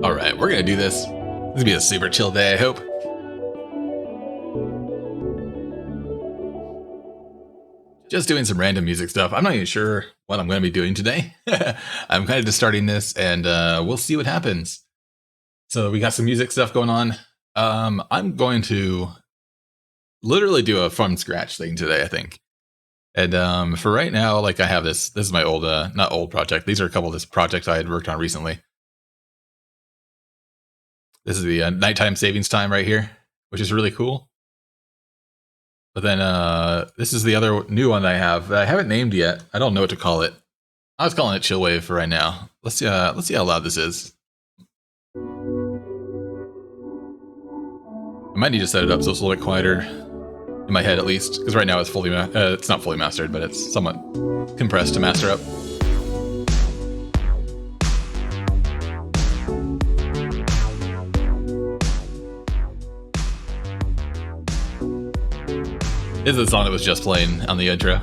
All right, we're gonna do this. This is gonna be a super chill day, I hope. Just doing some random music stuff. I'm not even sure what I'm gonna be doing today. I'm kind of just starting this, and we'll see what happens. So we got some music stuff going on. I'm going to literally do a from scratch thing today, I think. And for right now, like I have this. This is my old, not old project. These are a couple of this projects I had worked on recently. This is the nighttime savings time right here, which is really cool. But then this is the other new one that I have that I haven't named yet. I don't know what to call it. I was calling it Chillwave for right now. Let's see how loud this is. I might need to set it up so it's a little bit quieter in my head, at least, because right now it's fully it's not fully mastered, but it's somewhat compressed to master up. This is the song that was just playing on the intro.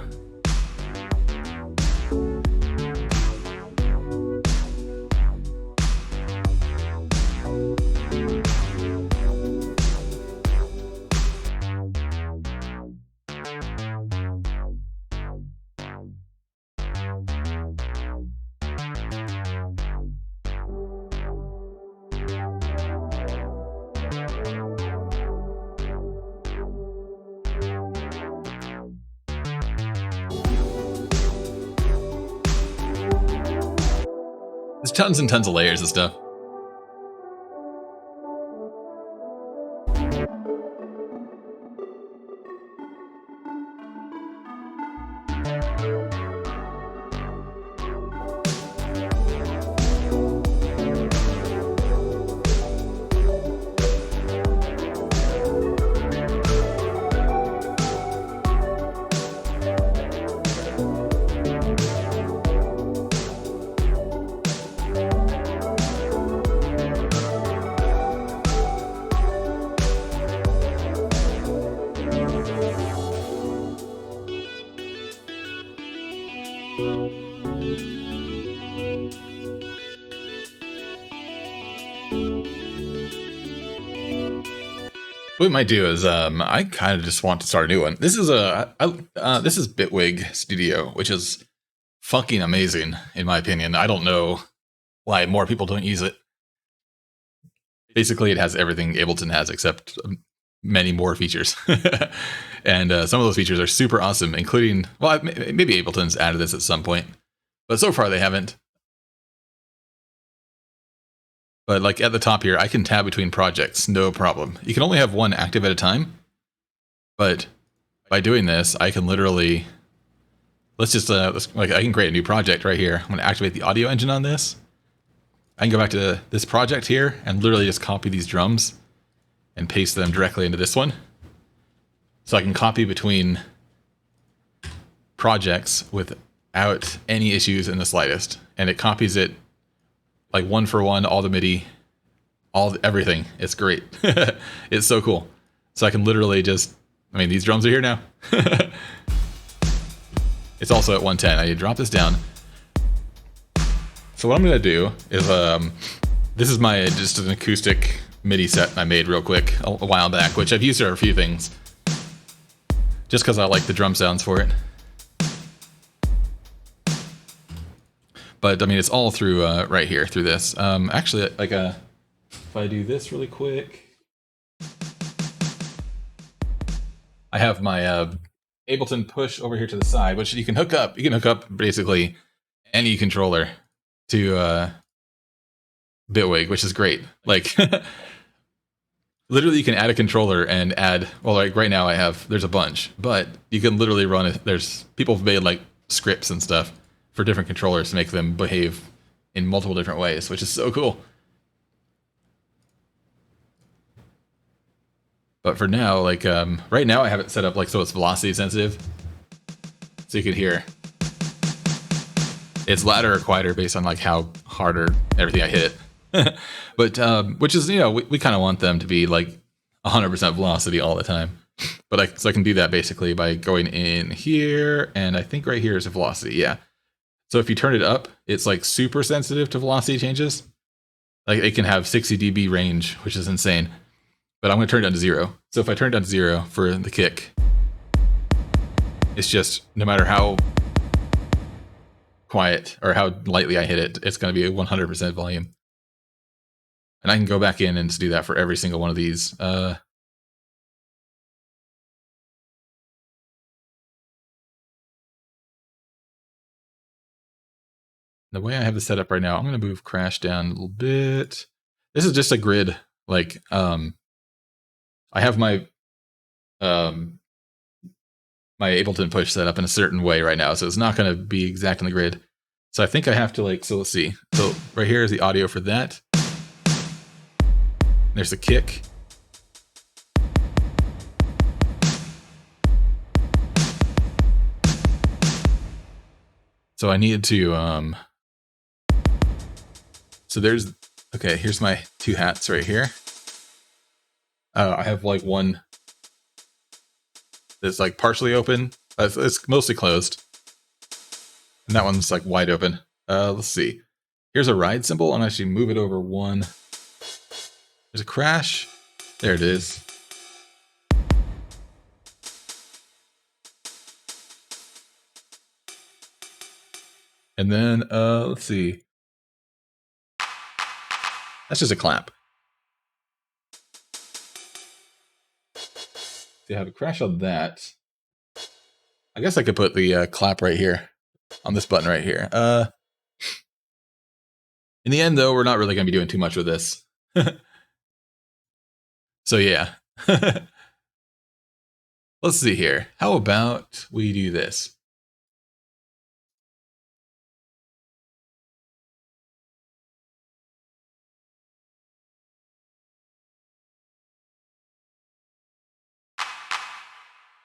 There's tons and tons of layers of stuff. What we might do is, I kind of just want to start a new one. This is this is Bitwig Studio, which is fucking amazing in my opinion. I don't know why more people don't use it. Basically, it has everything Ableton has except many more features, and some of those features are super awesome, including, well, maybe Ableton's added this at some point, but so far they haven't. But like at the top here, I can tab between projects, no problem. You can only have one active at a time, but by doing this, I can literally, let's like I can create a new project right here. I'm going to activate the audio engine on this. I can go back to this project here and literally just copy these drums and paste them directly into this one. So I can copy between projects without any issues in the slightest, and it copies it like one for one, all the MIDI, everything. It's great. It's so cool. So I can literally just, I mean, these drums are here now. It's also at 110. I need to drop this down. So what I'm gonna do is, this is my just an acoustic MIDI set I made real quick a while back, which I've used for a few things, just because I like the drum sounds for it. But I mean, it's all through right here through this. Actually, like if I do this really quick, I have my Ableton Push over here to the side, which you can hook up. You can hook up basically any controller to Bitwig, which is great. Like, literally, you can add a controller and add. Well, like right now, there's a bunch, but you can literally run it. There's people have made like scripts and stuff for different controllers to make them behave in multiple different ways, which is so cool. But for now, like right now, I have it set up like so it's velocity sensitive, so you can hear. It's louder or quieter based on like how hard or everything I hit it. But which is, you know, we kind of want them to be like 100% velocity all the time. But so I can do that basically by going in here, and I think right here is a velocity, yeah. So if you turn it up, it's like super sensitive to velocity changes. Like it can have 60 dB range, which is insane. But I'm going to turn it down to 0. So if I turn it down to 0 for the kick, it's just no matter how quiet or how lightly I hit it, it's going to be a 100% volume. And I can go back in and do that for every single one of these. The way I have this set up right now, I'm going to move crash down a little bit. This is just a grid. Like, I have my my Ableton Push set up in a certain way right now, so it's not going to be exact on the grid. So I think I have to like, so let's see. So right here is the audio for that. There's the kick. So I needed to, so there's, okay, here's my two hats right here. I have like one that's like partially open. It's mostly closed. And that one's like wide open. Let's see. Here's a ride cymbal. I'm actually move it over one. There's a crash. There it is. And then, let's see. That's just a clap. So you have a crash on that. I guess I could put the clap right here on this button right here. In the end, though, we're not really going to be doing too much with this. So yeah. Let's see here. How about we do this?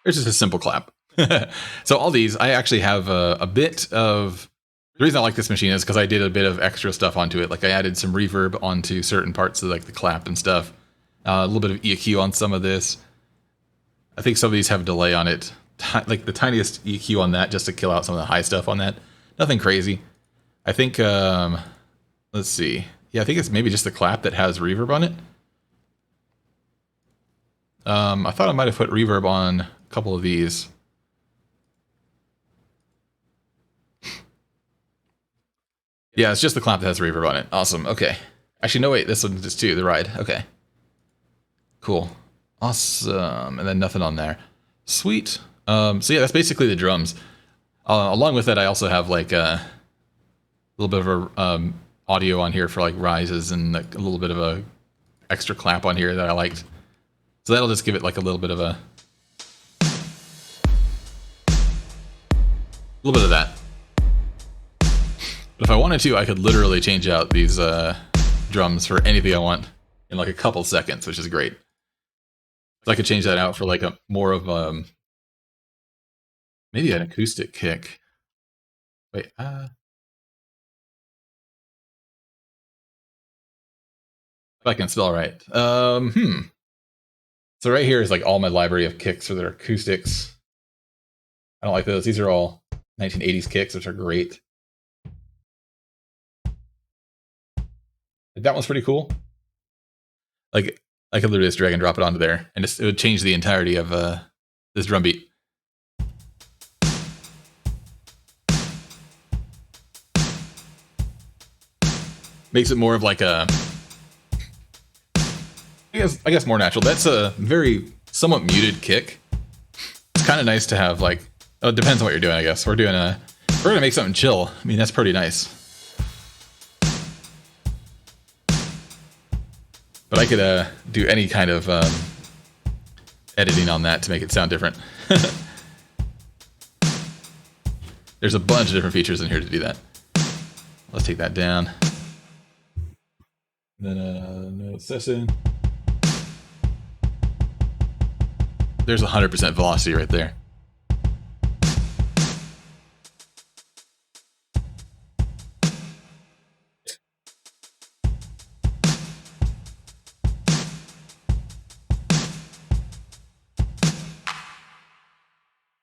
It's just a simple clap. So all these, I actually have a bit of... The reason I like this machine is because I did a bit of extra stuff onto it. Like I added some reverb onto certain parts of like the clap and stuff. A little bit of EQ on some of this. I think some of these have delay on it. Like the tiniest EQ on that just to kill out some of the high stuff on that. Nothing crazy. I think, let's see. Yeah, I think it's maybe just the clap that has reverb on it. I thought I might have put reverb on a couple of these. Yeah, it's just the clap that has reverb on it. Awesome. Okay. Actually, no, wait. This one is too. The ride. Okay. Cool. Awesome. And then nothing on there. Sweet. So yeah, that's basically the drums. Along with that, I also have like a little bit of a audio on here for like rises and like a little bit of a extra clap on here that I liked. So that'll just give it like a little bit of a little bit of that. But if I wanted to, I could literally change out these drums for anything I want in like a couple seconds, which is great. So I could change that out for like a more of maybe an acoustic kick. Wait, I can spell right. So right here is like all my library of kicks for their acoustics. I don't like those. These are all 1980s kicks, which are great. That one's pretty cool. Like I could literally just drag and drop it onto there, and it would change the entirety of this drum beat. Makes it more of like a, I guess more natural. That's a very somewhat muted kick. It's kind of nice to have like, oh, it depends on what you're doing, I guess. We're gonna make something chill. I mean, that's pretty nice. But I could do any kind of editing on that to make it sound different. There's a bunch of different features in here to do that. Let's take that down. Then no session. There's 100% velocity right there.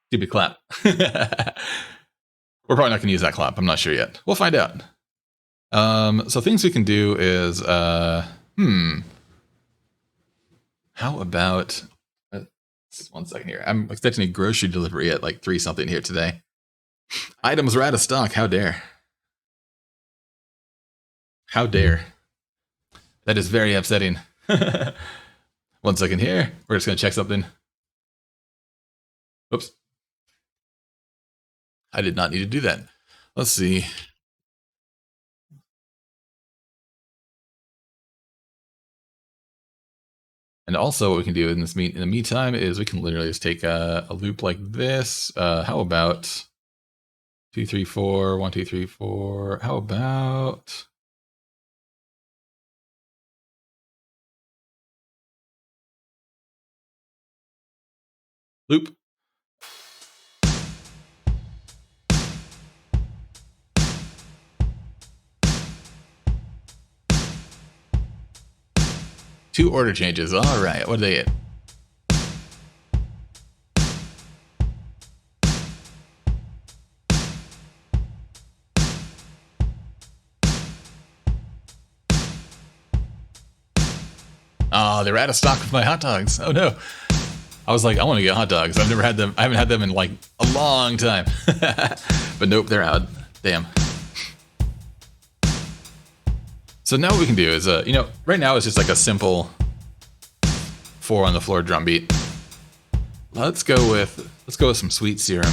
Stupid clap. We're probably not going to use that clap. I'm not sure yet. We'll find out. So things we can do is, how about, 1 second here. I'm expecting a grocery delivery at like 3 something here today. Items are out of stock. How dare. How dare. That is very upsetting. 1 second here. We're just going to check something. Oops. I did not need to do that. Let's see. And also what we can do in the meantime is we can literally just take a loop like this. How about 2, 3, 4, 1, 2, 3, 4. How about loop? Two order changes. All right. What did they get? Oh, they're out of stock with my hot dogs. Oh no. I was like, I want to get hot dogs. I've never had them. I haven't had them in like a long time. But nope, they're out. Damn. So now what we can do is, right now it's just like a simple 4 on the floor drum beat. Let's go with some sweet Serum,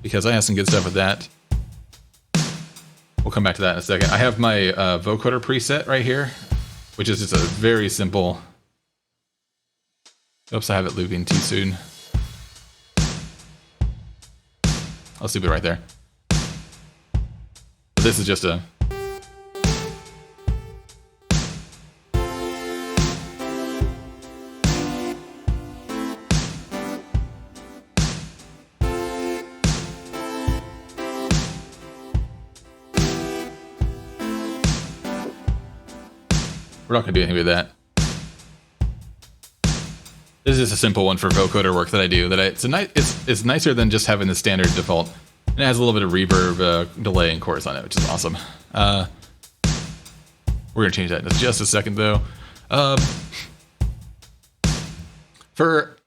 because I have some good stuff with that. We'll come back to that in a second. I have my Vocoder preset right here, which is just a very simple. Oops, I have it looping too soon. I'll loop it right there. But this is just a. We're not going to do anything with that. This is a simple one for vocoder work that I do. It's nicer than just having the standard default. And it has a little bit of reverb, delay, and chorus on it, which is awesome. We're going to change that in just a second, though. For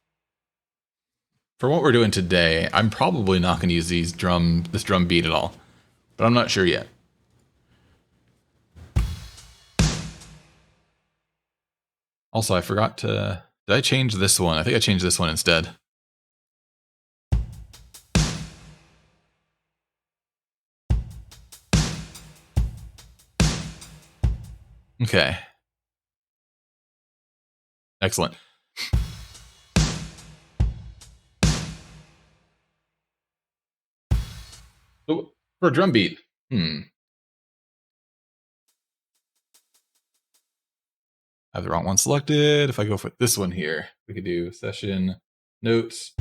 what we're doing today, I'm probably not going to use this drum beat at all. But I'm not sure yet. Also, I forgot to... Did I change this one? I think I changed this one instead. Okay. Excellent. So, for a drum beat, I have the wrong one selected. If I go for this one here, we could do session notes.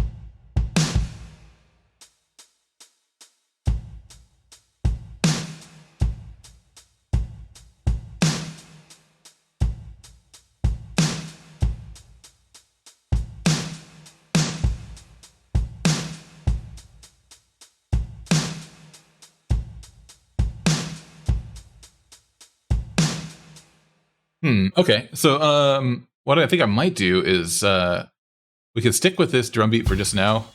Okay. So what I think I might do is we can stick with this drum beat for just now.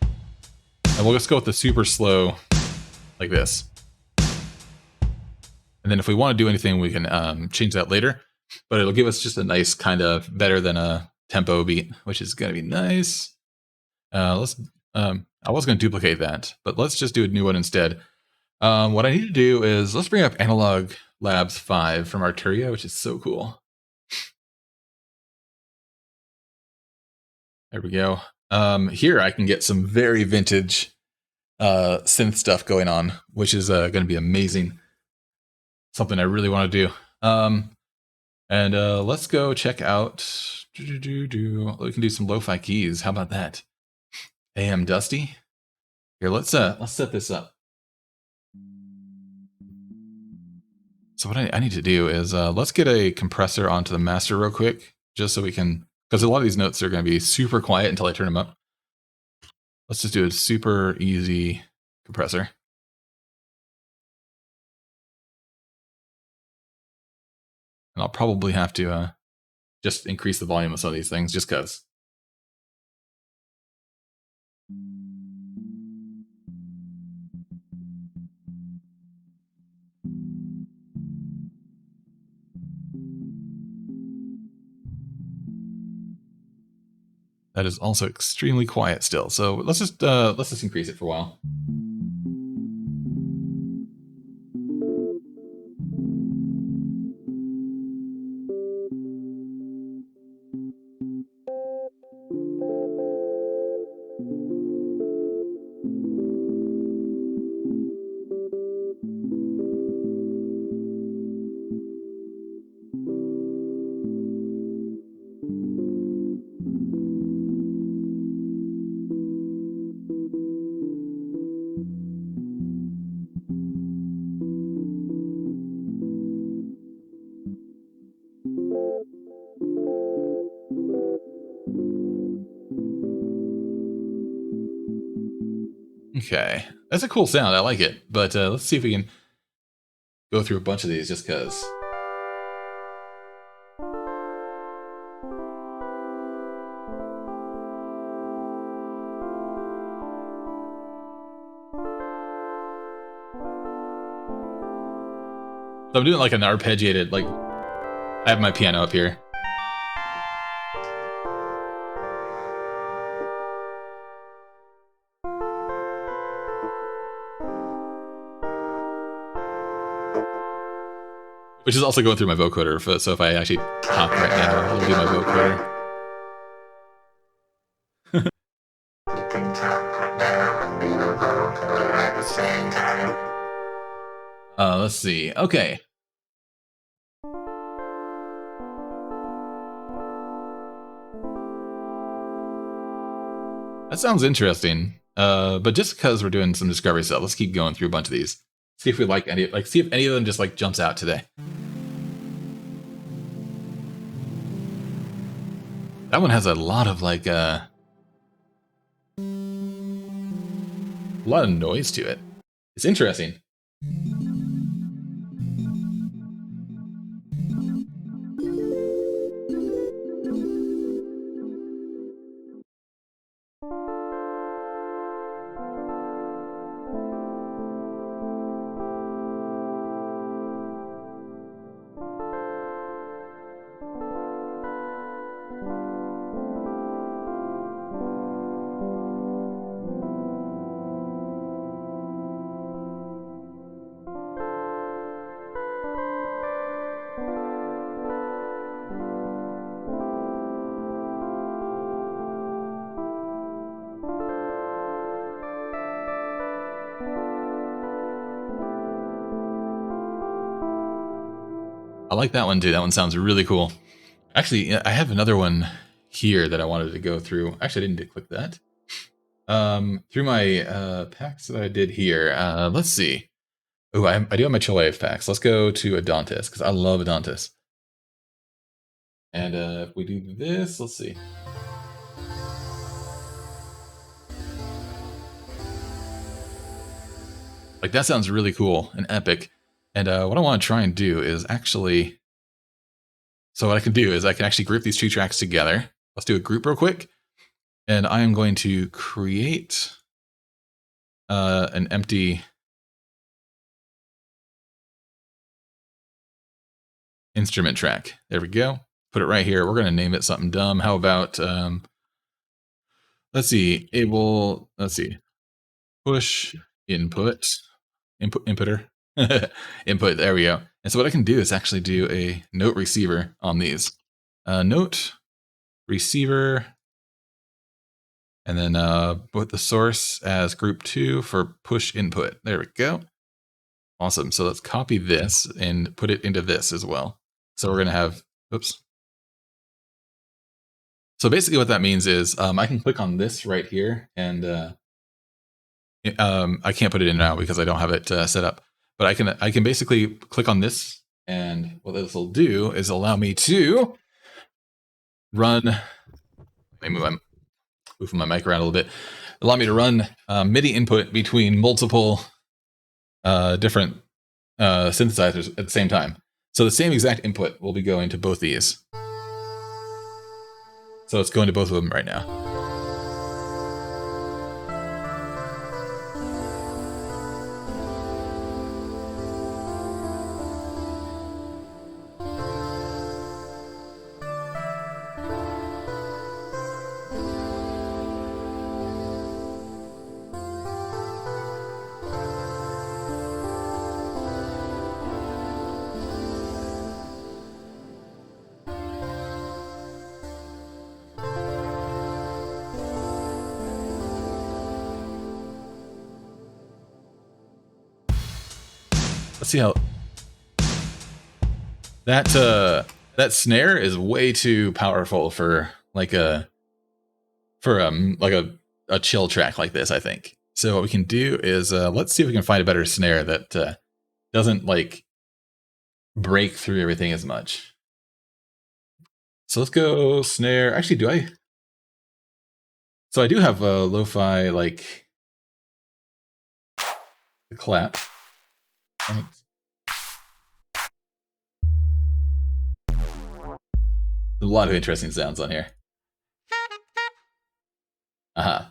And we'll just go with the super slow like this. And then if we want to do anything, we can change that later. But it'll give us just a nice kind of better than a tempo beat, which is going to be nice. I was going to duplicate that, but let's just do a new one instead. What I need to do is let's bring up Analog Lab V from Arturia, which is so cool. There we go. Here I can get some very vintage synth stuff going on, which is going to be amazing. Something I really want to do. And let's go check out. We can do some lo-fi keys. How about that? AM Dusty. Here, let's set this up. So what I need to do is let's get a compressor onto the master real quick, just so we can, because a lot of these notes are going to be super quiet until I turn them up. Let's just do a super easy compressor. And I'll probably have to just increase the volume of some of these things, just because. That is also extremely quiet still. So let's just increase it for a while. Okay, that's a cool sound. I like it. But let's see if we can go through a bunch of these just because. So I'm doing like an arpeggiated, like, I have my piano up here. Which is also going through my vocoder, so if I actually talk right now, it'll do my vocoder. Let's see. Okay. That sounds interesting. But just because we're doing some discovery stuff, let's keep going through a bunch of these. See if we like any, see if any of them just like jumps out today. That one has a lot of like a lot of noise to it. It's interesting. I like that one too. That one sounds really cool. Actually, I have another one here that I wanted to go through. Actually, I didn't click that. Through my packs that I did here. Let's see. Oh, I do have my chill wave packs. Let's go to Adontis because I love Adontis. And if we do this, let's see. Like that sounds really cool and epic. And what I want to try and do is actually So what I can do is I can actually group these two tracks together. Let's do a group real quick. And I am going to create an empty instrument track. There we go. Put it right here. We're going to name it something dumb. How about, let's see, push inputter. Input, there we go. And so what I can do is actually do a note receiver on these. Note receiver, and then put the source as group 2 for push input. There we go. Awesome. So let's copy this and put it into this as well. So we're going to have, oops. So basically what that means is I can click on this right here, and I can't put it in now because I don't have it set up. But I can basically click on this, and what this will do is allow me to run. Let me move my mic around a little bit. Allow me to run MIDI input between multiple different synthesizers at the same time. So the same exact input will be going to both these. So it's going to both of them right now. Let's see how that snare is way too powerful for like a chill track like this, I think. So what we can do is let's see if we can find a better snare that doesn't like break through everything as much. So let's go snare. Actually, do I? So I do have a lo-fi like the clap. Thanks. A lot of interesting sounds on here.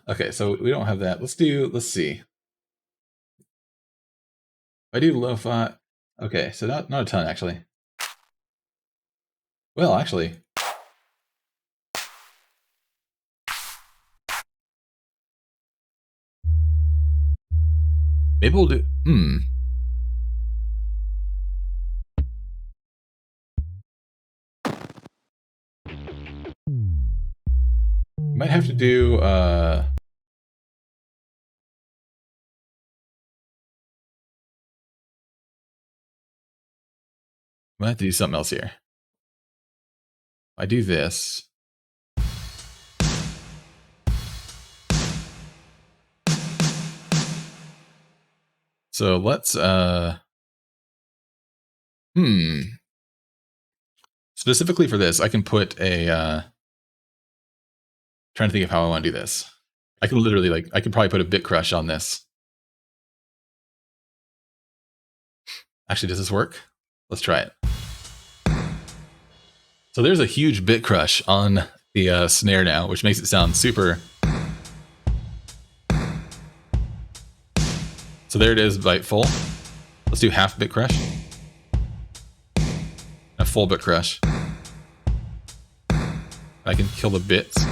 Okay, so we don't have that. Let's see. If I do lo-fi, okay, so not a ton actually. Well, actually. Maybe we'll do, might have to do, might have to do something else here. I do this. So let's, specifically for this, I can put a, trying to think of how I want to do this. I can literally I could probably put a bit crush on this. Actually, does this work? Let's try it. So there's a huge bit crush on the snare now, which makes it sound super. So there it is by full. Let's do half bit crush. A full bit crush. I can kill the bits.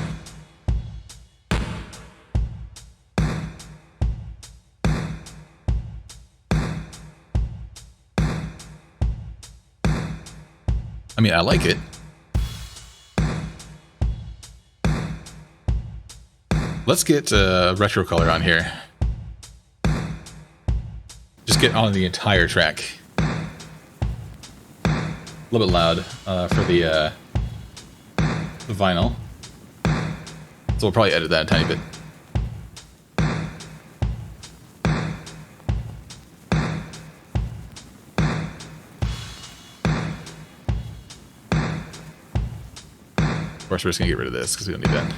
I mean, I like it. Let's get retro color on here. Just get on the entire track. A little bit loud for the vinyl. So we'll probably edit that a tiny bit. Of course, we're just gonna get rid of this because we don't need that.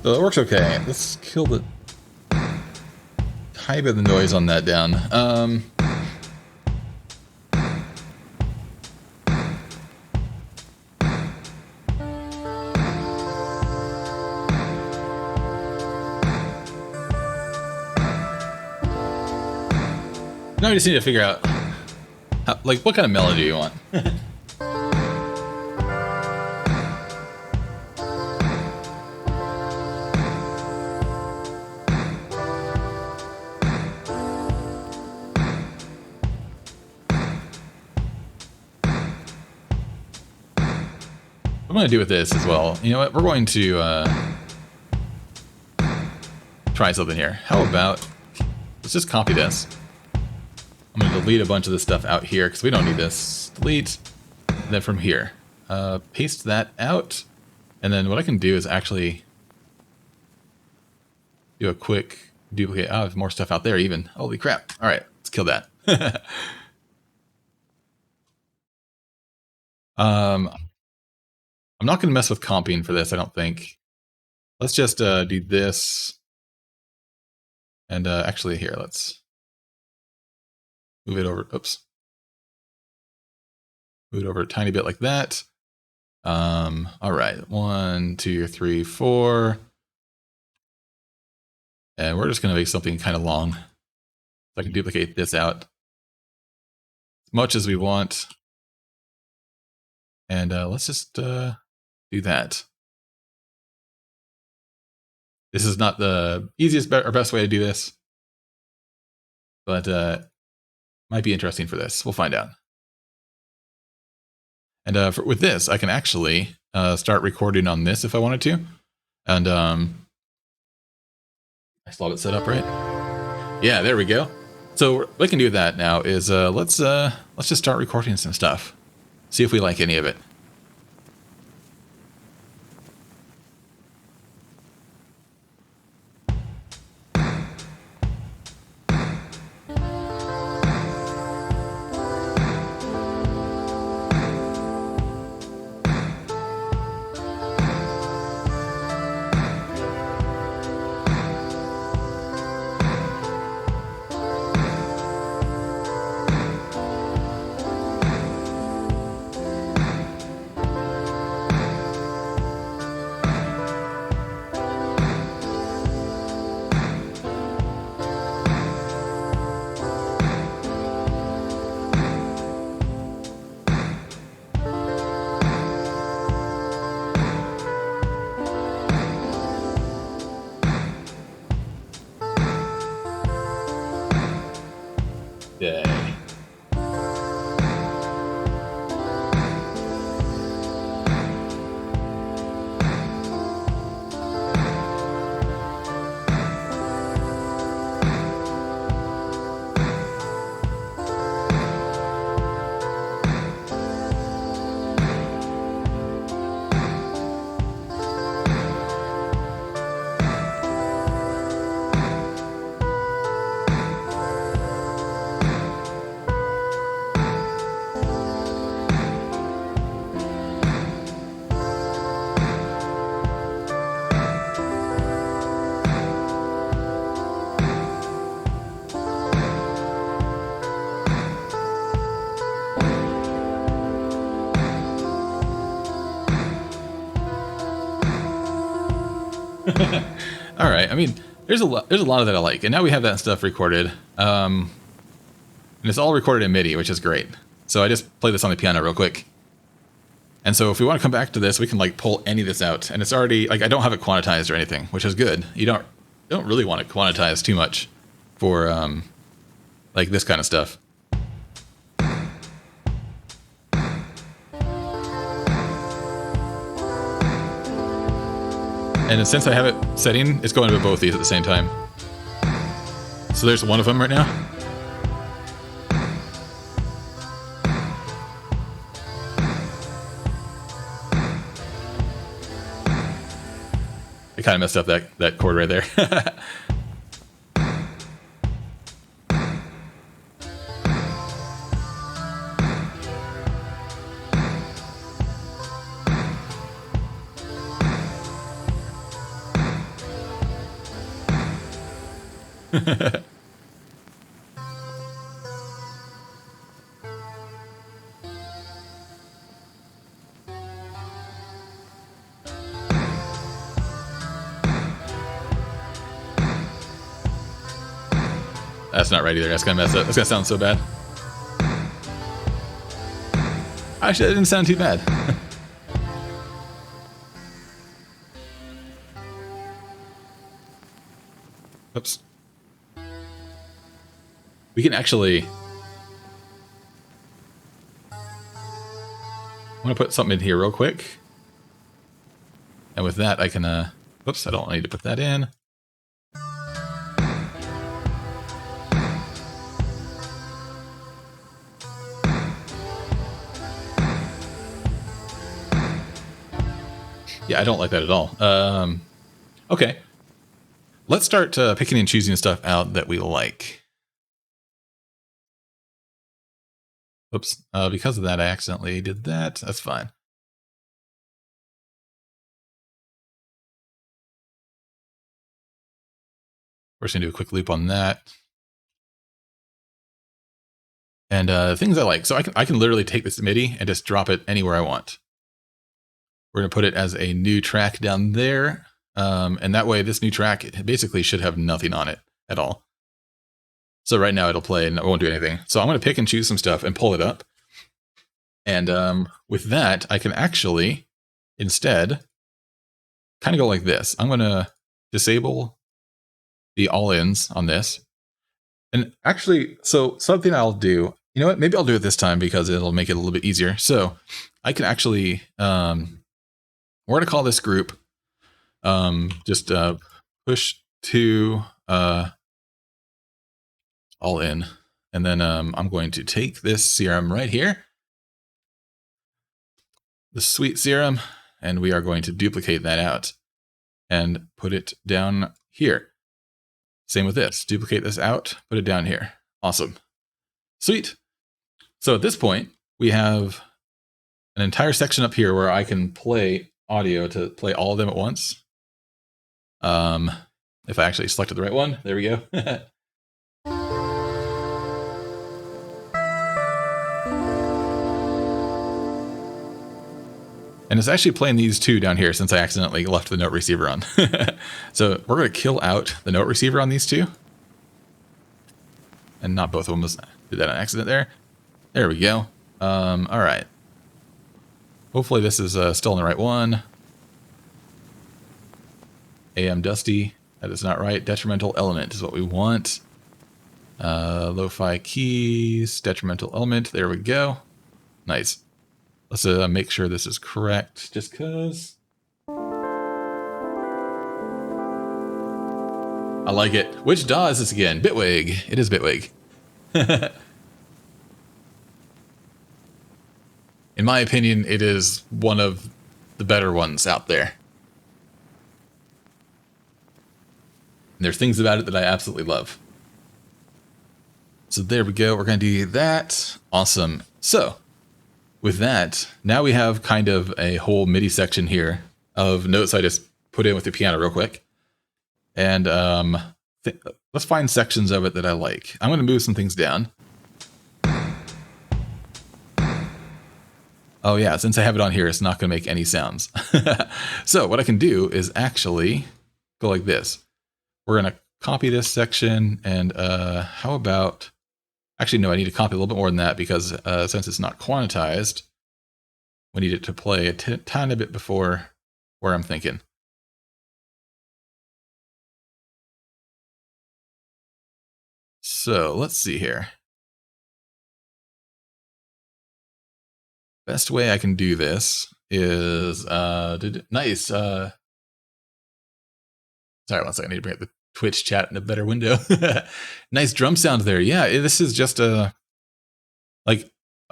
So it works okay. Let's kill the tiny bit of the noise on that down. Now we just need to figure out, how, like, what kind of melody you want. I'm going to do with this as well. You know what? We're going to try something here. How about, let's just copy this. I'm going to delete a bunch of this stuff out here because we don't need this. Delete. And then from here, paste that out. And then what I can do is actually do a quick duplicate. Oh, I have more stuff out there even. Holy crap. All right, let's kill that. I'm not going to mess with comping for this, I don't think. Let's just do this. And actually here, let's move it over. Oops. Move it over a tiny bit like that. All right. 1, 2, 3, 4. And we're just going to make something kind of long. So I can duplicate this out as much as we want. And let's just do that. This is not the easiest or best way to do this, but might be interesting for this. We'll find out. And with this, I can actually start recording on this if I wanted to. And I still have it set up, right? Yeah, there we go. So what I can do with that now is let's just start recording some stuff. See if we like any of it. Yay. All right. I mean, there's a lot of that I like, and now we have that stuff recorded, and it's all recorded in MIDI, which is great. So I just play this on the piano real quick, and so if we want to come back to this, we can like pull any of this out, and it's already like I don't have it quantized or anything, which is good. You don't really want to quantize too much for like this kind of stuff. And since I have it setting, it's going to both these at the same time. So there's one of them right now. I kind of messed up that chord right there. That's not right either. That's gonna mess up. That's gonna sound so bad. Actually, that didn't sound too bad. Oops. We can actually... I want to put something in here real quick. And with that, I can... Oops, I don't need to put that in. Yeah, I don't like that at all. Okay. Let's start picking and choosing stuff out that we like. Oops. Because of that, I accidentally did that. That's fine. We're just going to do a quick loop on that. And things I like. So I can literally take this MIDI and just drop it anywhere I want. We're going to put it as a new track down there. And that way, this new track, it basically should have nothing on it at all. So right now it'll play and it won't do anything. So I'm going to pick and choose some stuff and pull it up. And with that, I can actually, instead, kind of go like this. I'm going to disable the all-ins on this. And actually, so something I'll do, you know what, maybe I'll do it this time because it'll make it a little bit easier. So I can actually, we're going to call this group just push to all in. And then I'm going to take this Serum right here, the sweet Serum, and we are going to duplicate that out and put it down here. Same with this. Duplicate this out, put it down here. Awesome. Sweet. So at this point, we have an entire section up here where I can play audio to play all of them at once. If I actually selected the right one, there we go. And it's actually playing these two down here since I accidentally left the note receiver on. So we're going to kill out the note receiver on these two. And not both of them. Did that on accident there. There we go. All right. Hopefully this is still in the right one. AM Dusty. That is not right. Detrimental element is what we want. Lo-fi keys. Detrimental element. There we go. Nice. Let's make sure this is correct, just because. I like it. Which DAW is this again? Bitwig. It is Bitwig. In my opinion, it is one of the better ones out there. And there's things about it that I absolutely love. So there we go. We're going to do that. Awesome. So with that, now we have kind of a whole MIDI section here of notes I just put in with the piano real quick. And let's find sections of it that I like. I'm going to move some things down. Oh yeah, since I have it on here, it's not going to make any sounds. So what I can do is actually go like this. We're going to copy this section, and how about... Actually, no, I need to copy a little bit more than that because since it's not quantized, we need it to play a tiny bit before where I'm thinking. So let's see here. Best way I can do this is nice. Sorry, one second. I need to bring up the Twitch chat in a better window. Nice drum sound there. Yeah, this is just a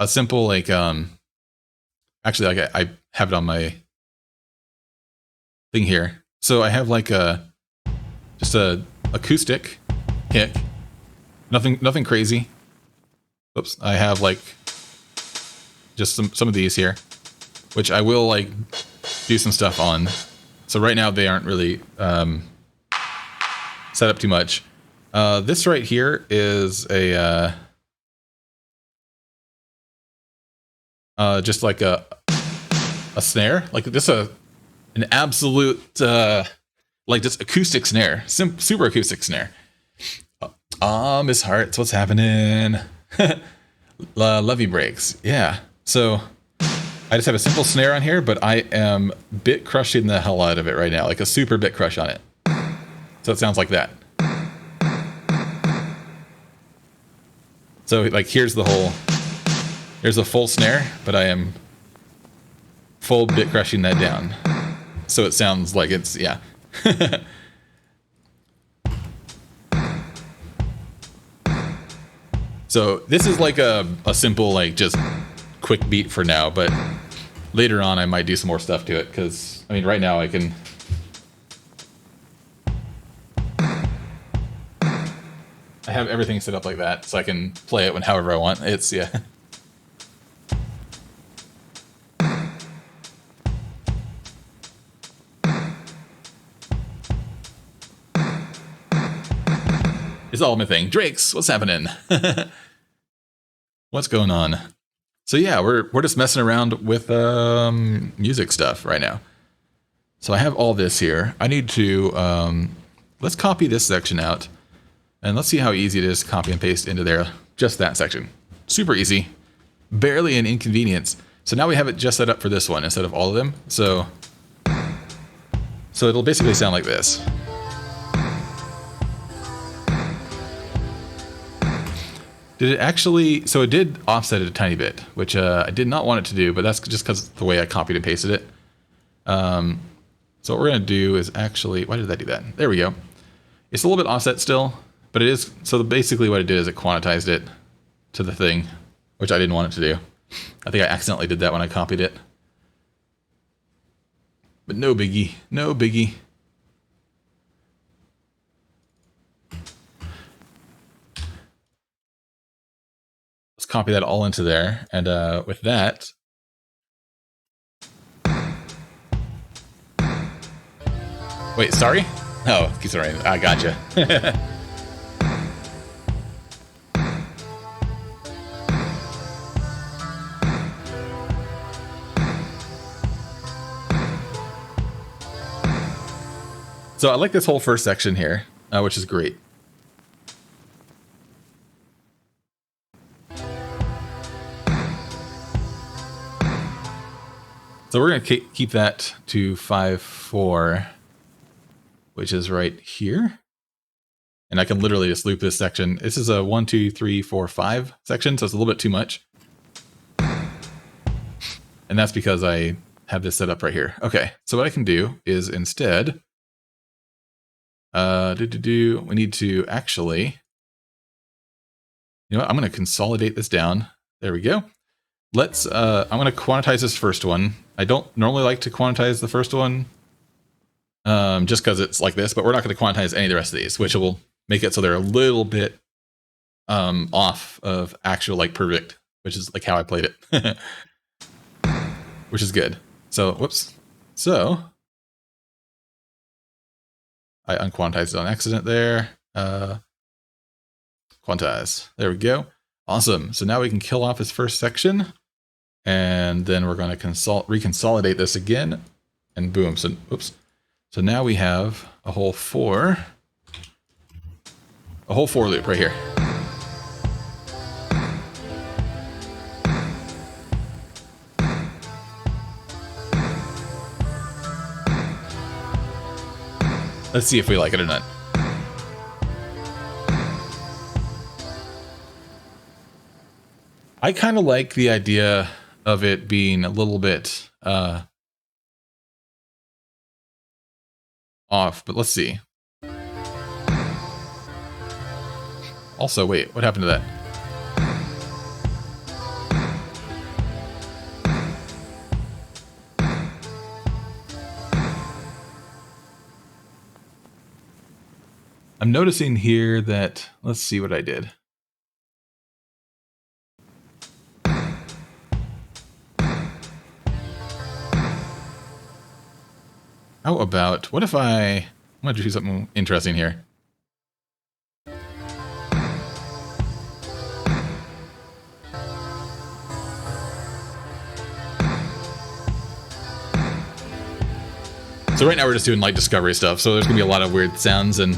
simple actually, like I have it on my thing here. So I have like just a acoustic kick. Nothing crazy. Oops, I have like just some of these here, which I will like do some stuff on. So right now they aren't really set up too much. This right here is a just like a snare, like this an absolute like just acoustic snare, super acoustic snare. Miss Hearts, what's happening? Levy breaks, yeah. So I just have a simple snare on here, but I am bit crushing the hell out of it right now, like a super bit crush on it. So it sounds like that. So like here's the full snare, but I am full bit crushing that down. So it sounds like it's, yeah. So this is like a simple, like just quick beat for now, but later on I might do some more stuff to it, because I mean right now I can I have everything set up like that, so I can play it however I want. It's, yeah. It's all my thing. Drakes, what's happening? What's going on? So yeah, we're just messing around with music stuff right now. So I have all this here. I need to let's copy this section out, and let's see how easy it is to copy and paste into there. Just that section, super easy, barely an inconvenience. So now we have it just set up for this one instead of all of them. So it'll basically sound like this. Did it actually, so it did offset it a tiny bit, which I did not want it to do, but that's just because of the way I copied and pasted it. So what we're going to do is actually, why did I do that? There we go. It's a little bit offset still, but it is, so basically what it did is it quantized it to the thing, which I didn't want it to do. I think I accidentally did that when I copied it. But no biggie, no biggie. Let's copy that all into there, and with that, wait, sorry? Oh, keep sorry. I gotcha. So I like this whole first section here, which is great. So we're going to keep that to 5/4, which is right here. And I can literally just loop this section. This is a 1, 2, 3, 4, 5 section, so it's a little bit too much. And that's because I have this set up right here. Okay, so what I can do is instead, we need to actually, you know what, I'm going to consolidate this down. There we go. Let's, I'm going to quantize this first one. I don't normally like to quantize the first one, just because it's like this, but we're not going to quantize any of the rest of these, which will make it so they're a little bit off of actual, like, perfect, which is like how I played it, which is good. So, whoops. So, I unquantized it on accident there. Quantize. There we go. Awesome. So now we can kill off this first section, and then we're going to reconsolidate this again, and boom. So, oops. So now we have a whole 4 loop right here. Let's see if we like it or not. I kind of like the idea of it being a little bit off, but let's see. Also, wait, what happened to that? I'm noticing here that, let's see what I did. How about, what if I'm going to do something interesting here. So right now we're just doing light discovery stuff, so there's gonna be a lot of weird sounds and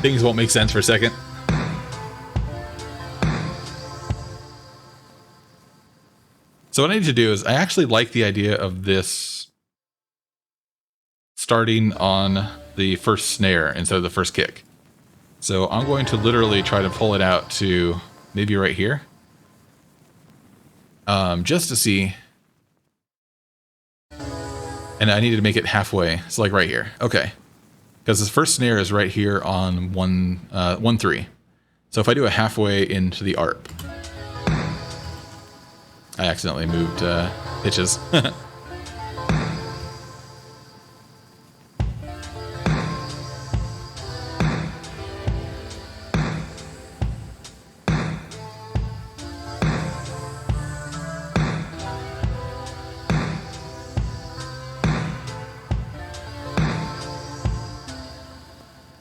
things won't make sense for a second. So what I need to do is, I actually like the idea of this starting on the first snare instead of the first kick. So I'm going to literally try to pull it out to maybe right here. Just to see. And I needed to make it halfway. So like right here. Okay. Because this first snare is right here on 1-3. So if I do a halfway into the ARP. I accidentally moved pitches.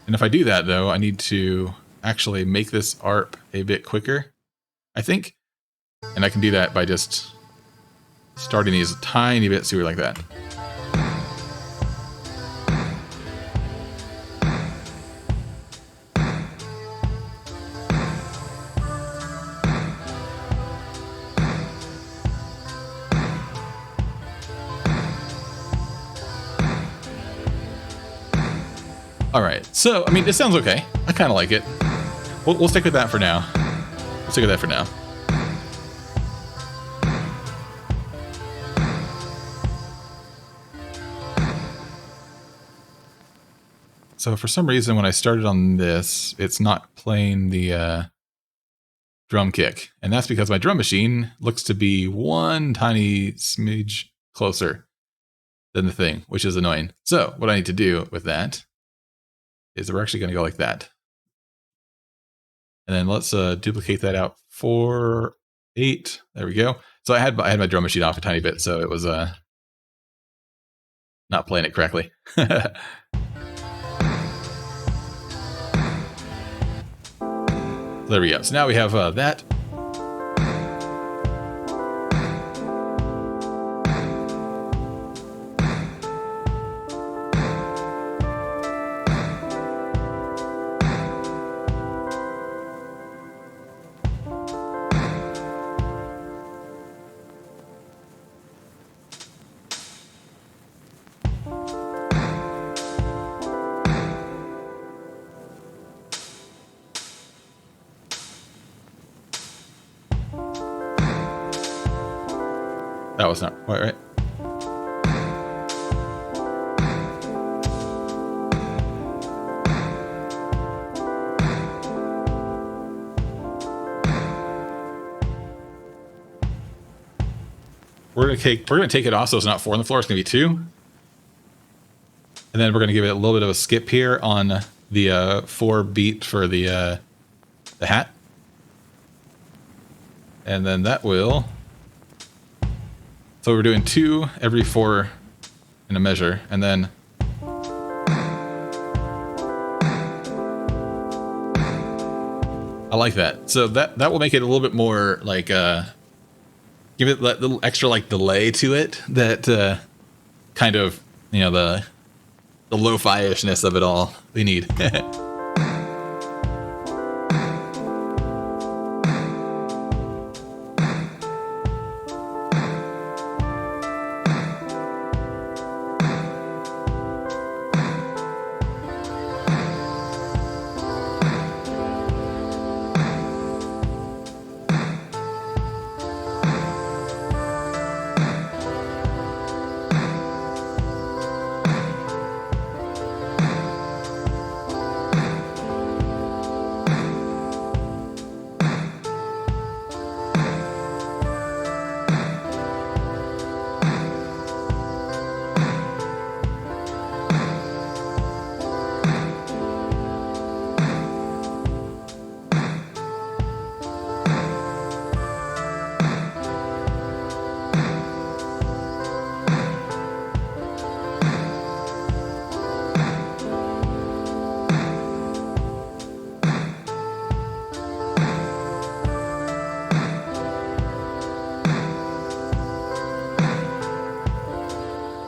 And if I do that, though, I need to actually make this ARP a bit quicker, I think. And I can do that by just starting these a tiny bit sooner like that. All right, so, I mean, it sounds okay. I kind of like it. We'll stick with that for now. We'll stick with that for now. So for some reason, when I started on this, it's not playing the drum kick. And that's because my drum machine looks to be one tiny smidge closer than the thing, which is annoying. So what I need to do with that is we're actually going to go like that. And then let's duplicate that out for 8. There we go. So I had my drum machine off a tiny bit, so it was not playing it correctly. There we go. So now we have that. That was not quite right. We're gonna take it off so it's not 4 on the floor. It's gonna be 2, and then we're gonna give it a little bit of a skip here on the 4 beat for the hat, and then that will. So we're doing 2 every 4 in a measure, and then I like that. So that will make it a little bit more like give it that little extra like delay to it that kind of, you know, the lo-fi-ishness of it all we need.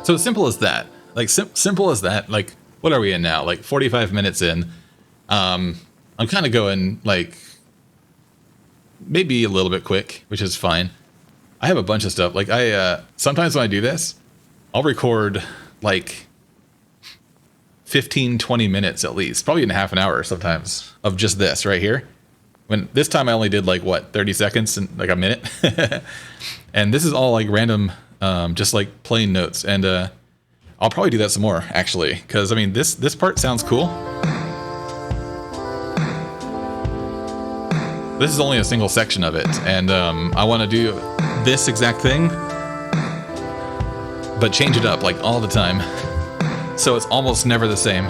So as simple as that. Like simple as that. Like, what are we in now? Like 45 minutes in. I'm kind of going like maybe a little bit quick, which is fine. I have a bunch of stuff. Like sometimes when I do this, I'll record like 15, 20 minutes at least, probably in half an hour sometimes of just this right here. When this time I only did like what, 30 seconds and like a minute. And this is all like random, just like plain notes. And I'll probably do that some more actually, because I mean this part sounds cool. This is only a single section of it, and I want to do this exact thing, but change it up like all the time, so it's almost never the same.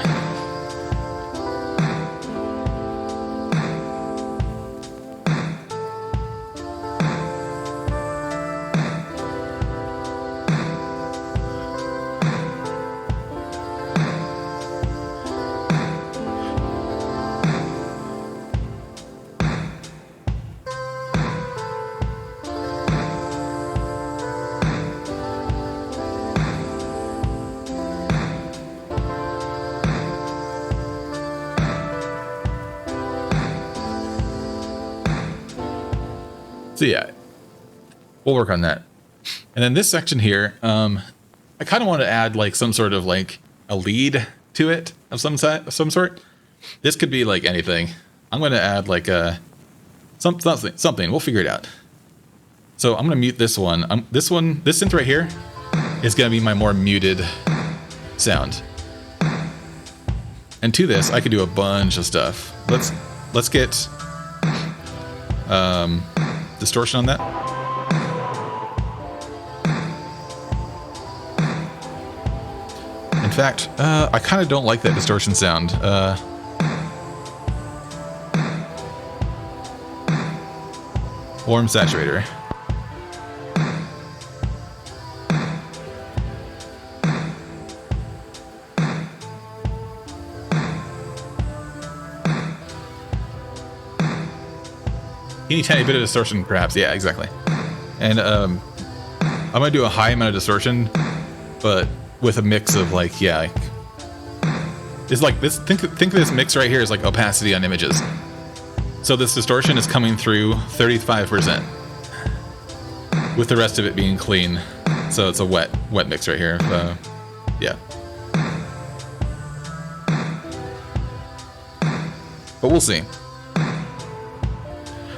So yeah, we'll work on that. And then this section here, I kind of want to add like some sort of like a lead to it of some sort. This could be like anything. I'm going to add like something. We'll figure it out. So I'm going to mute this one. This synth right here is going to be my more muted sound. And to this, I could do a bunch of stuff. Let's get distortion on that. In fact, I kind of don't like that distortion sound. Warm saturator. Teeny tiny bit of distortion, perhaps. Yeah, exactly. And I'm gonna do a high amount of distortion, but with a mix of like, yeah, like, it's like this. Think of this mix right here is like opacity on images. So this distortion is coming through 35%, with the rest of it being clean. So it's a wet mix right here. Yeah. But we'll see.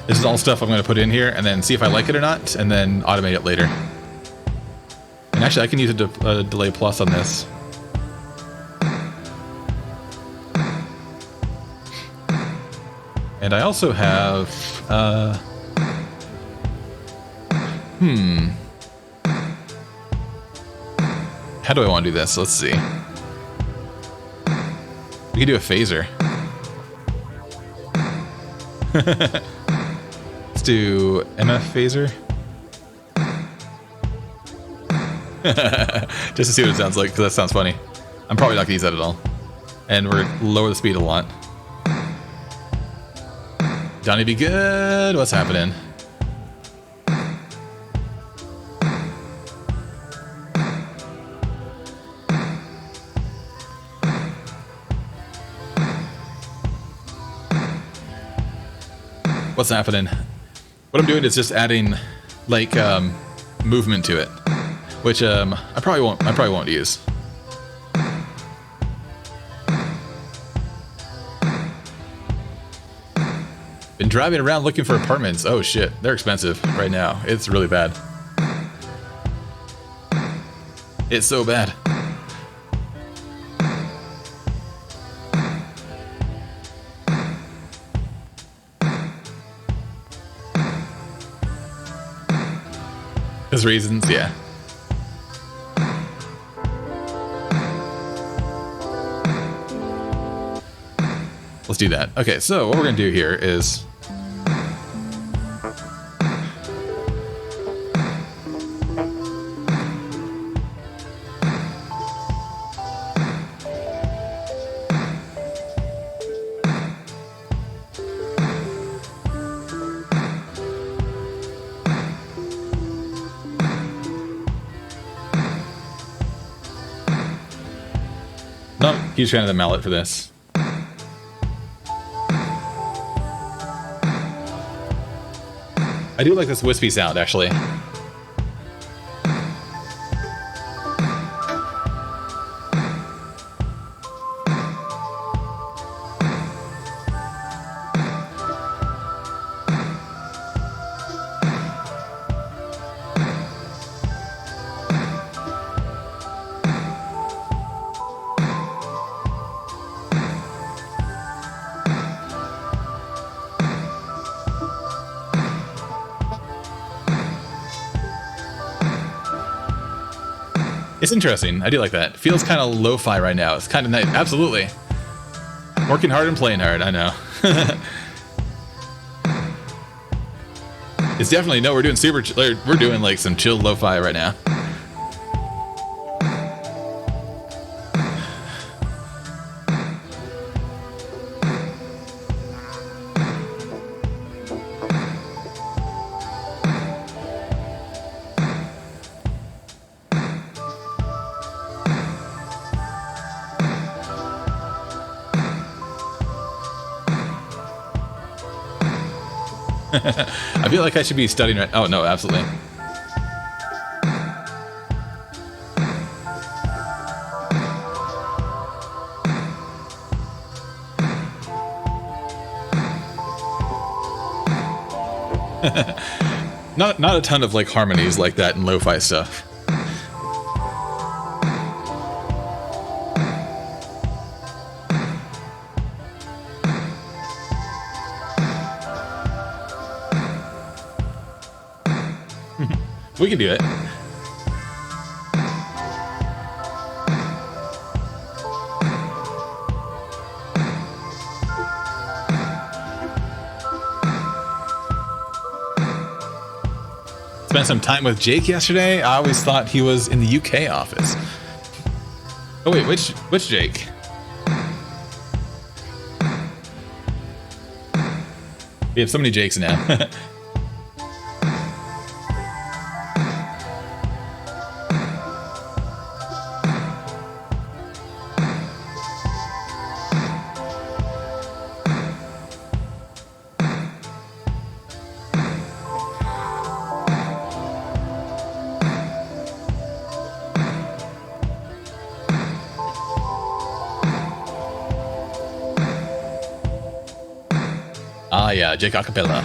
This is all stuff I'm going to put in here and then see if I like it or not, and then automate it later. And actually, I can use a delay plus on this. And I also have... How do I want to do this? Let's see. We can do a phaser. Let's do MF phaser. Just to see what it sounds like, because that sounds funny. I'm probably not going to use that at all. And we're going to lower the speed a lot. Johnny be good. What's happening? What's happening? What I'm doing is just adding like movement to it, which I probably won't use. Been driving around looking for apartments. Oh shit, they're expensive right now. It's really bad. It's so bad. His reasons, yeah. Let's do that. Okay, so what we're gonna do here is Huge fan of the mallet for this. I do like this wispy sound, actually. It's interesting. I do like that. Feels kind of lo-fi right now. It's kind of nice. Absolutely. Working hard and playing hard. I know. It's definitely no. We're doing we're doing like some chill lo-fi right now. I feel like I should be studying right. Oh no, absolutely. Not a ton of like harmonies like that in lo-fi stuff. We can do it. Spent some time with Jake yesterday. I always thought he was in the UK office. Oh wait, which Jake? We have so many Jakes now. Ah, yeah, Jake Acapella.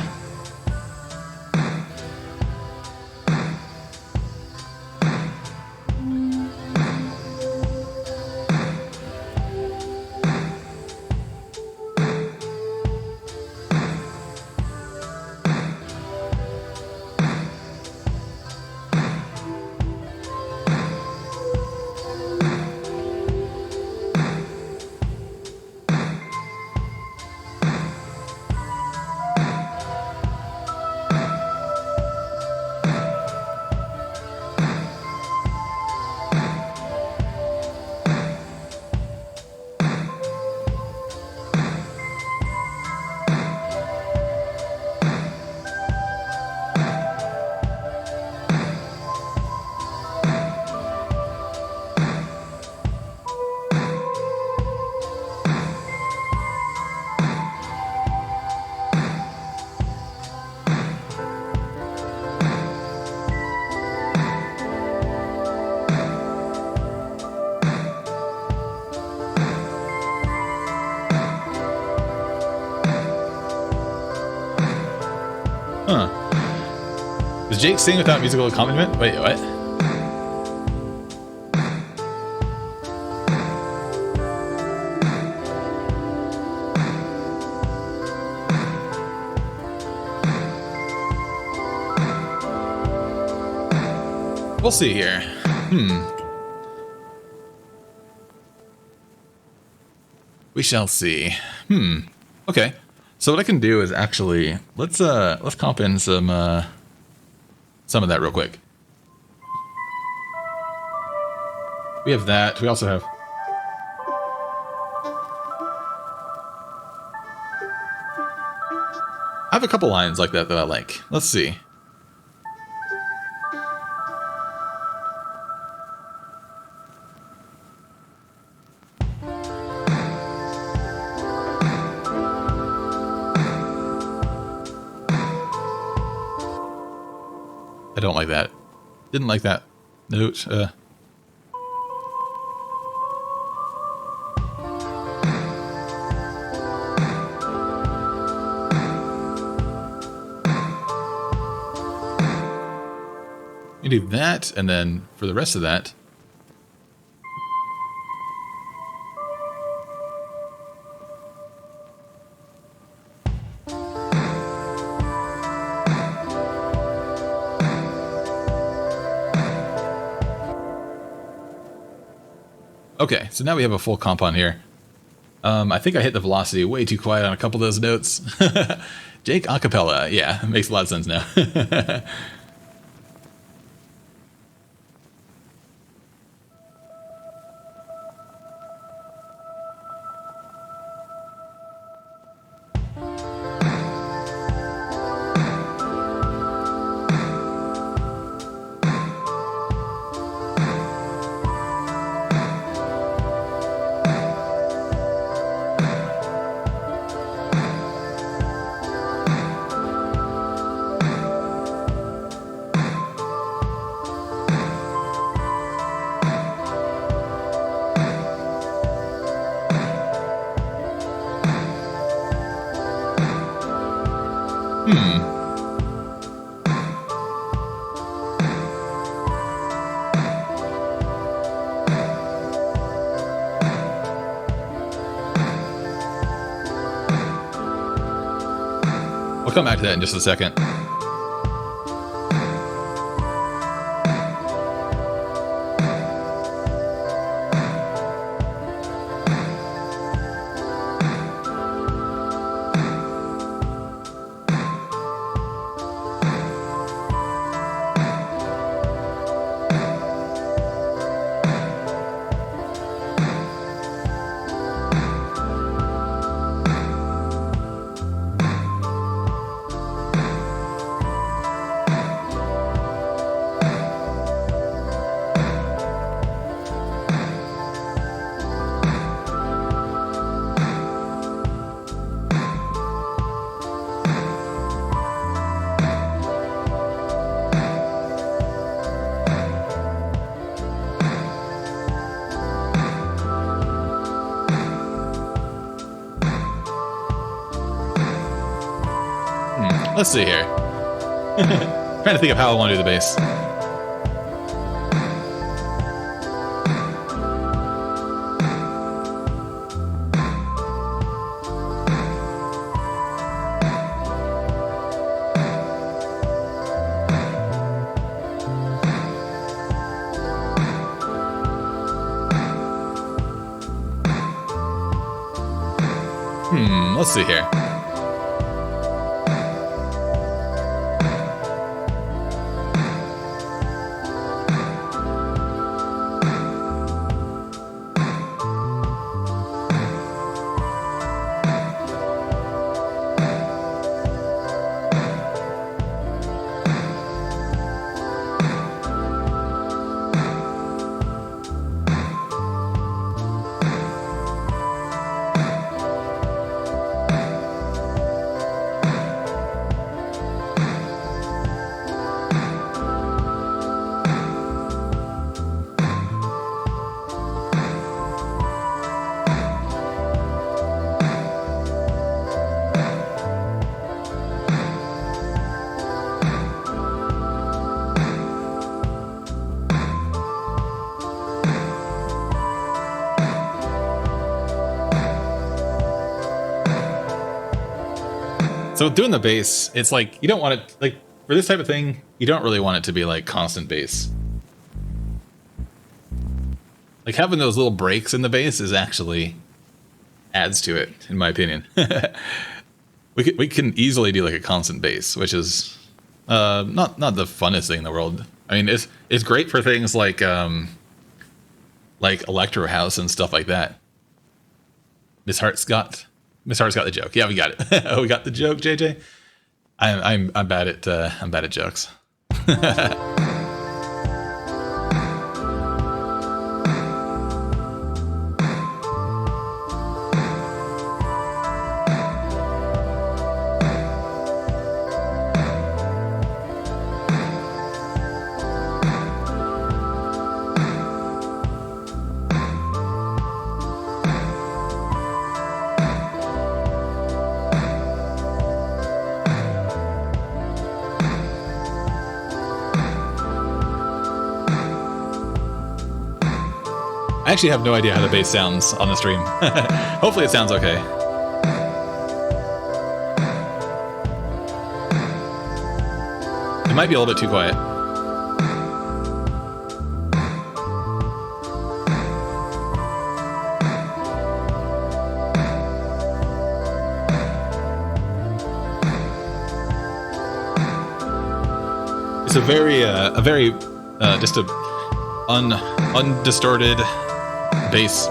Huh. Does Jake sing without musical accompaniment? Wait, what? We'll see here. We shall see. Okay. So what I can do is actually let's comp in some of that real quick. We have that. We also have I have a couple lines like that I like. Let's see. I don't like that. Didn't like that note. You do that, and then for the rest of that, okay, so now we have a full comp on here. I think I hit the velocity way too quiet on a couple of those notes. Jake acapella, yeah, makes a lot of sense now. We'll come back to that in just a second. Let's see here. Trying to think of how I want to do the bass. Let's see here. So doing the bass, it's like, you don't want it, like, for this type of thing, you don't really want it to be like constant bass. Like having those little breaks in the bass is actually adds to it, in my opinion. we can easily do like a constant bass, which is not the funnest thing in the world. I mean, it's great for things like electro house and stuff like that. Miss Hart's got the joke. Yeah, we got it. Oh, we got the joke, JJ. I'm bad at jokes. I actually have no idea how the bass sounds on the stream. Hopefully it sounds okay. It might be a little bit too quiet. It's a very just a undistorted bass.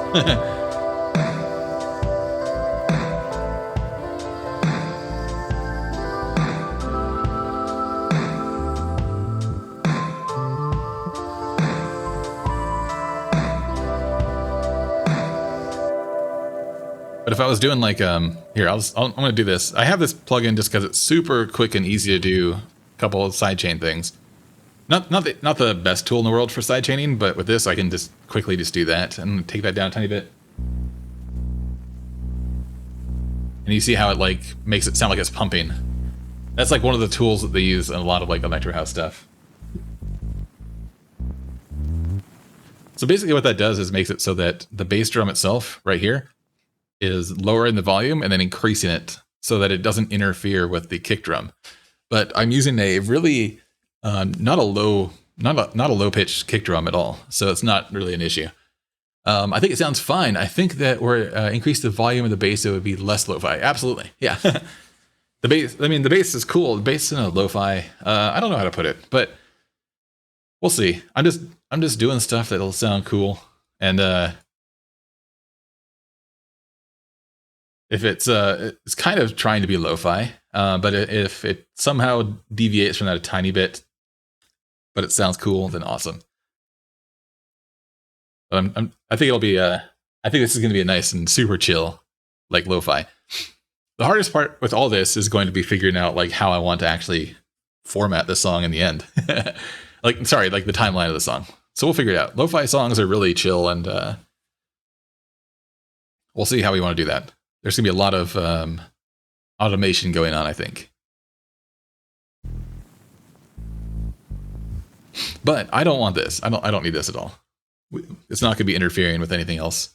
But if I was doing like here, I'm gonna do this. I have this plugin just because it's super quick and easy to do a couple of sidechain things. Not the best tool in the world for sidechaining, but with this I can just quickly just do that and take that down a tiny bit. And you see how it like makes it sound like it's pumping. That's like one of the tools that they use in a lot of like electro house stuff. So basically what that does is makes it so that the bass drum itself right here is lowering the volume and then increasing it so that it doesn't interfere with the kick drum. But I'm using a really not a low pitched kick drum at all, so it's not really an issue. I think it sounds fine. I think that where increase the volume of the bass, it would be less lo-fi. Absolutely, yeah. The bass. I mean, the bass is cool. The bass in a lo-fi. I don't know how to put it, but we'll see. I'm just doing stuff that'll sound cool, and if it's kind of trying to be lo-fi, but if it somehow deviates from that a tiny bit, but it sounds cool, then awesome. But I think it'll be I think this is going to be a nice and super chill, like lo-fi. The hardest part with all this is going to be figuring out like how I want to actually format the song in the end. like the timeline of the song. So we'll figure it out. Lo-fi songs are really chill, and we'll see how we want to do that. There's gonna be a lot of automation going on, I think. But I don't want this. I don't need this at all. It's not gonna be interfering with anything else.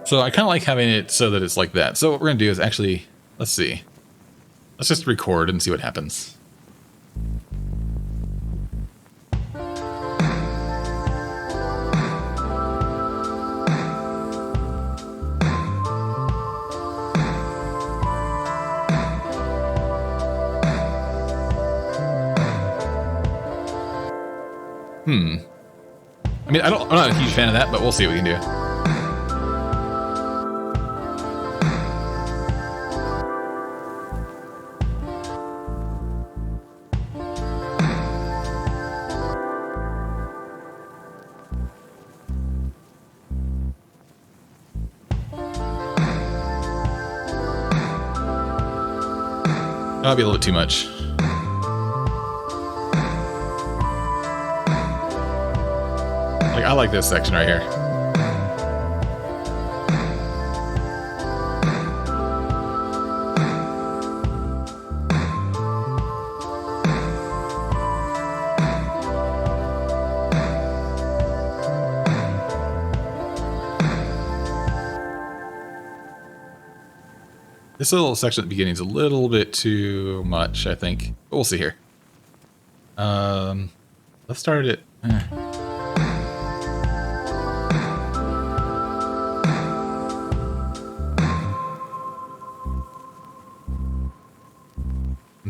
So I kind of like having it so that it's like that. So what we're going to do is actually, let's see. Let's just record and see what happens. I mean, I'm not a huge fan of that, but we'll see what we can do. That'll be a little bit too much. Like, I like this section right here. This little section at the beginning is a little bit too much, I think. But we'll see here. Let's start it. I'm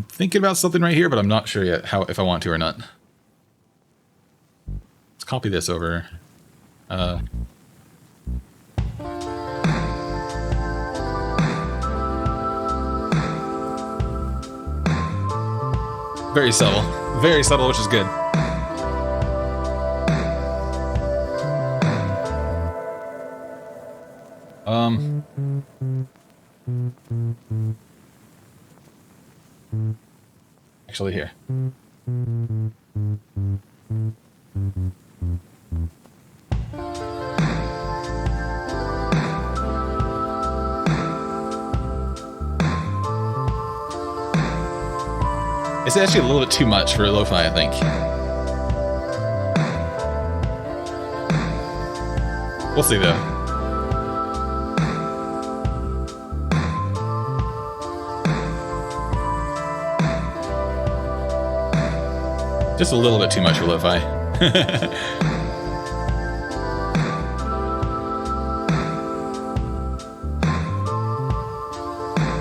thinking about something right here, but I'm not sure yet if I want to or not. Let's copy this over. Very subtle, which is good. Actually, here. It's actually a little bit too much for lo-fi, I think. We'll see, though. Just a little bit too much for lo-fi.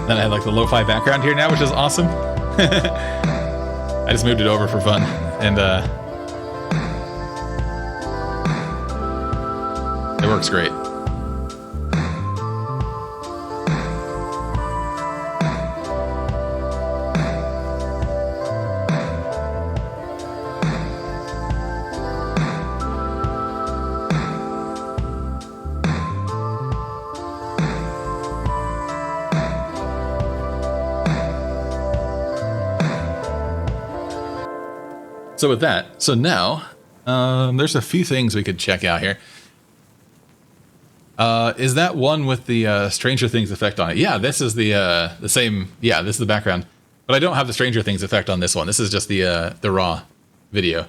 Then I have like the lo-fi background here now, which is awesome. I just moved it over for fun, and it works great. So with that, so now there's a few things we could check out here. Is that one with the Stranger Things effect on it? Yeah, this is the same. Yeah, this is the background, but I don't have the Stranger Things effect on this one. This is just the raw video,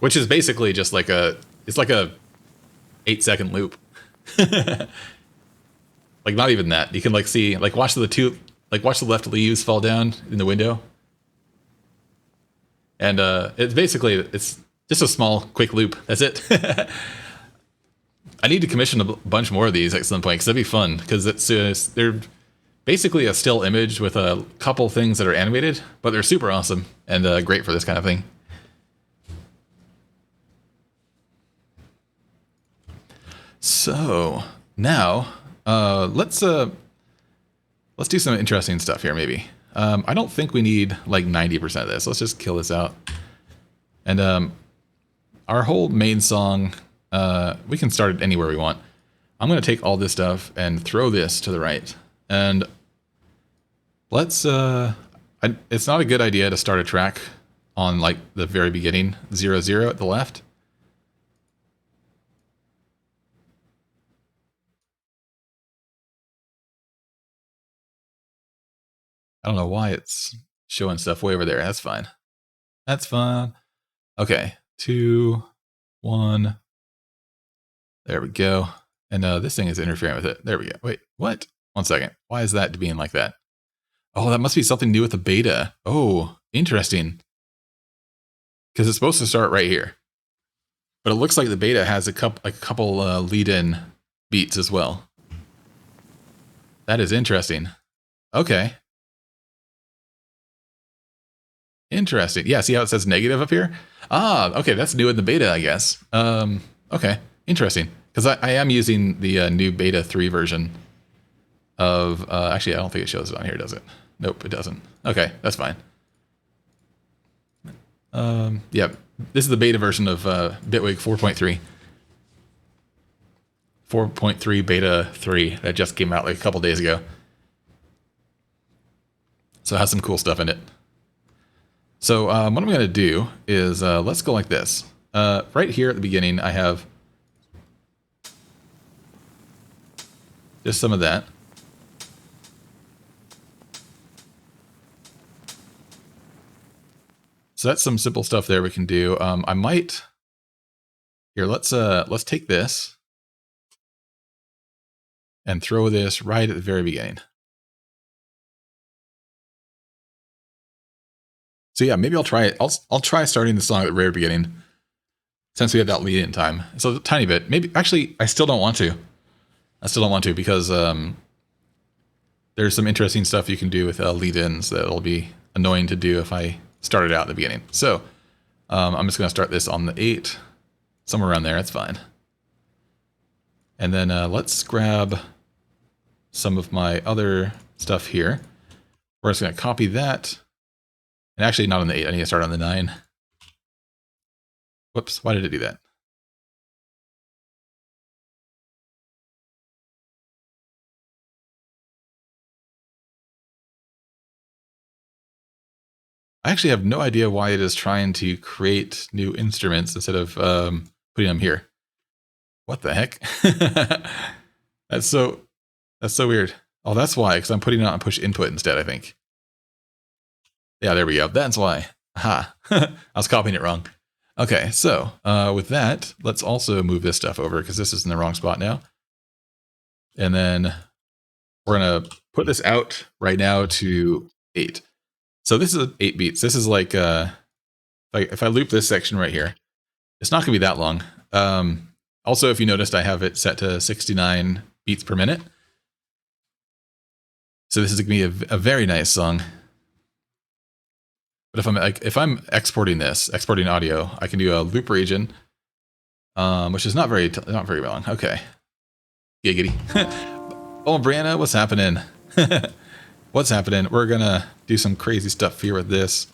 which is basically just like it's like a 8-second loop. Like not even that. You can like see, like watch the left leaves fall down in the window. And it's basically, it's just a small, quick loop. That's it. I need to commission a bunch more of these at some point, because that'd be fun, because they're basically a still image with a couple things that are animated, but they're super awesome and great for this kind of thing. So now let's do some interesting stuff here, maybe. I don't think we need like 90% of this. Let's just kill this out. And our whole main song, we can start it anywhere we want. I'm going to take all this stuff and throw this to the right. And let's, it's not a good idea to start a track on like the very beginning, 0, 0 at the left. I don't know why it's showing stuff way over there. That's fine. That's fine. Okay, 2, 1. There we go. And this thing is interfering with it. There we go. Wait, what? 1 second. Why is that being like that? Oh, that must be something new with the beta. Oh, interesting. Because it's supposed to start right here. But it looks like the beta has a couple lead-in beats as well. That is interesting. Okay. Interesting. Yeah, see how it says negative up here? Ah, okay, that's new in the beta, I guess. Okay, interesting. Because I am using the new beta 3 version of... actually, I don't think it shows it on here, does it? Nope, it doesn't. Okay, that's fine. Yeah, this is the beta version of Bitwig 4.3. 4.3 beta 3 that just came out like a couple days ago. So it has some cool stuff in it. So what I'm going to do is let's go like this. Right here at the beginning, I have just some of that. So that's some simple stuff there we can do. I might here. Let's take this and throw this right at the very beginning. So yeah, maybe I'll try it. I'll try starting the song at the very beginning, since we have that lead in time. So a tiny bit. Maybe actually, I still don't want to. Because there's some interesting stuff you can do with lead-ins that'll be annoying to do if I started out at the beginning. So I'm just going to start this on the 8, somewhere around there. That's fine. And then let's grab some of my other stuff here. We're just going to copy that. And actually not on the 8, I need to start on the 9. Whoops, why did it do that? I actually have no idea why it is trying to create new instruments instead of putting them here. What the heck? That's so weird. Oh, that's why, because I'm putting it on push input instead, I think. Yeah, there we go. That's why. Aha. I was copying it wrong. Okay, so with that, let's also move this stuff over because this is in the wrong spot now. And then we're going to put this out right now to 8. So this is 8 beats. This is like, if I loop this section right here, it's not going to be that long. Also, if you noticed, I have it set to 69 beats per minute. So this is going to be a very nice song. But if I'm exporting audio, I can do a loop region, which is not very long. Okay, giggity. Oh, Brianna, what's happening? What's happening? We're gonna do some crazy stuff here with this.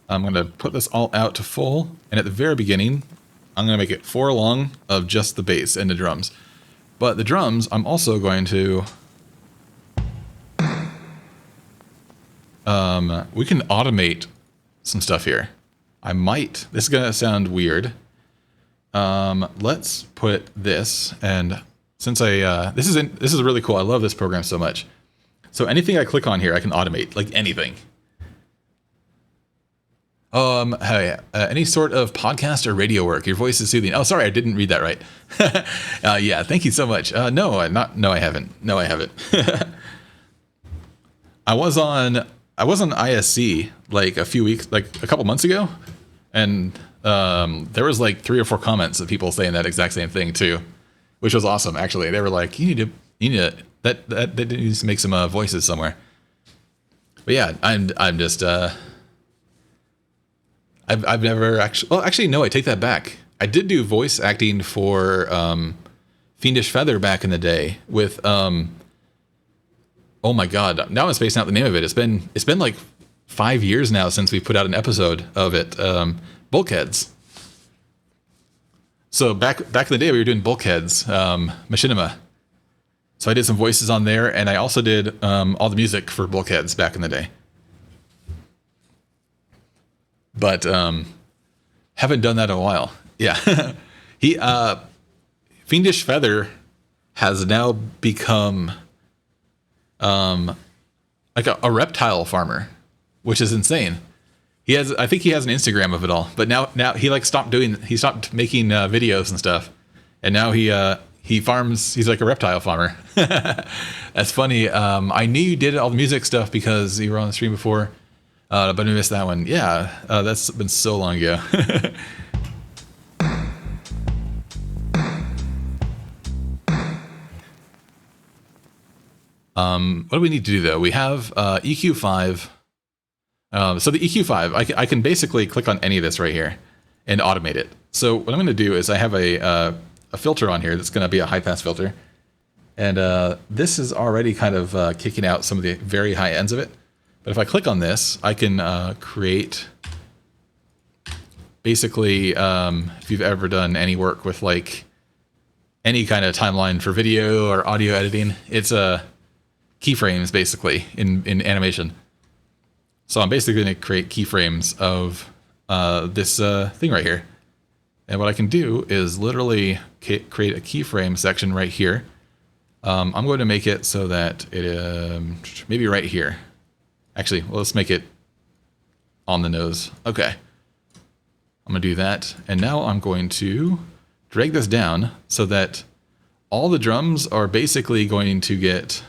I'm gonna put this all out to full, and at the very beginning, I'm gonna make it 4 long of just the bass and the drums. But the drums, I'm also going to. We can automate some stuff here. I might. This is gonna sound weird. Let's put this, and since this is really cool. I love this program so much. So anything I click on here, I can automate, like anything. Hey, any sort of podcast or radio work. Your voice is soothing. Oh, sorry, I didn't read that right. Yeah, thank you so much. No, I haven't. No, I haven't. I was on ISC like a couple months ago, and there was like 3 or 4 comments of people saying that exact same thing too, which was awesome. Actually, they were like, you need to that needs to make some voices somewhere. But yeah, I'm just I've never actually. Well, actually, no, I take that back. I did do voice acting for Fiendish Feather back in the day with oh my god, now I'm spacing out the name of it. It's been like 5 years now since we put out an episode of it. Bulkheads. So back in the day, we were doing Bulkheads, Machinima. So I did some voices on there, and I also did all the music for Bulkheads back in the day. But haven't done that in a while. Yeah, Fiendish Feather has now become like a reptile farmer, which is insane. I think he has an Instagram of it all, but now he stopped making videos and stuff, and now he farms. He's like a reptile farmer. That's funny. I knew you did all the music stuff because you were on the stream before, but I missed that one. Yeah, that's been so long ago. What do we need to do though? We have EQ5. So the EQ5, I can basically click on any of this right here and automate it. So what I'm going to do is I have a filter on here that's going to be a high pass filter, and this is already kind of kicking out some of the very high ends of it. But if I click on this, I can create basically if you've ever done any work with like any kind of timeline for video or audio editing, it's keyframes basically in animation. So I'm basically going to create keyframes of this thing right here. And what I can do is literally create a keyframe section right here. I'm going to make it so that it maybe right here. Actually, well, let's make it on the nose. Okay. I'm going to do that. And now I'm going to drag this down so that all the drums are basically going to get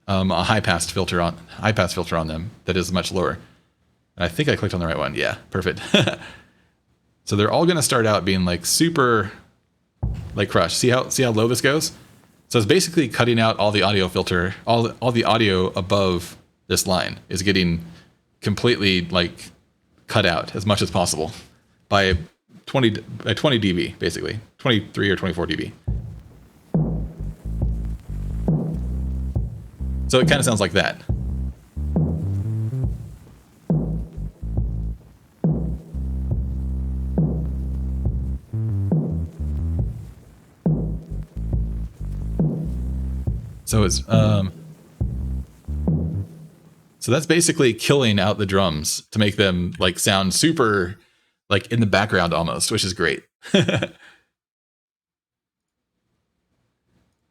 a high pass filter on them that is much lower. And I think I clicked on the right one. Yeah, perfect. So they're all going to start out being like super like crushed. See how low this goes? So it's basically cutting out all the audio filter, all the audio above this line is getting completely like cut out as much as possible by 20 dB basically, 23 or 24 dB. So it kind of sounds like that. So it's So that's basically killing out the drums to make them like sound super like in the background almost, which is great.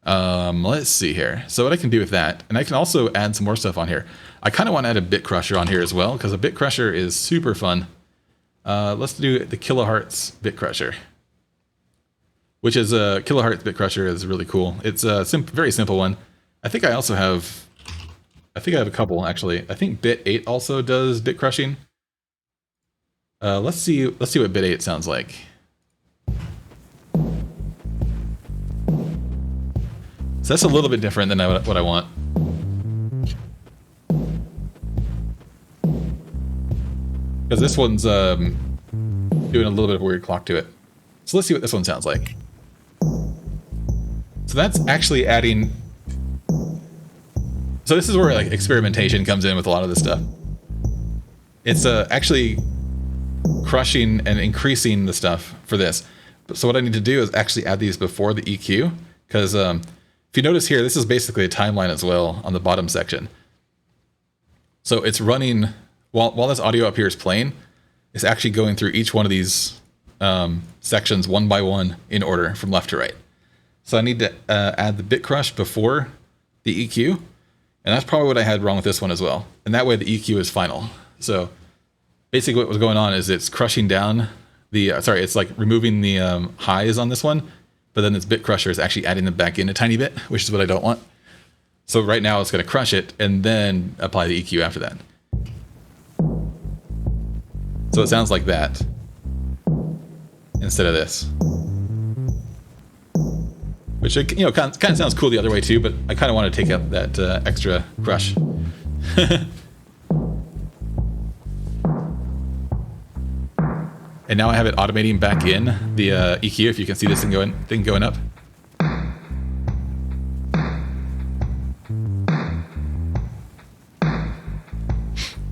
Let's see here. So what I can do with that, and I can also add some more stuff on here. I kind of want to add a bit crusher on here as well, because a bit crusher is super fun. Let's do the kilohertz bit crusher, which is a kilohertz bit crusher is really cool. It's a very simple one. I think I also have, I have a couple actually. I think bit 8 also does bit crushing. Let's see what bit 8 sounds like. So that's a little bit different than what I want. Because this one's doing a little bit of a weird clock to it. So let's see what this one sounds like. So that's actually adding... So this is where like experimentation comes in with a lot of this stuff. It's actually crushing and increasing the stuff for this. So what I need to do is actually add these before the EQ, because if you notice here, this is basically a timeline as well on the bottom section. So it's running, while this audio up here is playing, it's actually going through each one of these sections one by one in order from left to right. So I need to add the bit crush before the EQ, and that's probably what I had wrong with this one as well. And that way the EQ is final. So basically what was going on is it's crushing down the, it's like removing the highs on this one, but then this bit crusher is actually adding them back in a tiny bit, which is what I don't want. So right now it's going to crush it and then apply the EQ after that. So it sounds like that instead of this. Which, you know, kind of sounds cool the other way too, but I kind of want to take out that extra crush. And now I have it automating back in the EQ, if you can see this thing going up.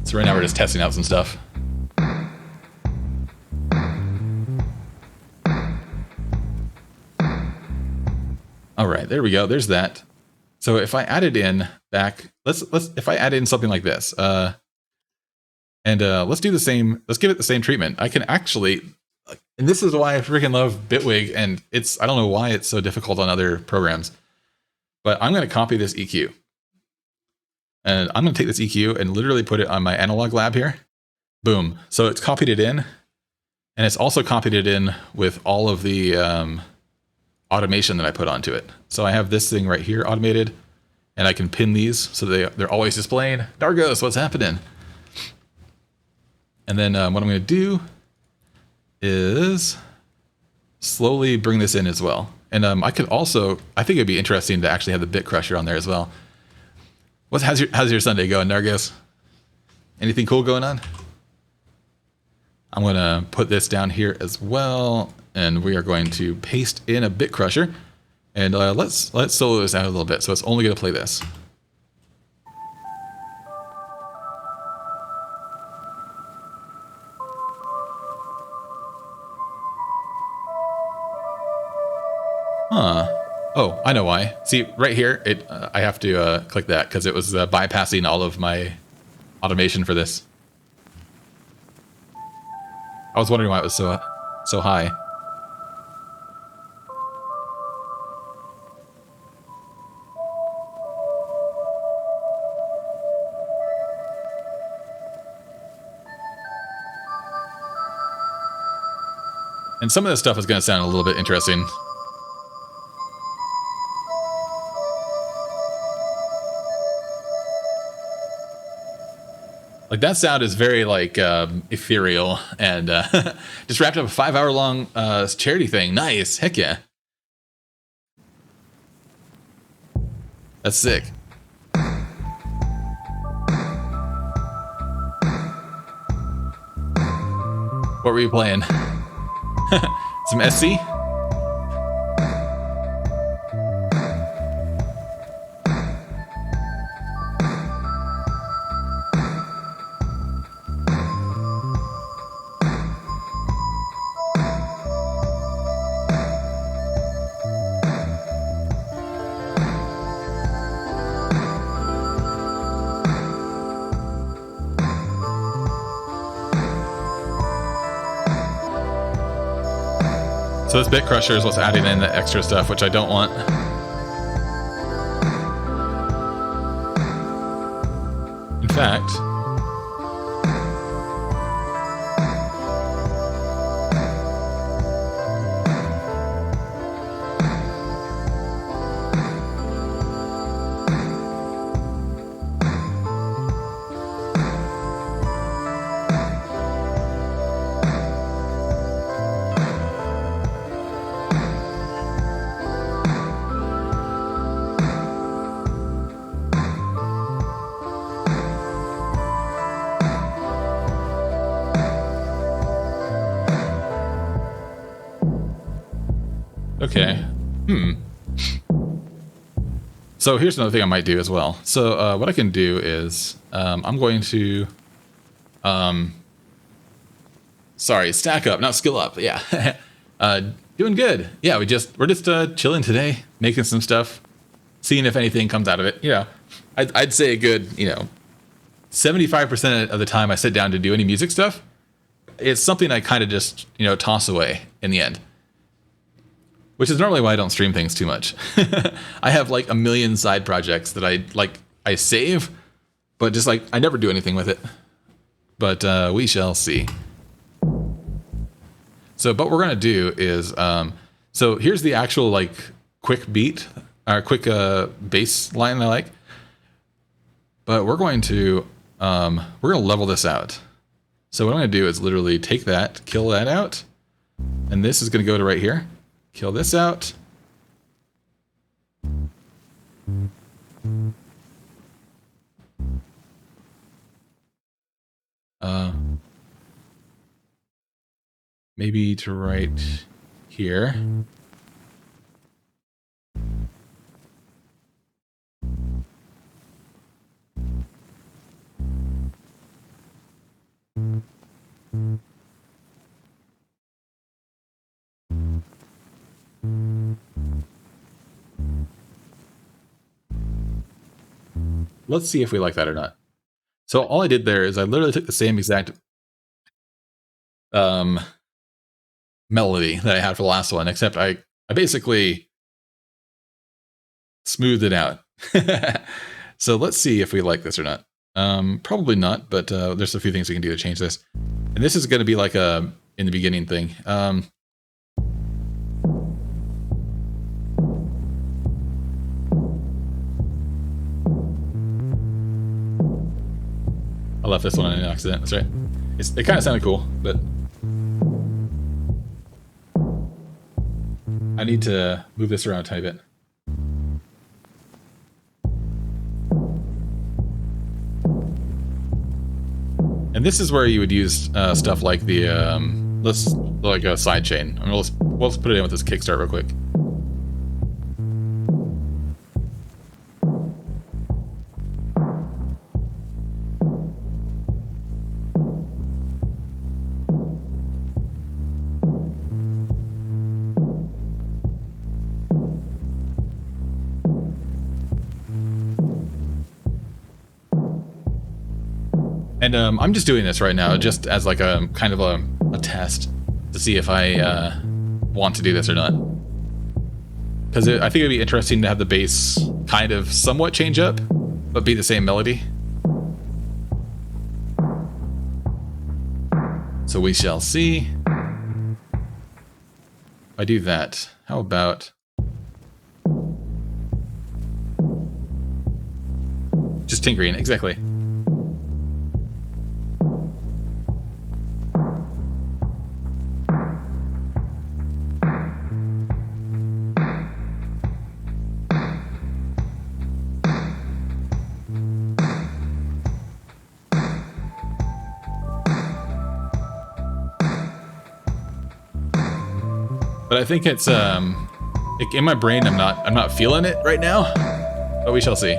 So right now we're just testing out some stuff. All right, there we go. There's that. So if I added in back, if I add in something like this, let's do the same. Let's give it the same treatment. I can actually, and this is why I freaking love Bitwig, and I don't know why it's so difficult on other programs, but I'm going to copy this EQ, and I'm going to take this EQ and literally put it on my Analog Lab here. Boom. So it's copied it in, and it's also copied it in with all of the automation that I put onto it. So I have this thing right here automated, and I can pin these so they're always displaying. Dargos, what's happening? And then what I'm going to do is slowly bring this in as well. And I could also, I think it'd be interesting to actually have the bit crusher on there as well. How's your Sunday going, Dargos? Anything cool going on? I'm going to put this down here as well, and we are going to paste in a bit crusher. And let's solo this out a little bit. So it's only going to play this. Huh. Oh, I know why. See, right here, I have to click that because it was bypassing all of my automation for this. I was wondering why it was so high. And some of this stuff is going to sound a little bit interesting. Like that sound is very like ethereal, and just wrapped up a 5-hour-long charity thing. Nice, heck yeah, that's sick. What were you playing? Some SC? So this bit crusher is what's adding in the extra stuff, which I don't want. In fact, okay. So here's another thing I might do as well. So what I can do is I'm going to sorry, stack up, not skill up. Yeah. Doing good. Yeah, we're just chilling today, making some stuff, seeing if anything comes out of it. You know, I'd say a good, 75% of the time I sit down to do any music stuff, it's something I kind of just, toss away in the end. Which is normally why I don't stream things too much. I have like a million side projects that I save, but just like I never do anything with it. But we shall see. So what we're gonna do is so here's the actual like quick beat or quick bass line I like. But we're going to level this out. So what I'm gonna do is literally take that, kill that out, and this is gonna go to right here. Kill this out. Maybe to right here. Let's see if we like that or not. So all I did there is I literally took the same exact melody that I had for the last one, except I basically smoothed it out. So let's see if we like this or not. Probably not, but there's a few things we can do to change this. And this is going to be like a in the beginning thing. I left this one on an accident. That's right. It kind of sounded cool, but I need to move this around a tiny bit. And this is where you would use stuff like the like a sidechain. I mean, let's put it in with this kickstart real quick. And I'm just doing this right now just as like a kind of a test to see if I want to do this or not. Because I think it'd be interesting to have the bass kind of somewhat change up, but be the same melody. So we shall see. If I do that, how about just tinkering, exactly. But I think it's in my brain I'm not feeling it right now, but we shall see.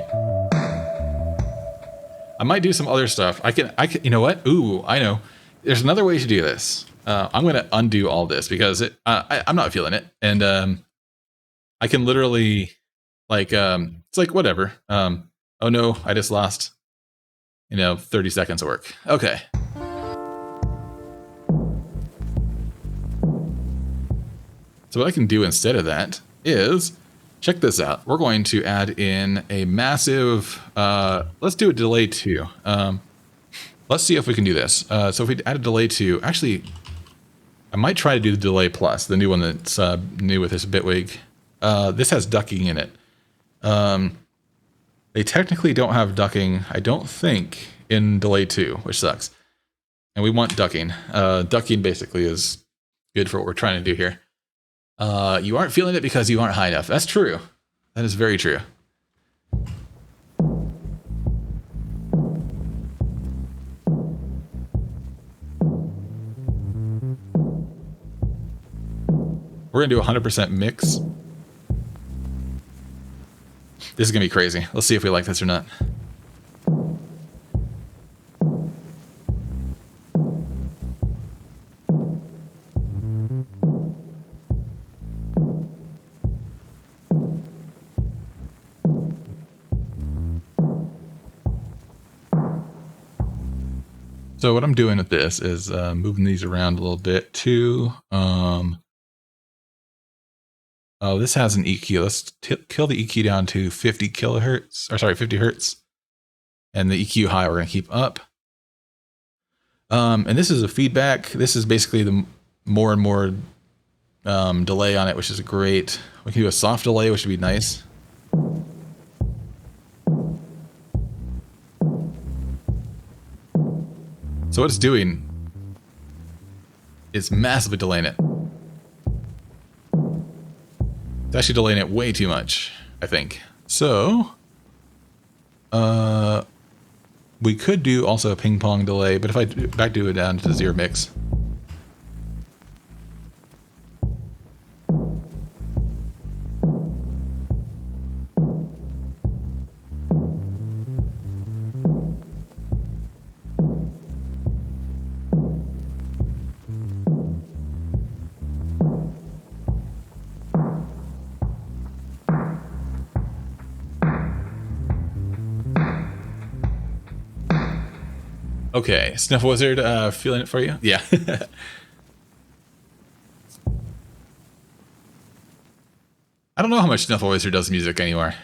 I might do some other stuff. I can you know what? Ooh, I know. There's another way to do this. I'm gonna undo all this because I'm not feeling it, and I can literally like it's like whatever. Oh no, I just lost 30 seconds of work. Okay. So what I can do instead of that is, check this out. We're going to add in a massive, let's do a delay 2. Let's see if we can do this. So if we add a delay 2, actually, I might try to do the delay plus, the new one that's new with this Bitwig. This has ducking in it. They technically don't have ducking, I don't think, in delay 2, which sucks. And we want ducking. Ducking basically is good for what we're trying to do here. You aren't feeling it because you aren't high enough. That's true. That is very true. We're going to do 100% mix. This is going to be crazy. Let's see if we like this or not. So what I'm doing with this is moving these around a little bit too. Oh, this has an EQ. Let's kill the EQ down to 50 kilohertz, or sorry, 50 hertz. And the EQ high we're going to keep up. And this is a feedback. This is basically the more and more delay on it, which is great. We can do a soft delay, which would be nice. So what it's doing is massively delaying it. It's actually delaying it way too much, I think. So, we could do also a ping pong delay, but if I do it down to 0 mix. Okay, Snuffle Wizard, feeling it for you? Yeah. I don't know how much Snuffle Wizard does music anymore.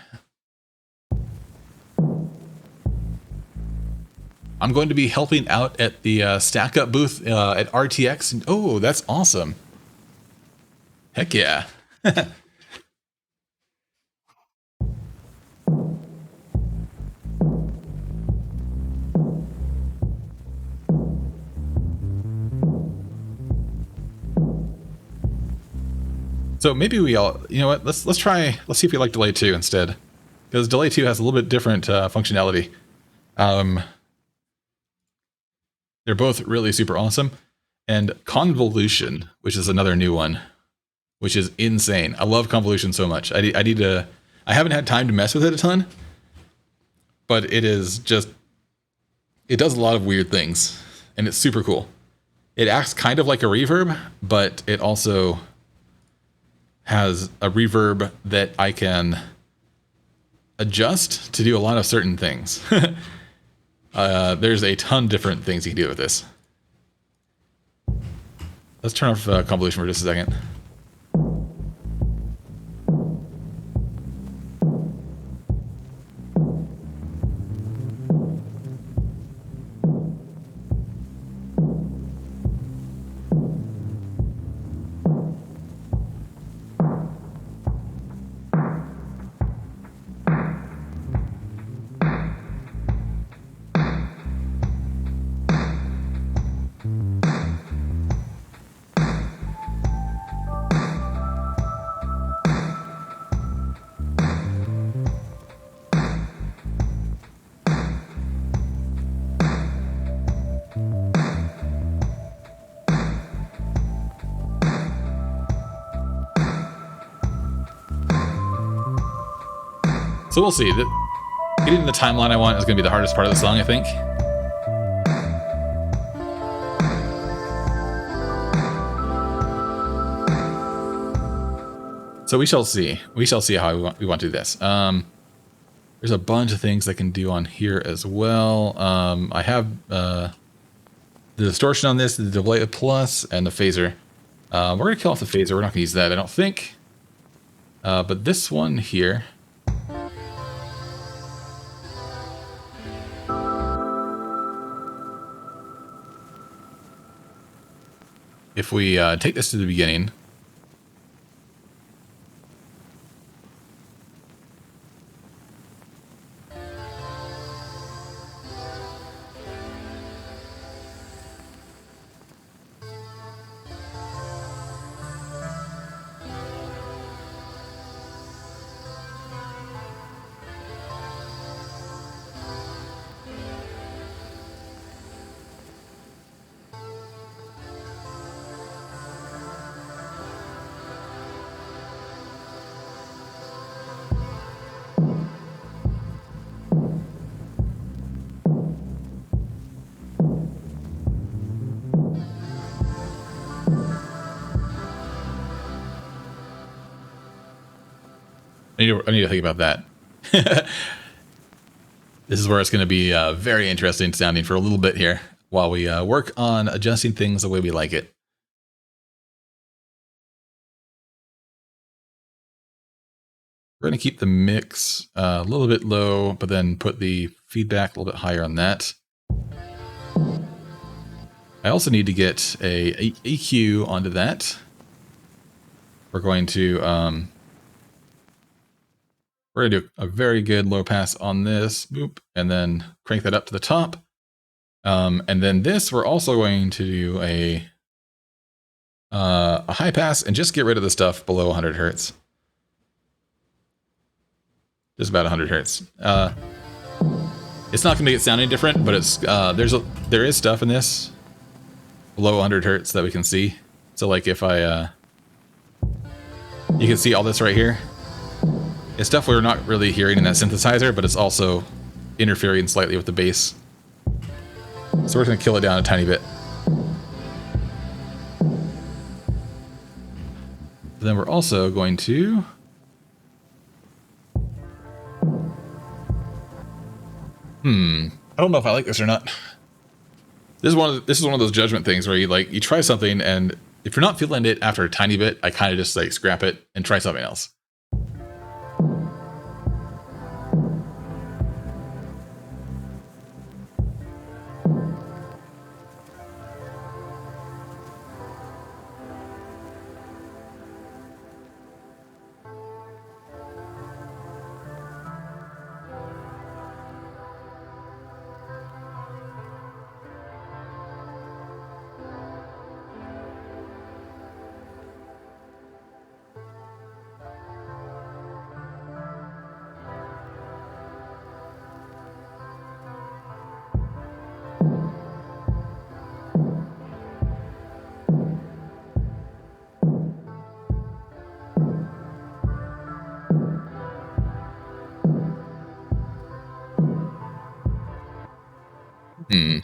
I'm going to be helping out at the Stack Up booth at RTX. Oh, that's awesome. Heck yeah. So maybe we all, you know what, let's see if we like delay 2 instead. Because delay 2 has a little bit different functionality. They're both really super awesome. And convolution, which is another new one, which is insane. I love convolution so much. I haven't had time to mess with it a ton, but it is just, it does a lot of weird things, and it's super cool. It acts kind of like a reverb, but it also has a reverb that I can adjust to do a lot of certain things. There's a ton of different things you can do with this. Let's turn off convolution for just a second. So we'll see. Getting the timeline I want is going to be the hardest part of the song, I think. So we shall see. We shall see how we want to do this. There's a bunch of things I can do on here as well. I have the distortion on this, the delay plus, and the phaser. We're going to kill off the phaser. We're not going to use that, I don't think. But this one here... If we take this to the beginning... I need to think about that. This is where it's going to be very interesting sounding for a little bit here while we work on adjusting things the way we like it. We're going to keep the mix a little bit low, but then put the feedback a little bit higher on that. I also need to get a EQ onto that. We're going to do a very good low pass on this, boop, and then crank that up to the top. And then this, we're also going to do a high pass and just get rid of the stuff below 100 hertz. Just about 100 hertz. It's not going to make it sound any different, but it's there is stuff in this below 100 hertz that we can see. So like if I, you can see all this right here. It's stuff we're not really hearing in that synthesizer, but it's also interfering slightly with the bass. So we're going to kill it down a tiny bit. Then we're also going to... I don't know if I like this or not. This is one of those judgment things where you try something, and if you're not feeling it after a tiny bit, I kind of just like scrap it and try something else.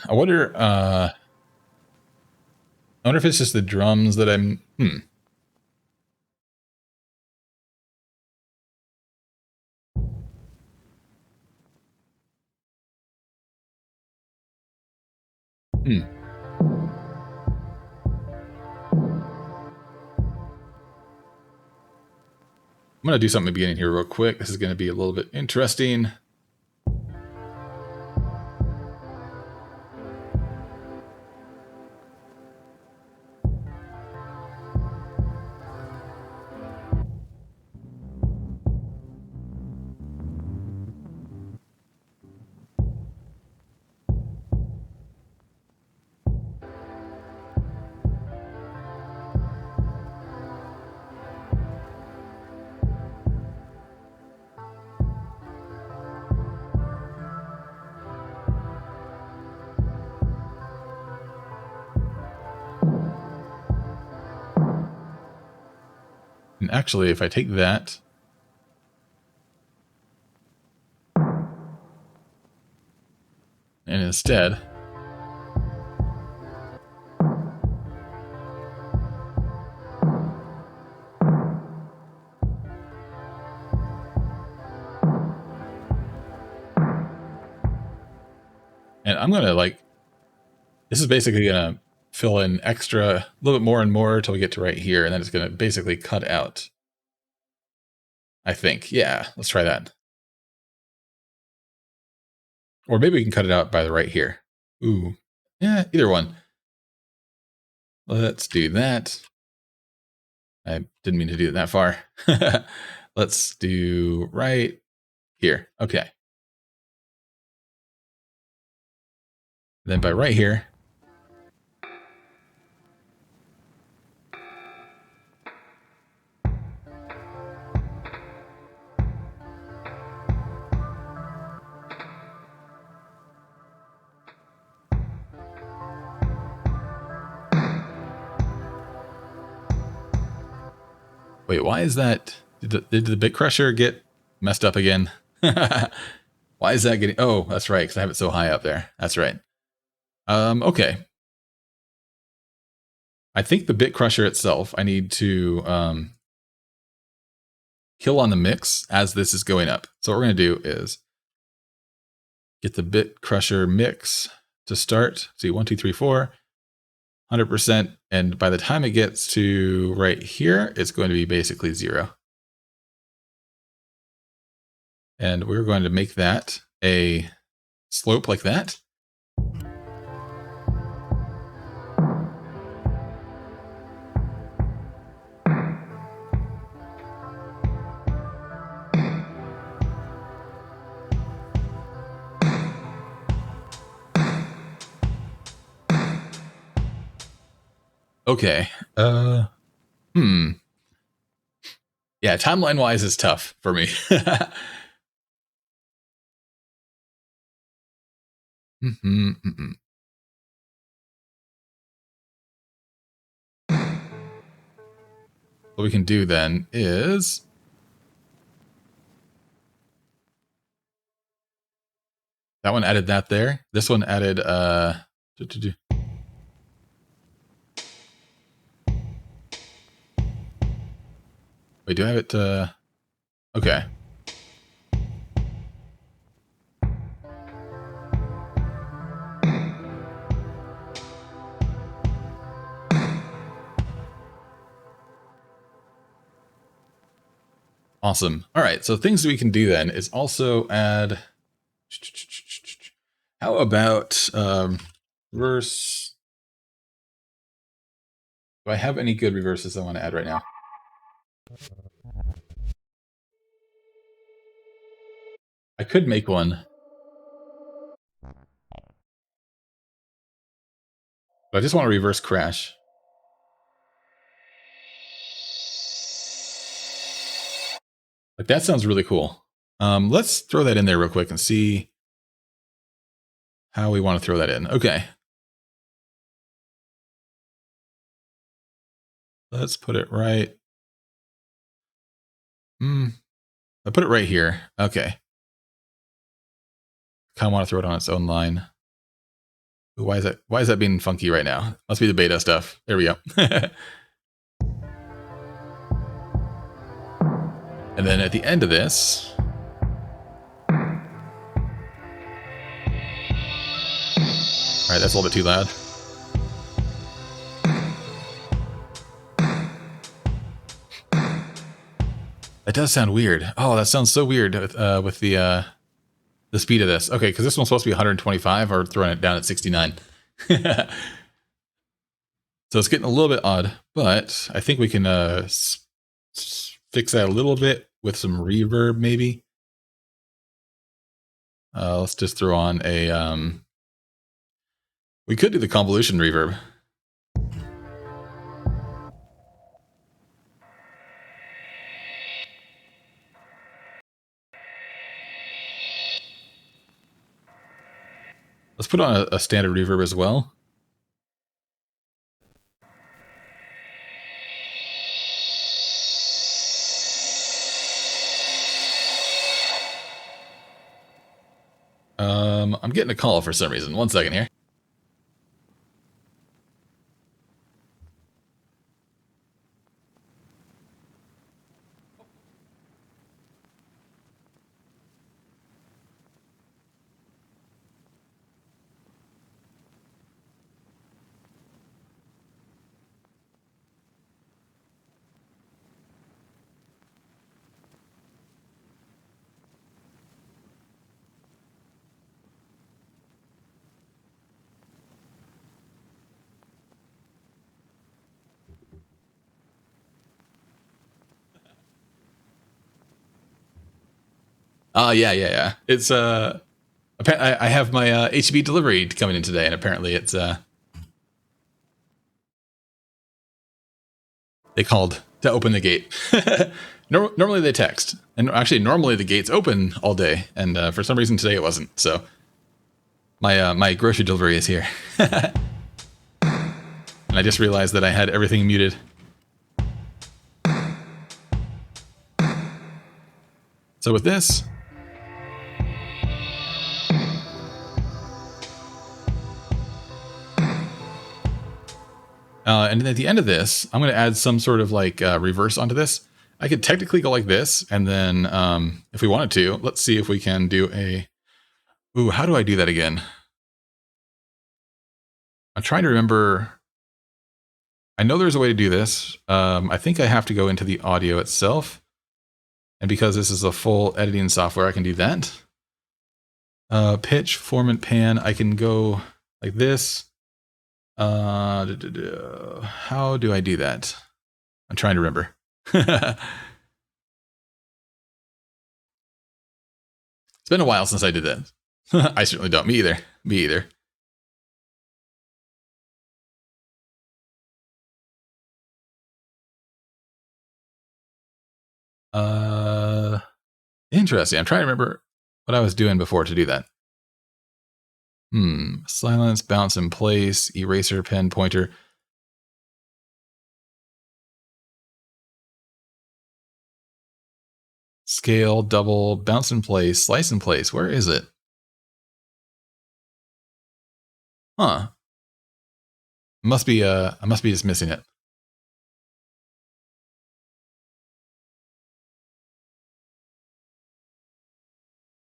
I wonder if it's just the drums that I'm... I'm going to do something at the beginning here real quick. This is going to be a little bit interesting. And actually, if I take that and instead and I'm gonna this is basically gonna fill in extra, a little bit more and more until we get to right here, and then it's going to basically cut out. I think, yeah, let's try that. Or maybe we can cut it out by the right here. Ooh, yeah, either one. Let's do that. I didn't mean to do it that far. Let's do right here. Okay. Then by right here, wait, why is that? Did the bit crusher get messed up again? Why is that getting? Oh, that's right, because I have it so high up there. That's right. Okay. I think the bit crusher itself, I need to kill on the mix as this is going up. So what we're going to do is get the bit crusher mix to start. See, 1, 2, 3, 4, 100%. And by the time it gets to right here, it's going to be basically 0. And we're going to make that a slope like that. Okay. Yeah, timeline-wise is tough for me. What we can do then is that one added that there. This one added wait, do I have it okay. Awesome. All right, so things we can do then is also add. How about reverse? Do I have any good reverses I want to add right now? I could make one. But I just want to reverse crash. Like that sounds really cool. Let's throw that in there real quick and see how we want to throw that in. Okay. Let's put it right. I put it right here. Okay. Kind of want to throw it on its own line. Why is that being funky right now? Must be the beta stuff. There we go. And then at the end of this, all right, that's a little bit too loud. That does sound weird. Oh, that sounds so weird with the speed of this. Okay, because this one's supposed to be 125, or throwing it down at 69. So it's getting a little bit odd, but I think we can fix that a little bit with some reverb, maybe. Let's just throw on a... we could do the convolution reverb. Let's put on a standard reverb as well. I'm getting a call for some reason. 1 second here. Yeah. It's I have my HB delivery coming in today, and apparently it's they called to open the gate. Normally they text, and actually normally the gate's open all day, and for some reason today it wasn't. So my grocery delivery is here, and I just realized that I had everything muted. So with this, and at the end of this, I'm going to add some sort of like reverse onto this. I could technically go like this, and then if we wanted to, let's see if we can do a... Ooh, how do I do that again? I'm trying to remember. I know there's a way to do this. I think I have to go into the audio itself. And because this is a full editing software, I can do that. Pitch, form, and pan. I can go like this. How do I do that? I'm trying to remember. It's been a while since I did that. I certainly don't. Me either. Interesting. I'm trying to remember what I was doing before to do that. Silence, bounce in place, eraser, pen, pointer. Scale, double, bounce in place, slice in place. Where is it? Huh. I must be just missing it.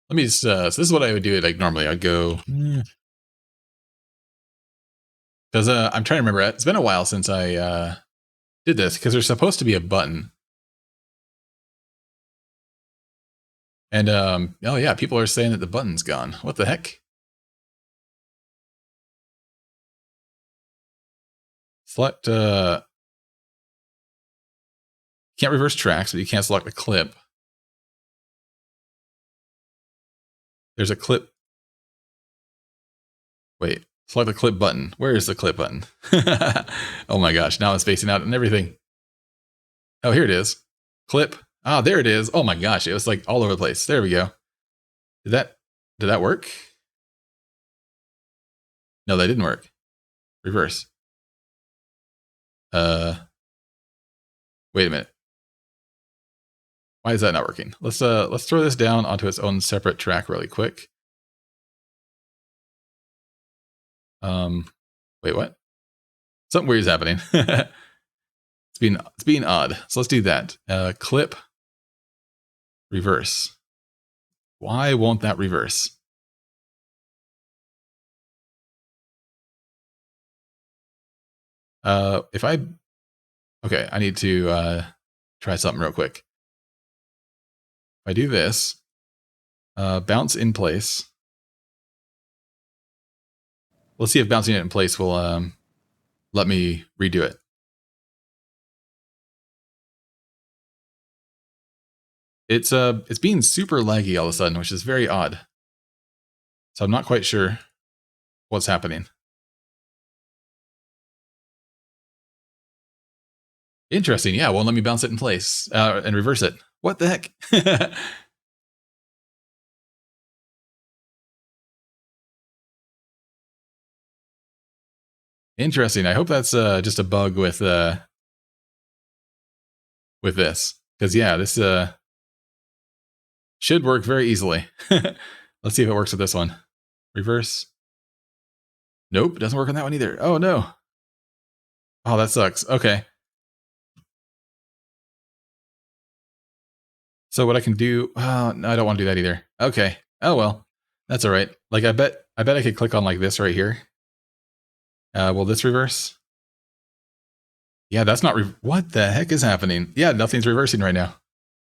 Let me just, so this is what I would do like normally. I'd go, because I'm trying to remember. It's been a while since I did this, because there's supposed to be a button. And, oh yeah, people are saying that the button's gone. What the heck? Select, can't reverse tracks, but you can't select the clip. There's a clip. Wait, select the clip button. Where is the clip button? Oh my gosh, now it's spacing out and everything. Oh, here it is. Clip. Ah, there it is. Oh my gosh, it was like all over the place. There we go. Did that work? No, that didn't work. Reverse. Wait a minute. Why is that not working? Let's throw this down onto its own separate track really quick. Wait, what? Something weird is happening. It's being odd. So let's do that. Clip, reverse. Why won't that reverse? Okay, I need to try something real quick. If I do this, bounce in place. Let's see if bouncing it in place will let me redo it. It's being super laggy all of a sudden, which is very odd. So I'm not quite sure what's happening. Interesting. Yeah, won't let me bounce it in place and reverse it. What the heck? Interesting. I hope that's just a bug with this, because yeah, this should work very easily. Let's see if it works with this one. Reverse. Nope, doesn't work on that one either. Oh no. Oh, that sucks. Okay. So what I can do? Oh, no, I don't want to do that either. Okay. Oh well, that's all right. Like I bet I could click on like this right here. Will this reverse? Yeah, that's not. What the heck is happening? Yeah, nothing's reversing right now.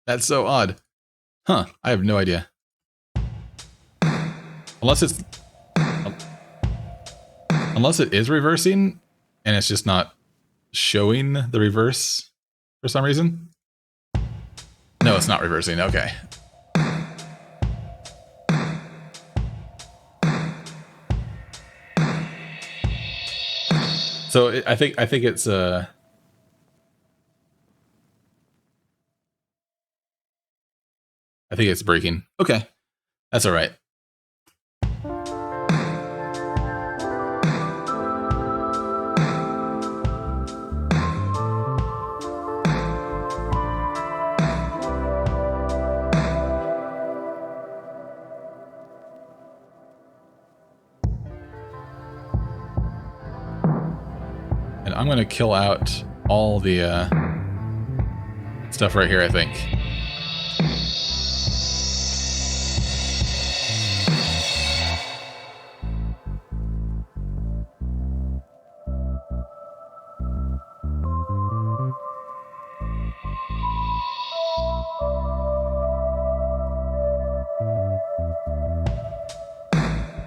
That's so odd. Huh? I have no idea. Unless it is reversing, and it's just not showing the reverse for some reason. No, it's not reversing. Okay. So I think it's I think it's breaking. Okay, that's all right. And I'm going to kill out all the stuff right here, I think.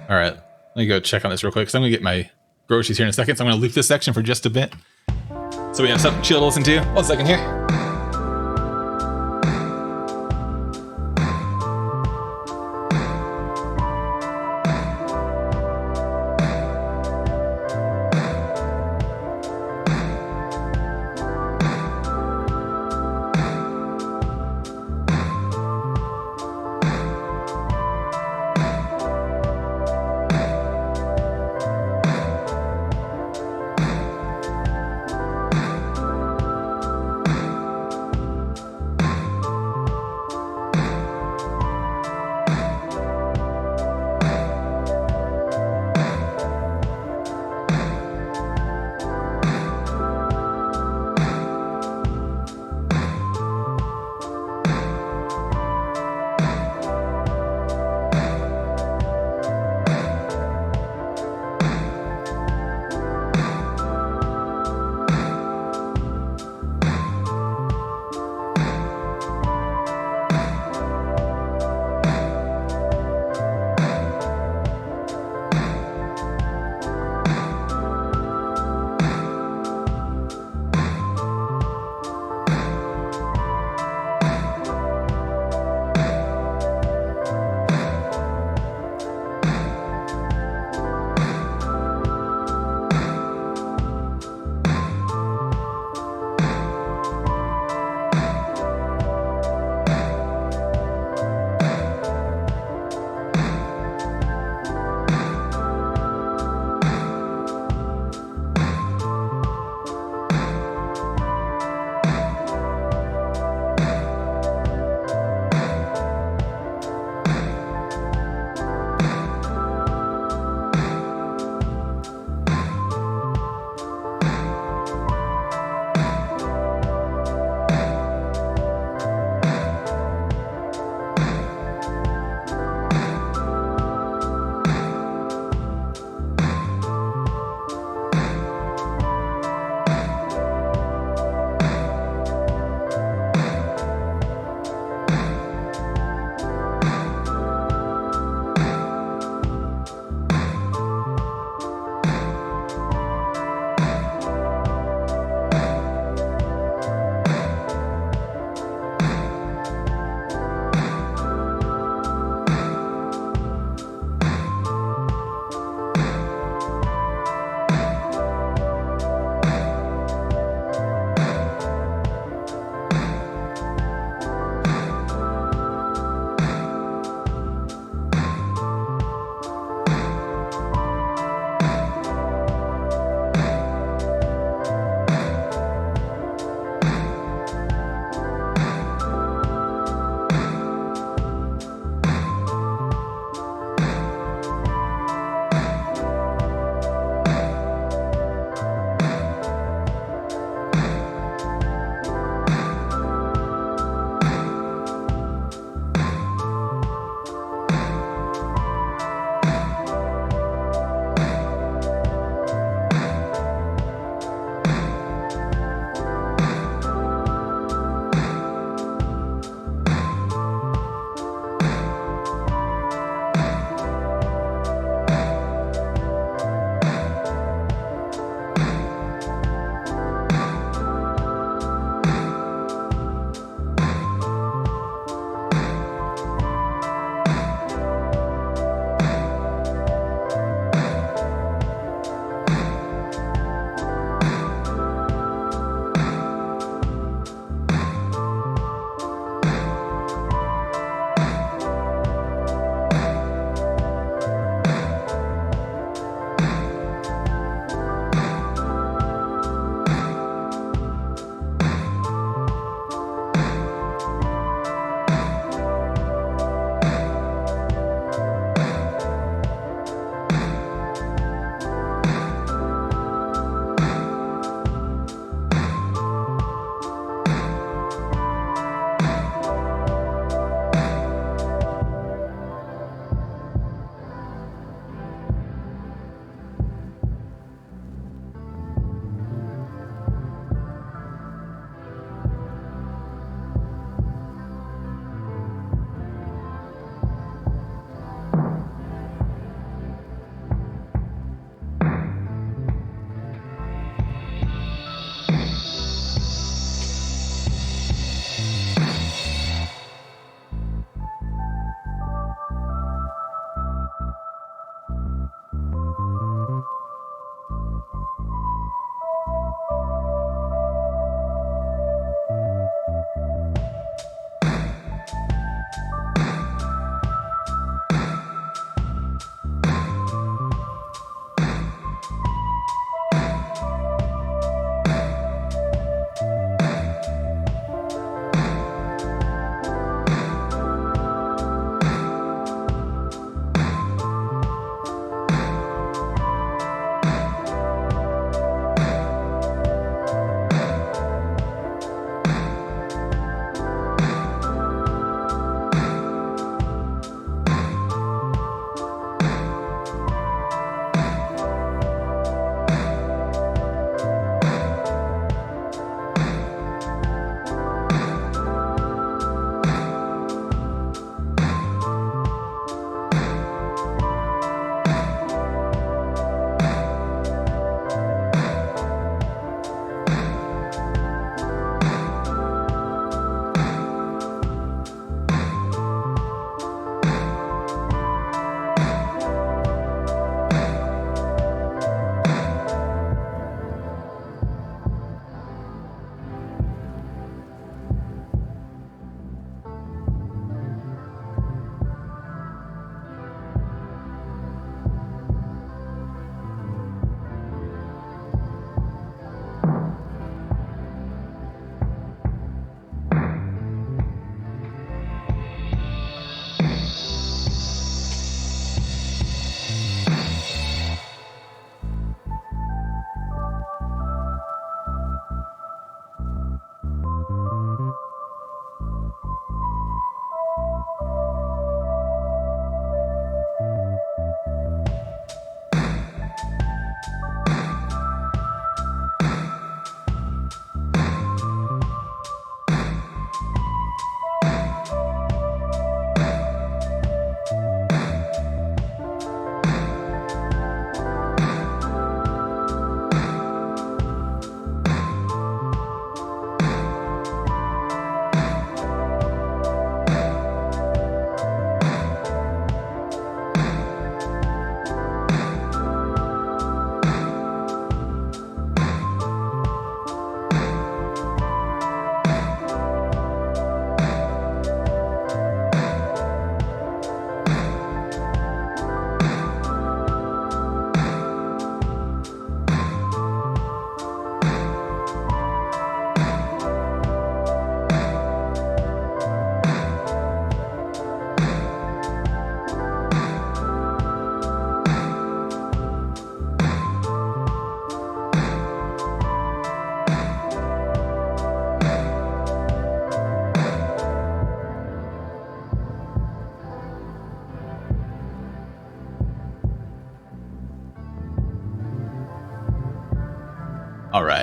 All right, let me go check on this real quick because I'm going to get my groceries here in a second. So I'm going to leave this section for just a bit, so we have something chill to listen to. 1 second here.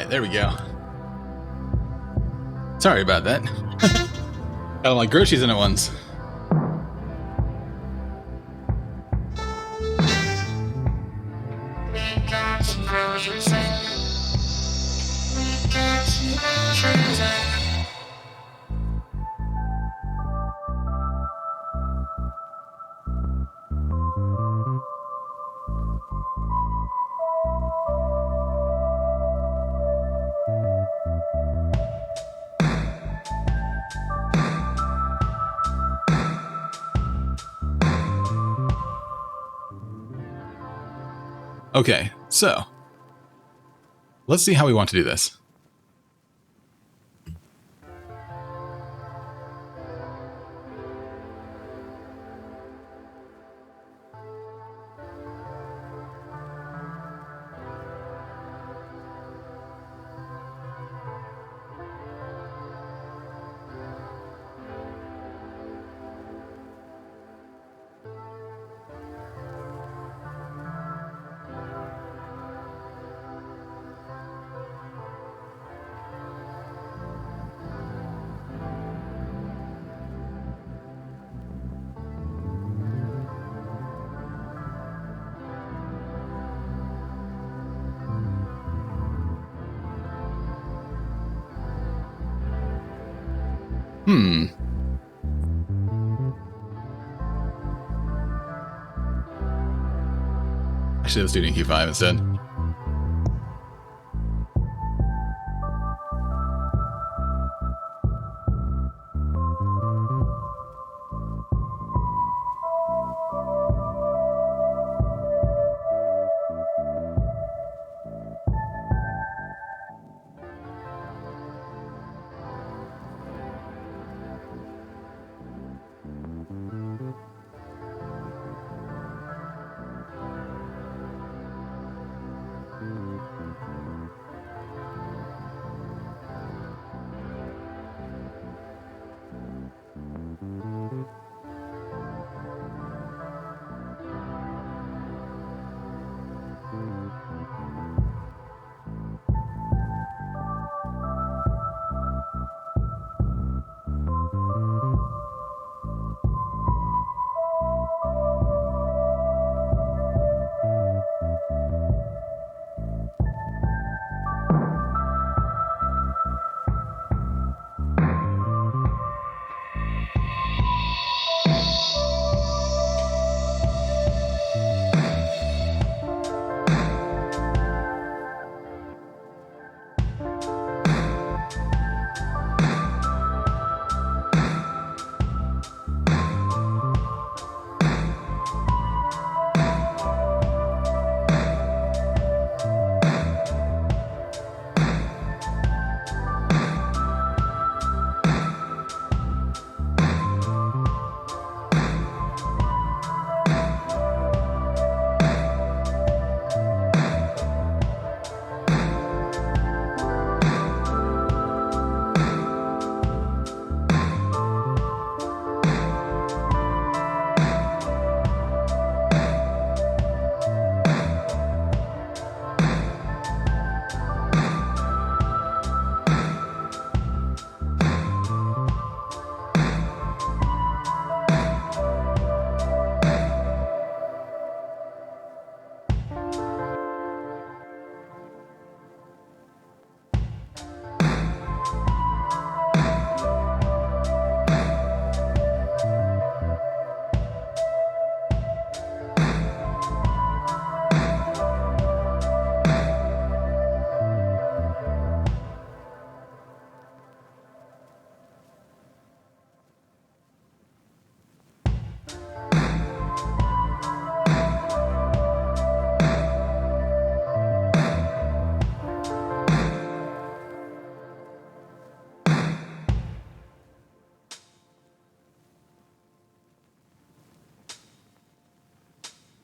right, there we go. Sorry about that. Got all my groceries in at once. Okay, so let's see how we want to do this. Actually, let's do an EQ5 instead.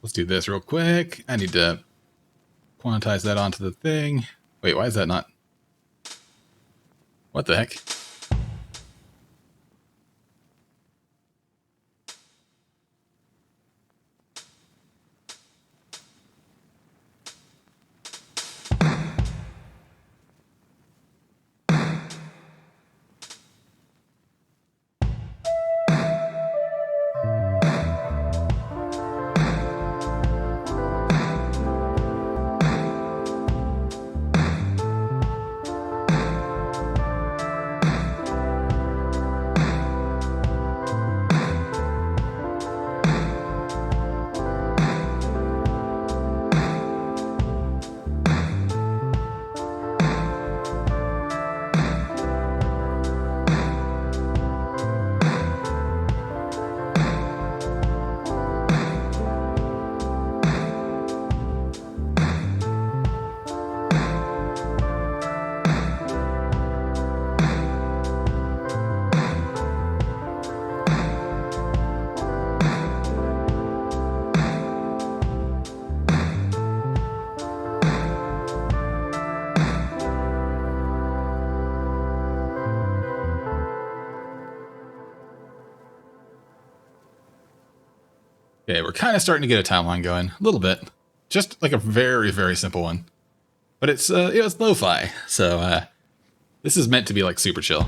Let's do this real quick. I need to quantize that onto the thing. Wait, why is that not? What the heck? Okay, we're kind of starting to get a timeline going a little bit. Just like a very, very simple one. But it's, it's lo-fi. So, this is meant to be like super chill.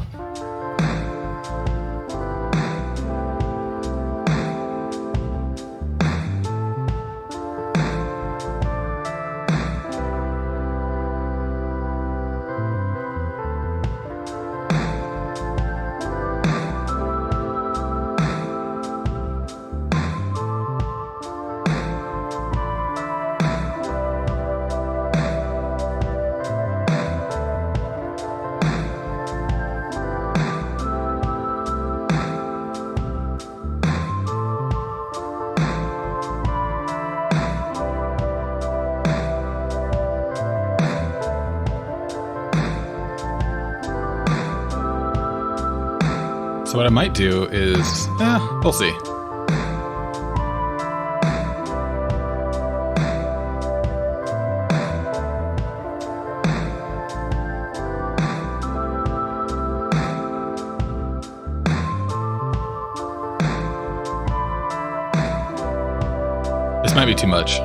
So what I might do is, we'll see. This might be too much.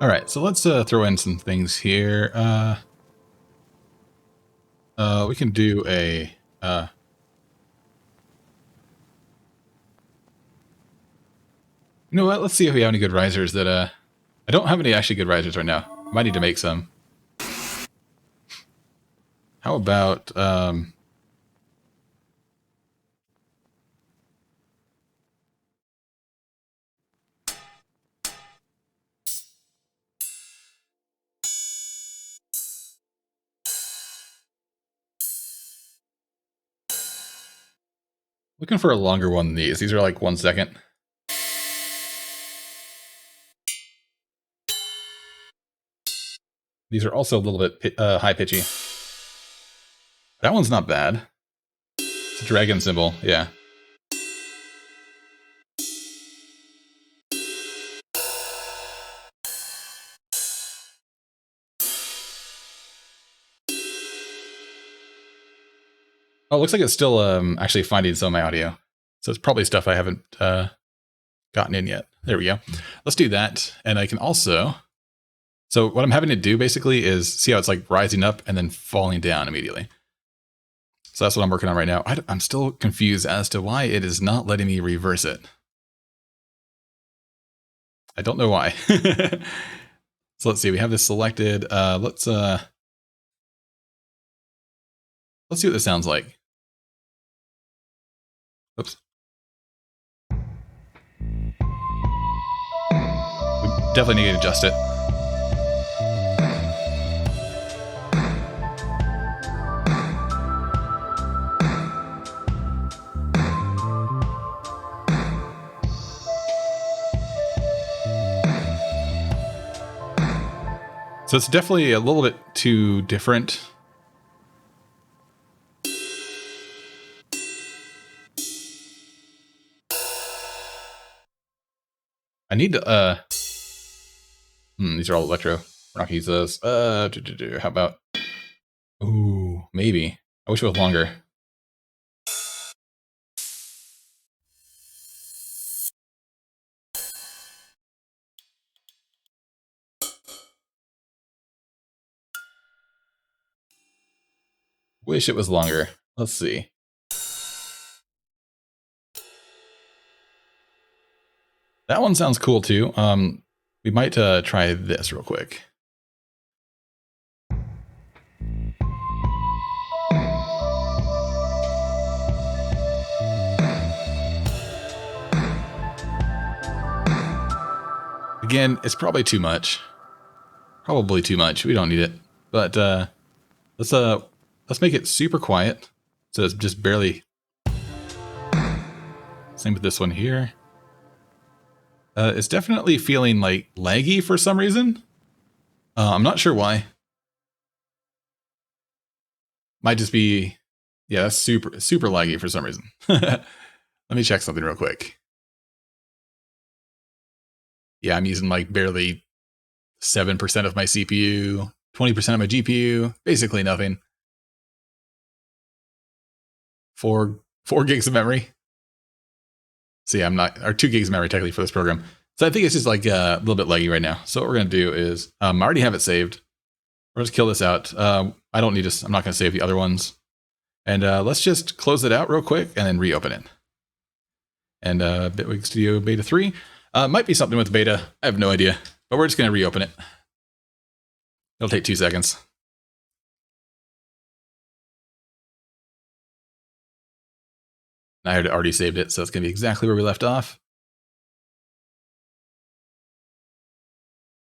All right, so let's throw in some things here. We can do a you know what? Let's see if we have any good risers that I don't have any actually good risers right now. Might need to make some. How about looking for a longer one than these. These are like 1 second. These are also a little bit high pitchy. That one's not bad. It's a dragon symbol, yeah. Oh, it looks like it's still actually finding some of my audio. So it's probably stuff I haven't gotten in yet. There we go. Let's do that. And I can also... So what I'm having to do basically is see how it's like rising up and then falling down immediately. So that's what I'm working on right now. I'm still confused as to why it is not letting me reverse it. I don't know why. So let's see. We have this selected. Let's see what this sounds like. Oops. We definitely need to adjust it. So it's definitely a little bit too different. I need to, these are all electro. We're not gonna use those. How about, ooh, maybe. I wish it was longer. Wish it was longer. Let's see. That one sounds cool too. We might try this real quick. Again, it's probably too much. Probably too much. We don't need it. But let's make it super quiet. So it's just barely. Same with this one here. It's definitely feeling like laggy for some reason. I'm not sure why. Might just be, yeah, that's super laggy for some reason. Let me check something real quick. Yeah, I'm using like barely 7% of my CPU, 20% of my GPU, basically nothing. 4 gigs of memory. See, I'm not, or 2 gigs of memory technically for this program. So I think it's just like a little bit laggy right now. So what we're going to do is, I already have it saved. We're going to kill this out. I don't need to, I'm not going to save the other ones. And let's just close it out real quick and then reopen it. And Bitwig Studio Beta 3. Might be something with beta. I have no idea. But we're just going to reopen it. It'll take 2 seconds. I had already saved it, so it's going to be exactly where we left off.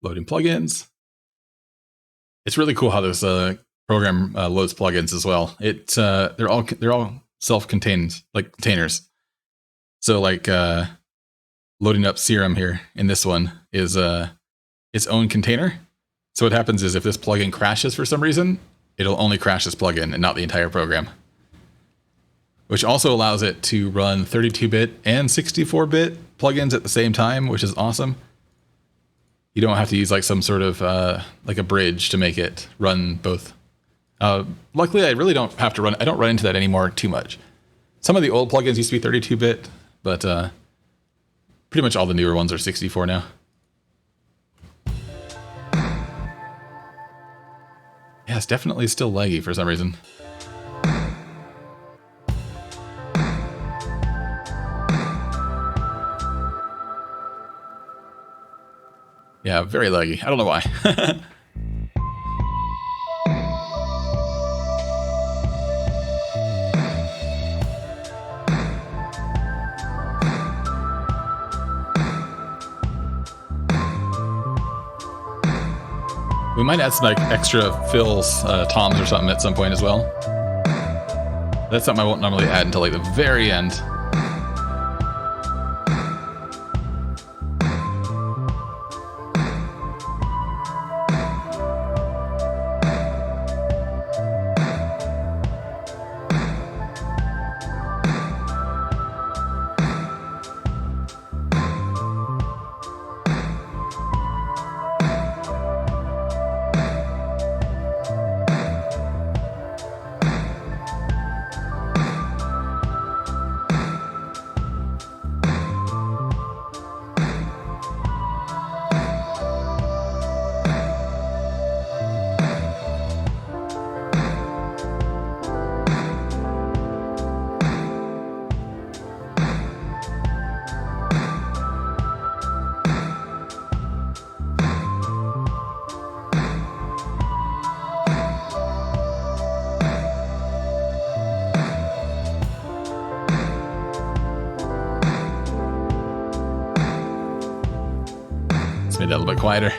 Loading plugins. It's really cool how this program loads plugins as well. They're all self-contained, like containers. So like loading up Serum here in this one is its own container. So what happens is if this plugin crashes for some reason, it'll only crash this plugin and not the entire program. Which also allows it to run 32-bit and 64-bit plugins at the same time, which is awesome. You don't have to use like some sort of like a bridge to make it run both. Luckily, I really don't have to run. I don't run into that anymore too much. Some of the old plugins used to be 32-bit, but pretty much all the newer ones are 64 now. Yeah, it's definitely still laggy for some reason. Yeah, very laggy. I don't know why. We might add some like extra fills, toms or something at some point as well. That's something I won't normally add until like the very end. Made that a little bit quieter.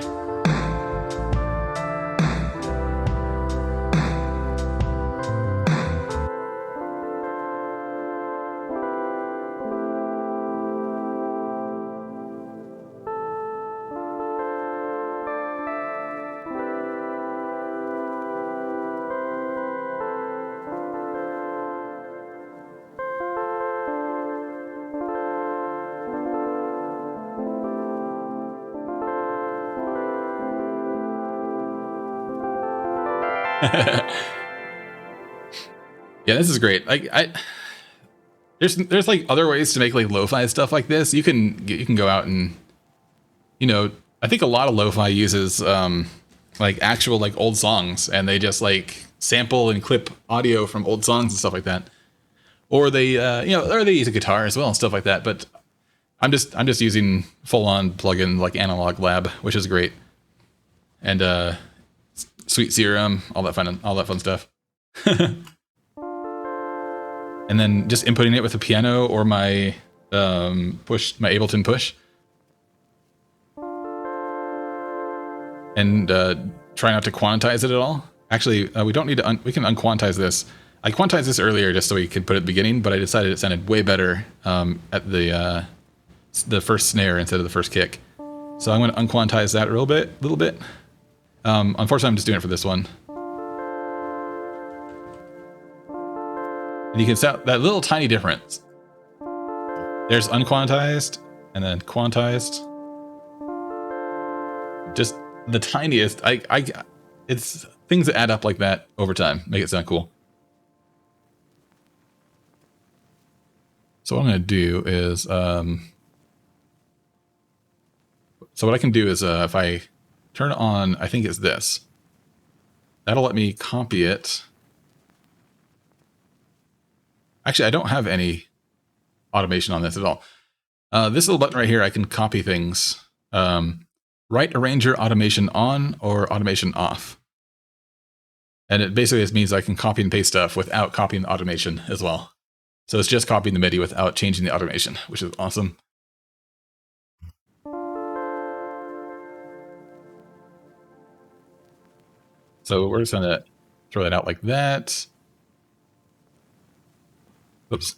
Yeah, this is great. There's like other ways to make like lo-fi stuff like this. You can go out and, you know, I think a lot of lo-fi uses like actual like old songs, and they just like sample and clip audio from old songs and stuff like that. Or they you know, or they use a guitar as well and stuff like that. But I'm just using full-on plugin like Analog Lab, which is great. And sweet Serum, all that fun stuff. And then just inputting it with a piano or my my Ableton Push, and try not to quantize it at all. Actually, we don't need to. We can unquantize this. I quantized this earlier just so we could put it at the beginning, but I decided it sounded way better at the first snare instead of the first kick. So I'm going to unquantize that a little bit. Unfortunately, I'm just doing it for this one. And you can see that little tiny difference. There's unquantized and then quantized. Just the tiniest. It's things that add up like that over time make it sound cool. So what I'm going to do is, so what I can do is if I turn on, I think it's this. That'll let me copy it. Actually, I don't have any automation on this at all. This little button right here, I can copy things. Right arranger automation on or automation off. And it basically just means I can copy and paste stuff without copying the automation as well. So it's just copying the MIDI without changing the automation, which is awesome. So we're just going to throw that out like that. Oops.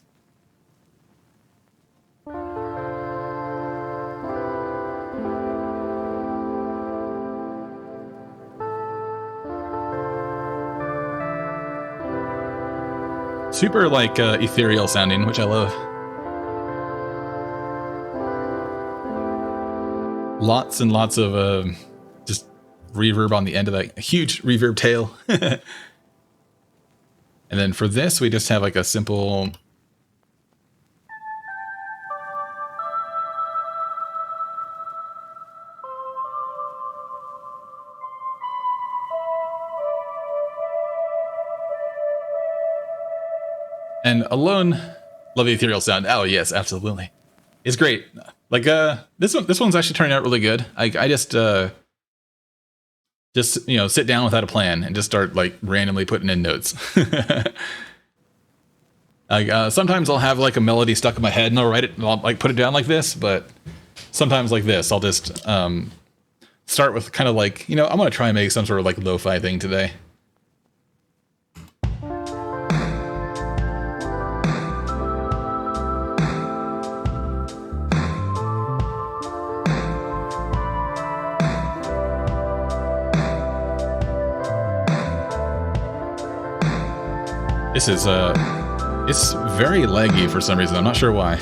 Super like ethereal sounding, which I love. Lots and lots of just reverb on the end of that huge reverb tail. And then for this, we just have like a simple. And alone, love the ethereal sound. Oh yes, absolutely, it's great. Like this one's actually turning out really good. I just you know, sit down without a plan and just start like randomly putting in notes. Like sometimes I'll have like a melody stuck in my head and I'll write it and I'll like put it down like this. But sometimes like this, I'll just start with kind of like, you know, I'm gonna try and make some sort of like lo-fi thing today. This is it's very laggy for some reason. I'm not sure why.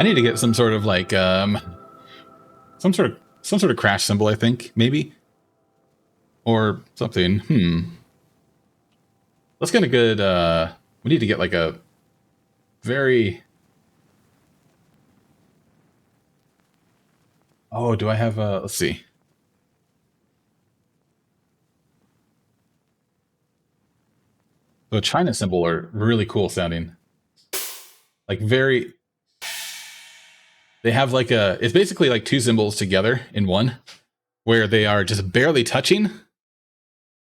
I need to get some sort of like some sort of crash cymbal, I think, maybe. Or something. Let's get a good we need to get like a very Oh, do I have a let's see. The China cymbal are really cool sounding. Like very they have like it's basically like two cymbals together in one where they are just barely touching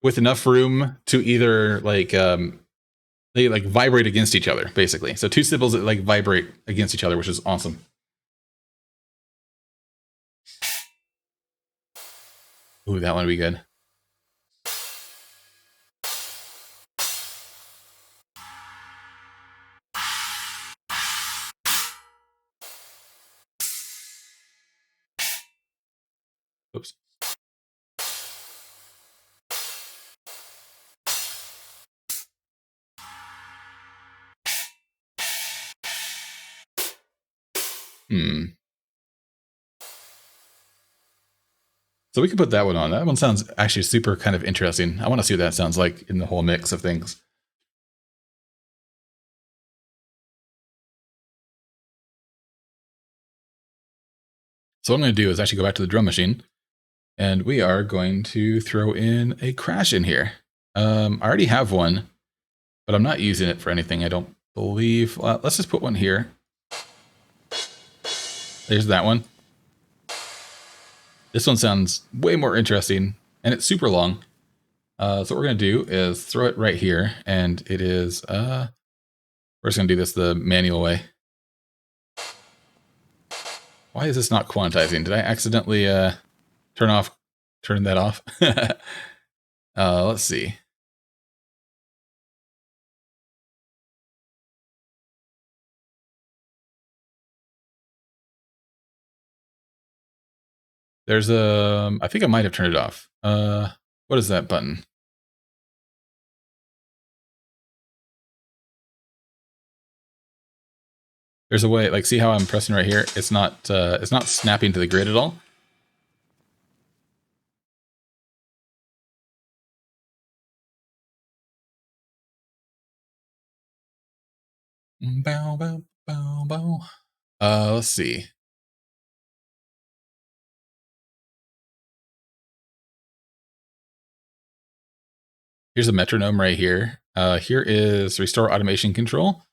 with enough room to either like they like vibrate against each other basically. So two cymbals that like vibrate against each other, which is awesome. Ooh, that one would be good. Oops. So we can put that one on. That one sounds actually super kind of interesting. I want to see what that sounds like in the whole mix of things. So what I'm going to do is actually go back to the drum machine, and we are going to throw in a crash in here. I already have one, but I'm not using it for anything, I don't believe. Let's just put one here. There's that one. This one sounds way more interesting, and it's super long. So what we're going to do is throw it right here, and it is, we're just going to do this the manual way. Why is this not quantizing? Did I accidentally turn that off? Let's see. There's I think I might have turned it off. What is that button? There's a way, like, see how I'm pressing right here? It's not snapping to the grid at all. Bow, bow, bow, bow. Let's see. Here's a metronome right here. Here is restore automation control.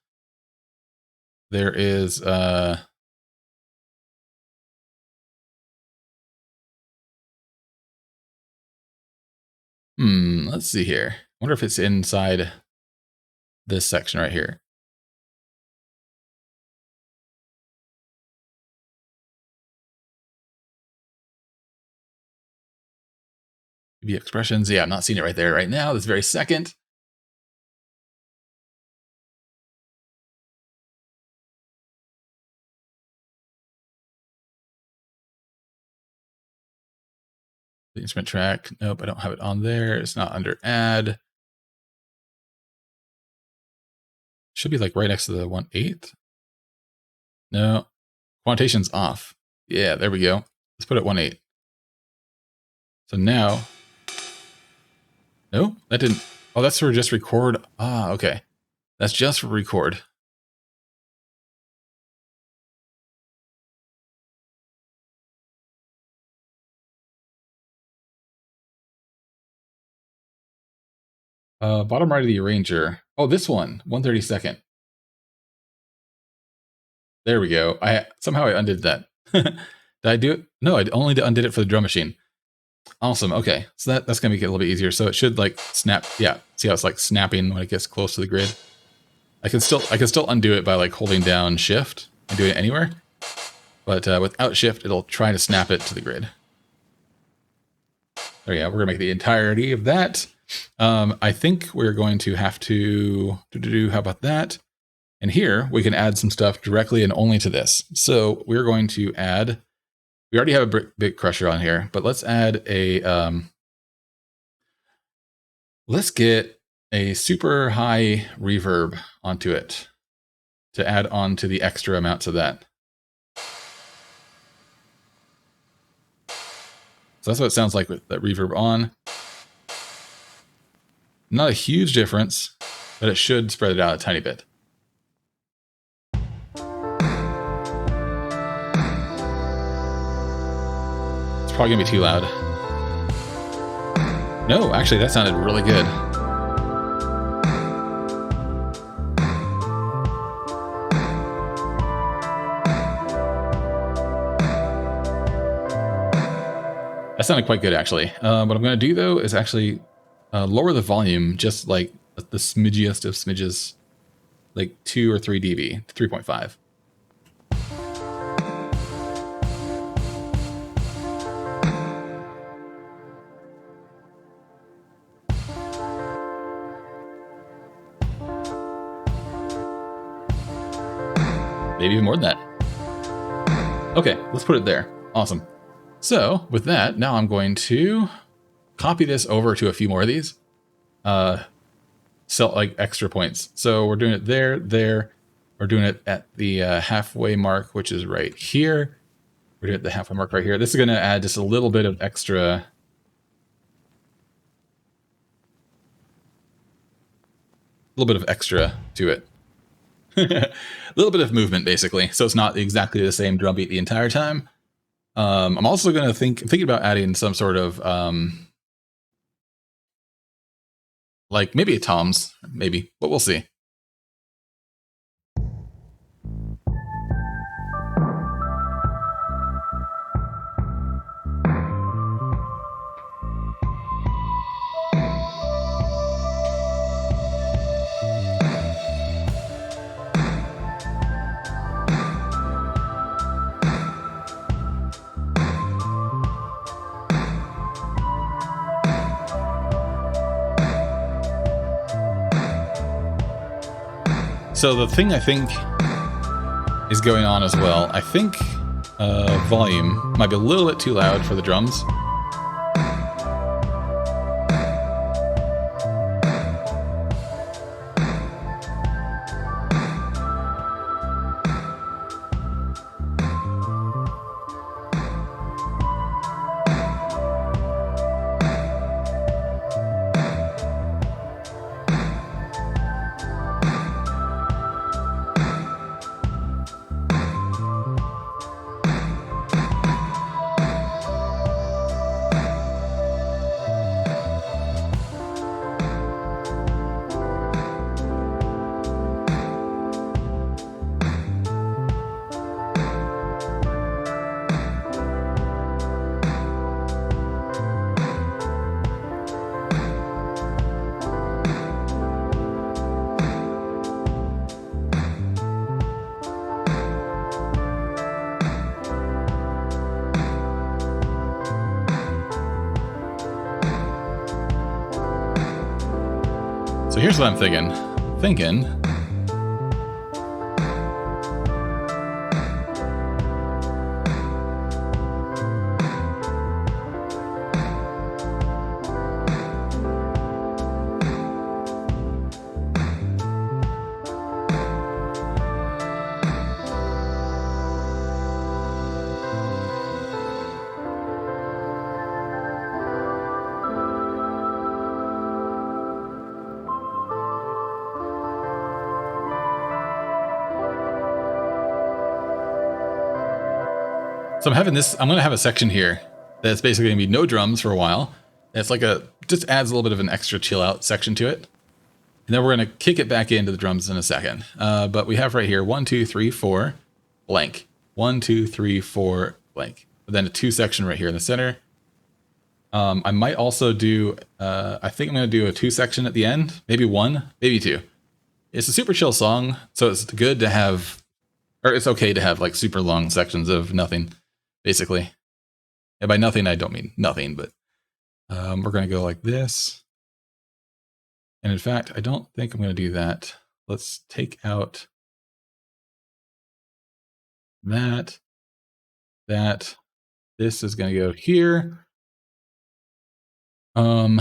There is let's see here. I wonder if it's inside this section right here. Maybe expressions. Yeah, I'm not seeing it right there right now, this very second. The instrument track. Nope, I don't have it on there. It's not under add. Should be like right next to the 1/8. No, quantation's off. Yeah, there we go. Let's put it 1/8. So now, no, that didn't. Oh, that's for just record. Ah, okay. That's just for record. Bottom right of the arranger. Oh, this one, 1/32. There we go. Somehow I undid that. Did I do it? No, I only undid it for the drum machine. Awesome. Okay, so that's gonna make it a little bit easier. So it should like snap. Yeah, see how it's like snapping when it gets close to the grid. I can still undo it by like holding down Shift and doing it anywhere. But without Shift, it'll try to snap it to the grid. There you go. We're gonna make the entirety of that. I think we're going to have to how about that? And here we can add some stuff directly and only to this. So we're going to add. We already have a bit crusher on here, but let's add a. Let's get a super high reverb onto it to add on to the extra amounts of that. So that's what it sounds like with that reverb on. Not a huge difference, but it should spread it out a tiny bit. It's probably gonna be too loud. No, actually that sounded really good. That sounded quite good, actually. What I'm going to do, though, is actually lower the volume just like the smidgiest of smidges, like 2 or 3 dB, 3.5. Maybe even more than that. Okay, let's put it there. Awesome. So with that, now I'm going to copy this over to a few more of these. Sell like extra points. So we're doing it there. We're doing it at the halfway mark, which is right here. We're doing it at the halfway mark right here. This is going to add just a little bit of extra. To it. A little bit of movement, basically. So it's not exactly the same drum beat the entire time. I'm also going to thinking about adding some sort of like maybe a toms, maybe, but we'll see. So the thing I think is going on as well, I think volume might be a little bit too loud for the drums. So here's what I'm thinking. So I'm going to have a section here that's basically going to be no drums for a while. It's like just adds a little bit of an extra chill out section to it. And then we're going to kick it back into the drums in a second. But we have right here 1, 2, 3, 4, blank. 1, 2, 3, 4, blank. But then a 2 section right here in the center. I might also do, I think I'm going to do a 2 section at the end. Maybe 1, maybe 2. It's a super chill song, so it's good to have, or it's okay to have like super long sections of nothing. Basically, and by nothing I don't mean nothing, but we're going to go like this. And in fact, I don't think I'm going to do that. Let's take out that. This is going to go here. Awesome.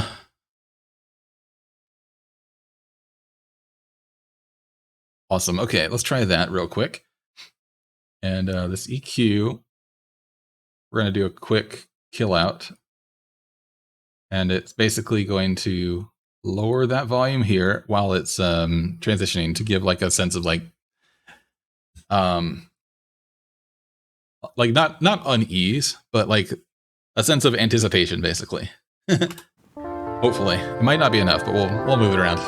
Okay, let's try that real quick. And this EQ. We're going to do a quick kill out And it's basically going to lower that volume here while it's transitioning to give like a sense of like not unease, but like a sense of anticipation, basically. Hopefully. It might not be enough, but we'll move it around.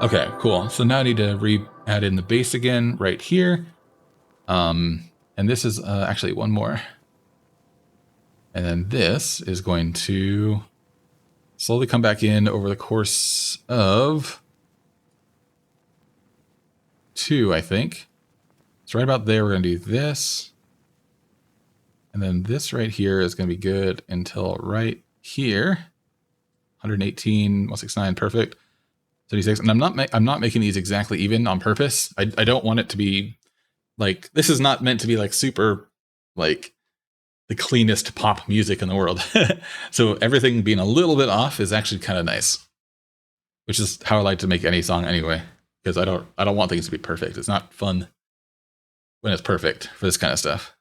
Okay, cool. So now I need to add in the bass again right here. And this is actually one more. And then this is going to slowly come back in over the course of 2, I think. So right about there, we're going to do this. And then this right here is going to be good until right here. 118, 169, perfect. 36, and I'm not making these exactly even on purpose. I don't want it to be like, this is not meant to be like super like the cleanest pop music in the world. So everything being a little bit off is actually kind of nice, which is how I like to make any song anyway, because I don't want things to be perfect. It's not fun when it's perfect for this kind of stuff.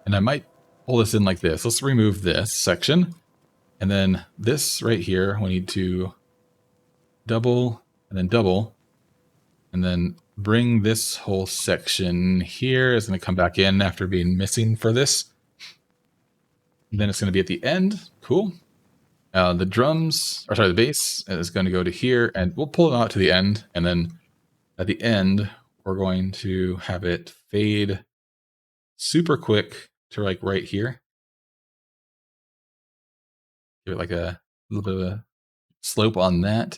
And I might pull this in like this. Let's remove this section. And then this right here, we need to double and then double. And then bring this whole section here. It's going to come back in after being missing for this. And then it's going to be at the end. Cool. The drums, or sorry, the bass is going to go to here. And we'll pull it out to the end. And then at the end, we're going to have it fade super quick to like right here. Give it like a little bit of a slope on that.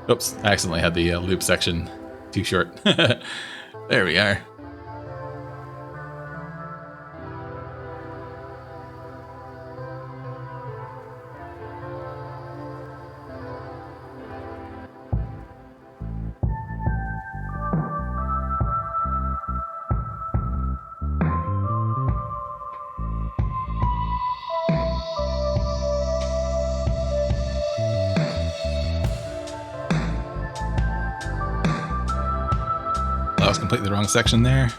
Oops, I accidentally had the loop section too short. There we are. That was completely the wrong section there.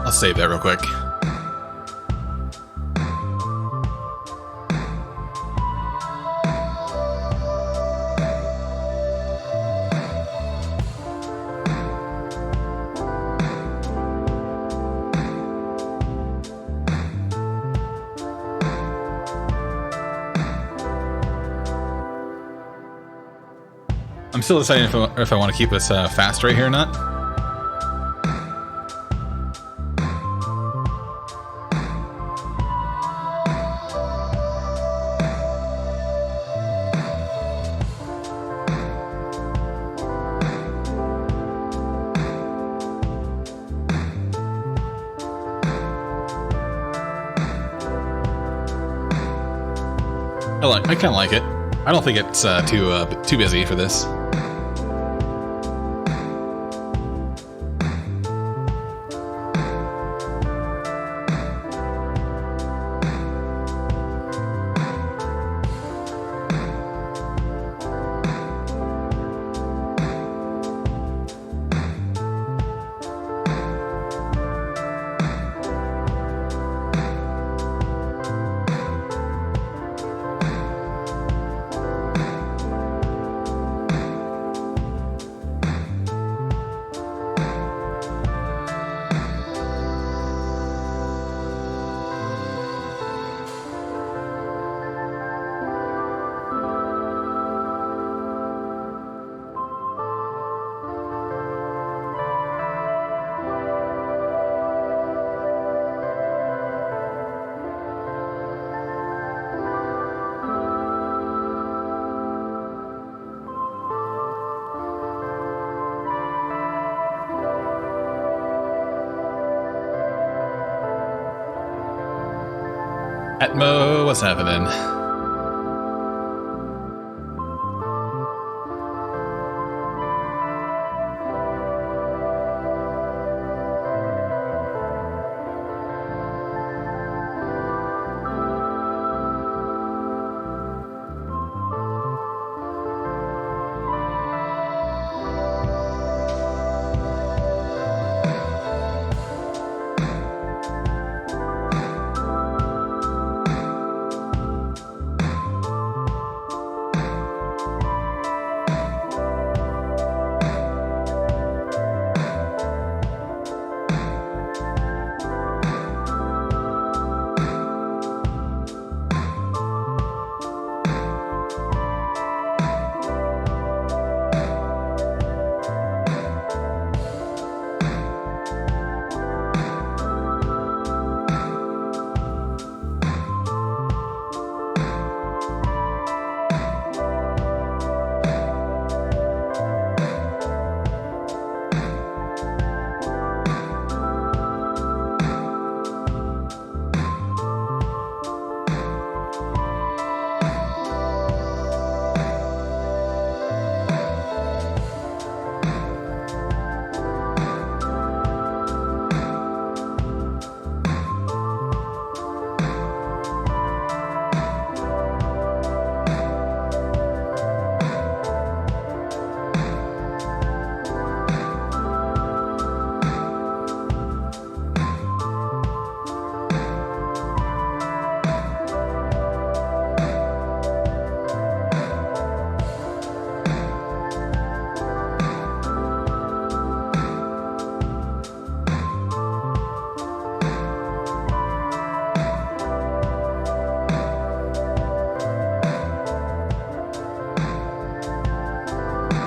I'll save that real quick. I'm still deciding if I want to keep this fast right here or not. I kind of like it. I don't think it's too busy for this. Atmo, what's happening?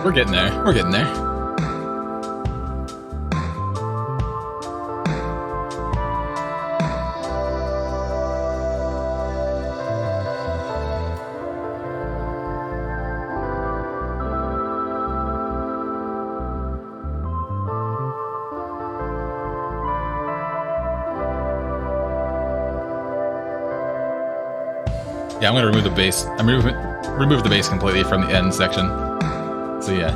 We're getting there. We're getting there. Yeah, I'm gonna remove the bass. Remove the bass completely from the end section. So yeah.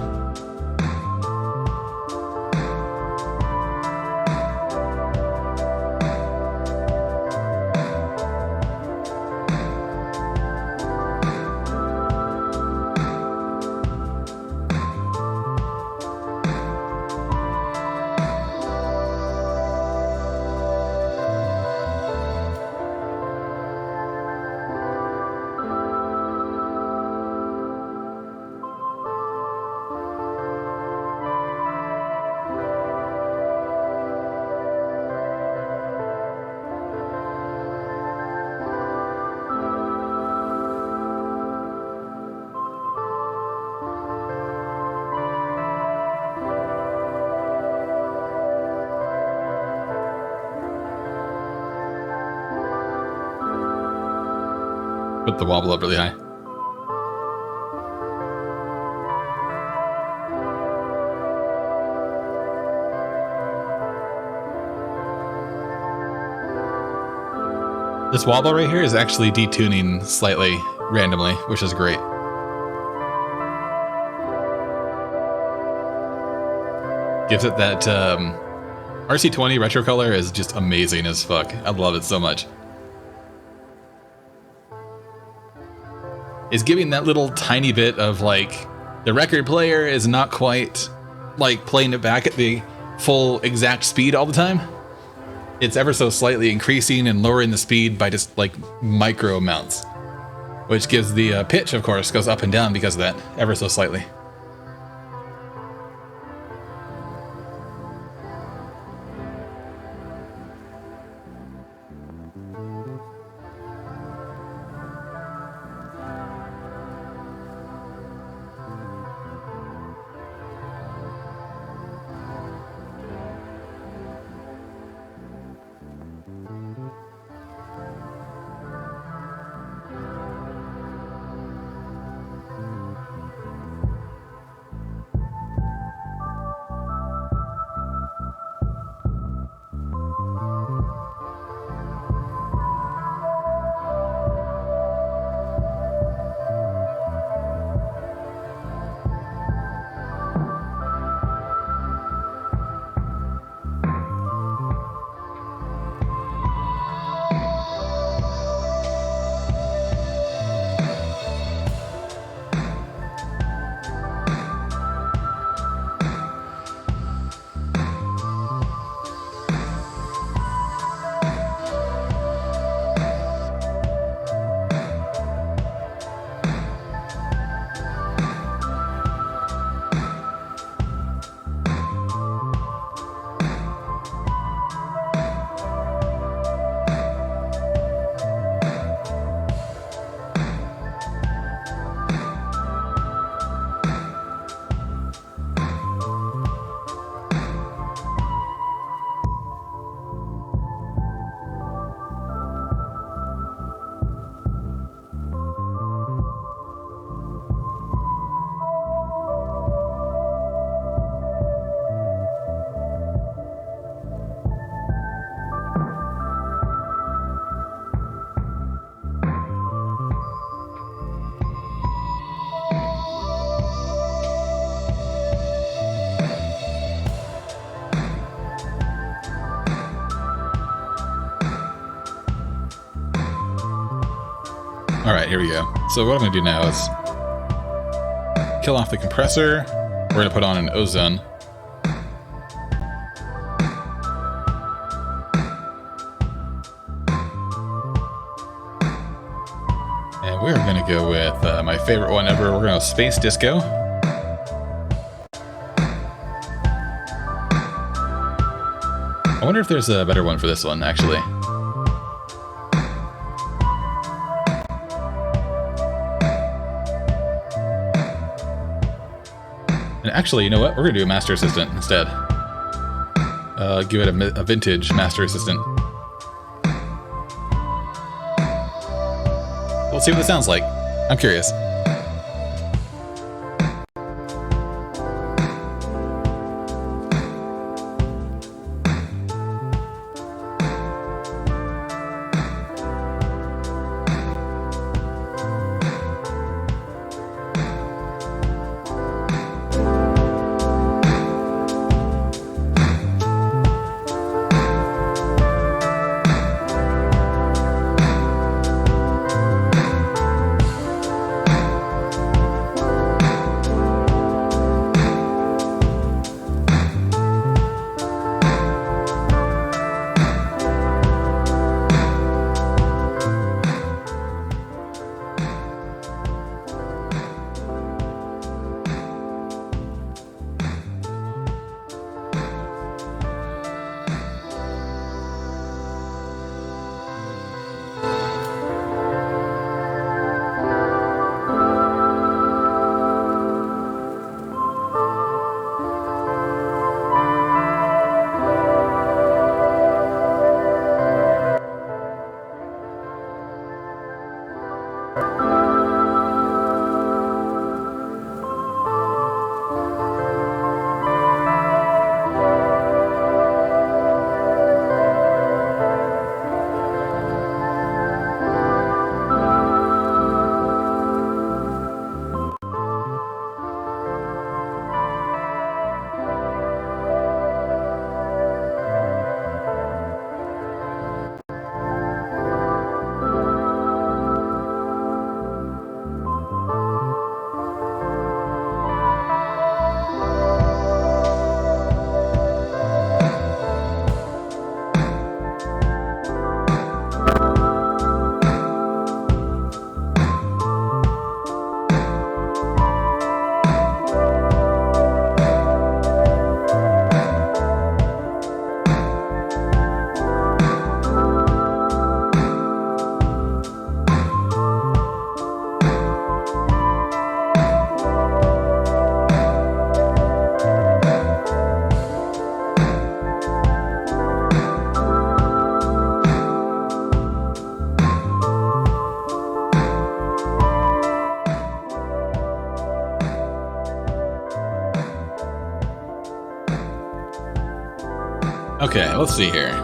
Put the wobble up really high. This wobble right here is actually detuning slightly randomly, which is great. Gives it that RC20 retro color is just amazing as fuck. I love it so much. Is giving that little tiny bit of like the record player is not quite like playing it back at the full exact speed all the time. It's ever so slightly increasing and lowering the speed by just like micro amounts, which gives the pitch, of course, goes up and down because of that ever so slightly. Alright, here we go. So what I'm going to do now is kill off the compressor. We're going to put on an ozone. And we're going to go with my favorite one ever. We're going to go Space Disco. I wonder if there's a better one for this one, actually. And actually, you know what? We're going to do a Master Assistant instead. Give it a vintage Master Assistant. We'll see what it sounds like. I'm curious. Okay, let's see here.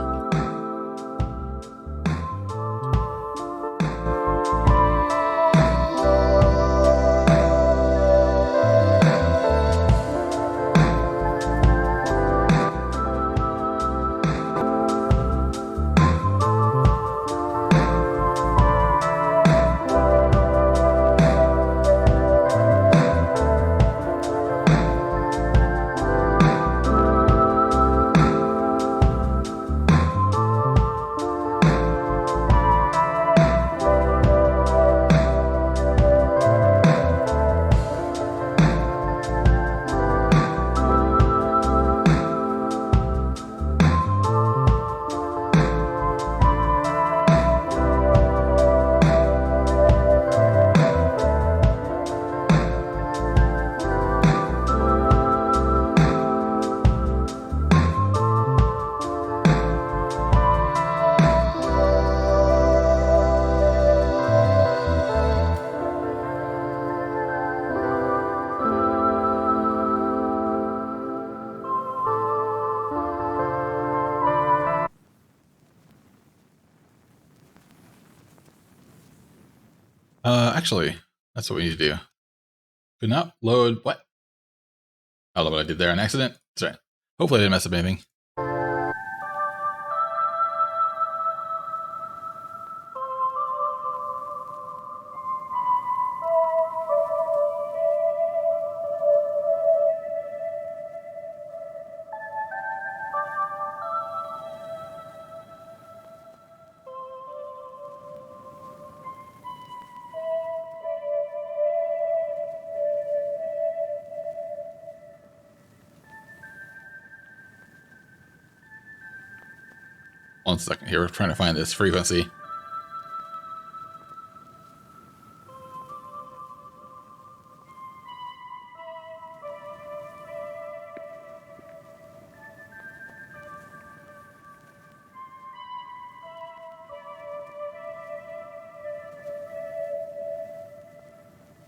Actually, that's what we need to do. Could not load what? I don't know what I did there on accident. Sorry. Hopefully I didn't mess up anything. 1 second here. We're trying to find this frequency.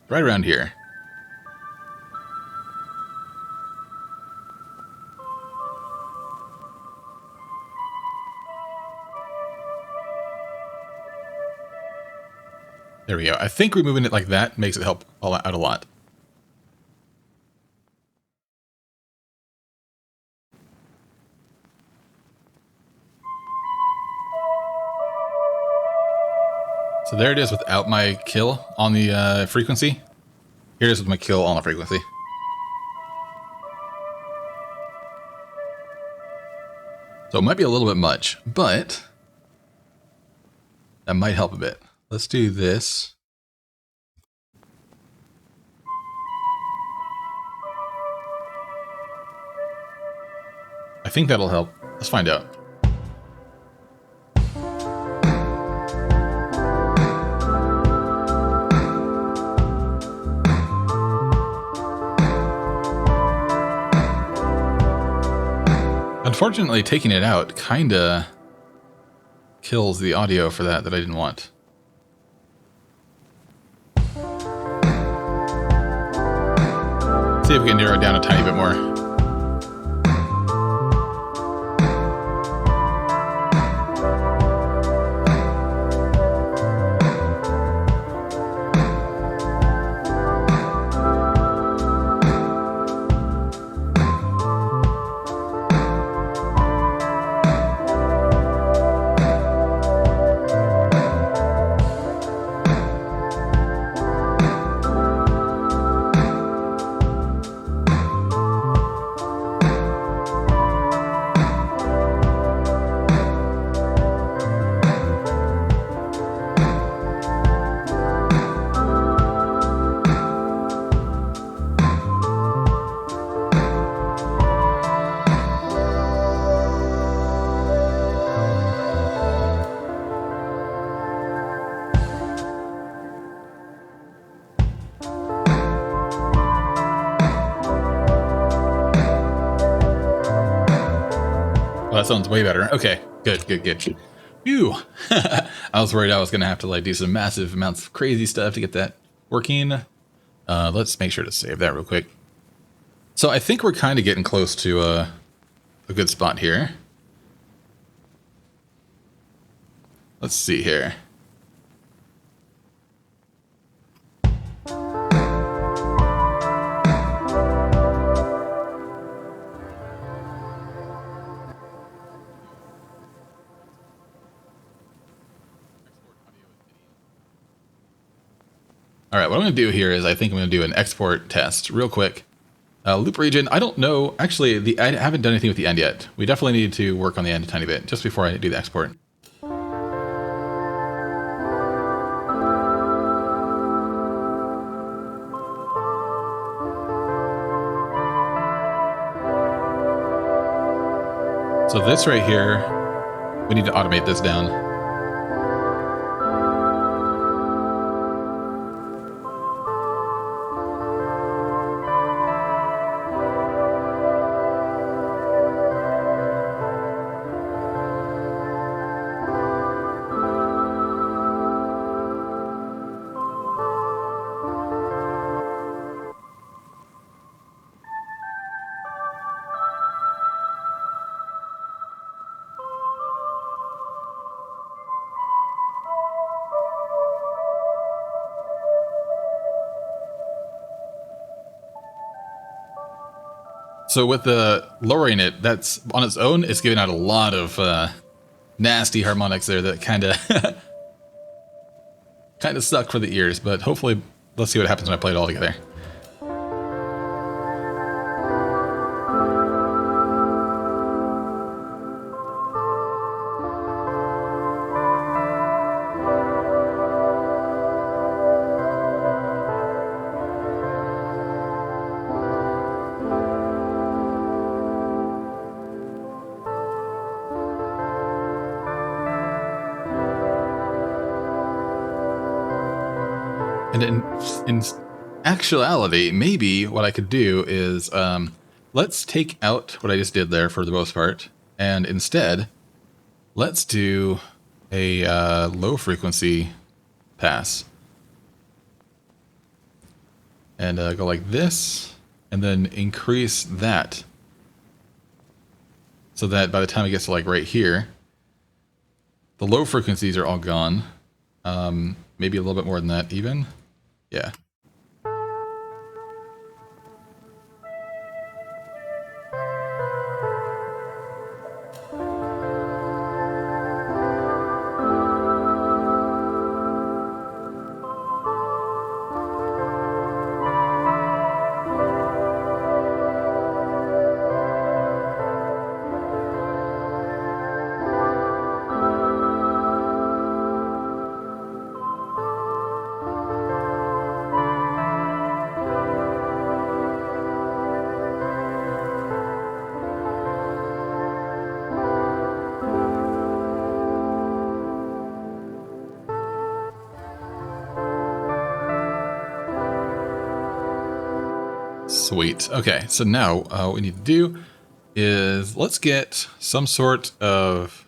Right around here. There we go. I think removing it like that makes it help out a lot. So there it is without my kill on the frequency. Here it is with my kill on the frequency. So it might be a little bit much, but that might help a bit. Let's do this. I think that'll help. Let's find out. Unfortunately, taking it out kinda kills the audio for that I didn't want. See if we can narrow it down a tiny bit more. Oh, that sounds way better. Okay, good. Phew. I was worried I was going to have to like do some massive amounts of crazy stuff to get that working. Let's make sure to save that real quick. So I think we're kind of getting close to a good spot here. Let's see here. All right, what I'm going to do here is I think I'm going to do an export test real quick. Loop region, I don't know. Actually, I haven't done anything with the end yet. We definitely need to work on the end a tiny bit just before I do the export. So this right here, we need to automate this down. So with the lowering it, that's on its own, it's giving out a lot of nasty harmonics there that kind of suck for the ears. But hopefully, let's see what happens when I play it all together. And in actuality, maybe what I could do is, let's take out what I just did there for the most part, and instead, let's do a low frequency pass. And go like this, and then increase that. So that by the time it gets to like right here, the low frequencies are all gone. Maybe a little bit more than that even. Yeah. Sweet. Okay, so now what we need to do is let's get some sort of,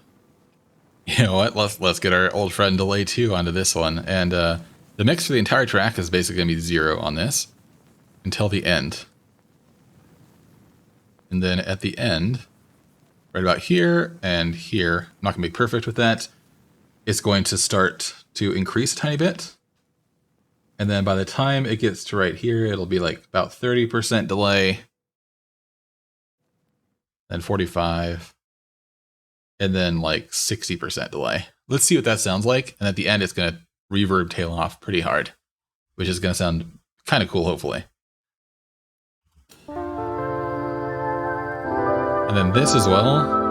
you know what? Let's get our old friend delay 2 onto this one, and the mix for the entire track is basically gonna be 0 on this until the end, and then at the end, right about here and here, I'm not gonna be perfect with that. It's going to start to increase a tiny bit. And then by the time it gets to right here, it'll be like about 30% delay. Then 45. And then like 60% delay. Let's see what that sounds like. And at the end, it's going to reverb tail off pretty hard, which is going to sound kind of cool, hopefully. And then this as well.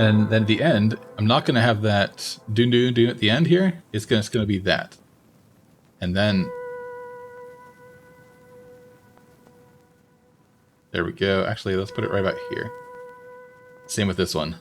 And then at the end, I'm not going to have that doon doon doon at the end here. It's going to be that. And then there we go. Actually, let's put it right about here. Same with this one.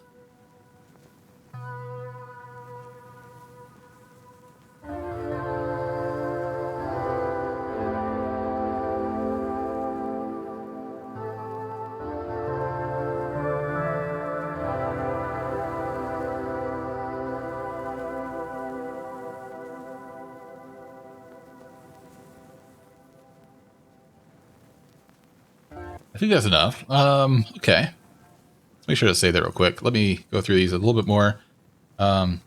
I think that's enough. Okay. Let's make sure to save that real quick. Let me go through these a little bit more. I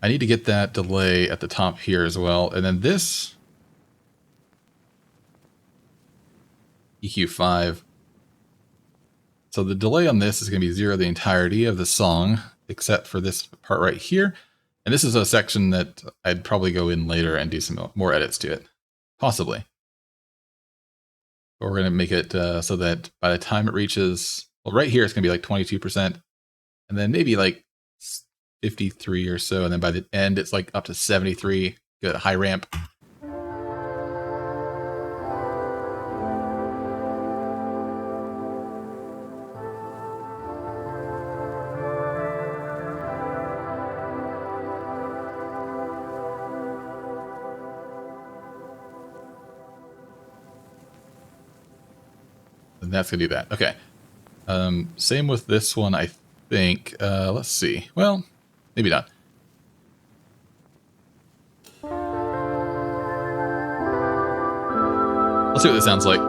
need to get that delay at the top here as well. And then this EQ5. So the delay on this is going to be 0 the entirety of the song, except for this part right here. And this is a section that I'd probably go in later and do some more edits to it. Possibly. But we're going to make it so that by the time it reaches, well, right here it's going to be like 22%, and then maybe like 53 or so, and then by the end it's like up to 73. Good, high ramp. And that's going to do that. Okay. Same with this one, I think. Let's see. Well, maybe not. Let's see what this sounds like.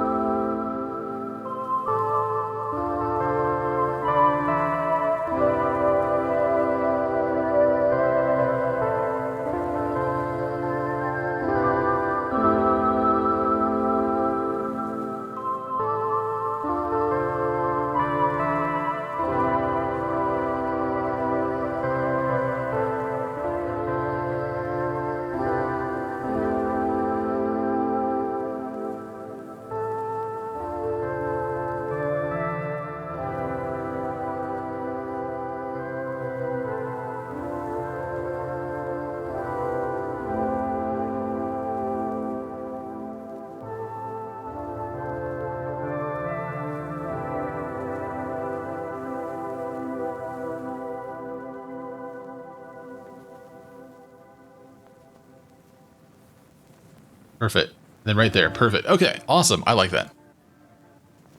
Perfect. Then right there. Perfect. Okay. Awesome. I like that.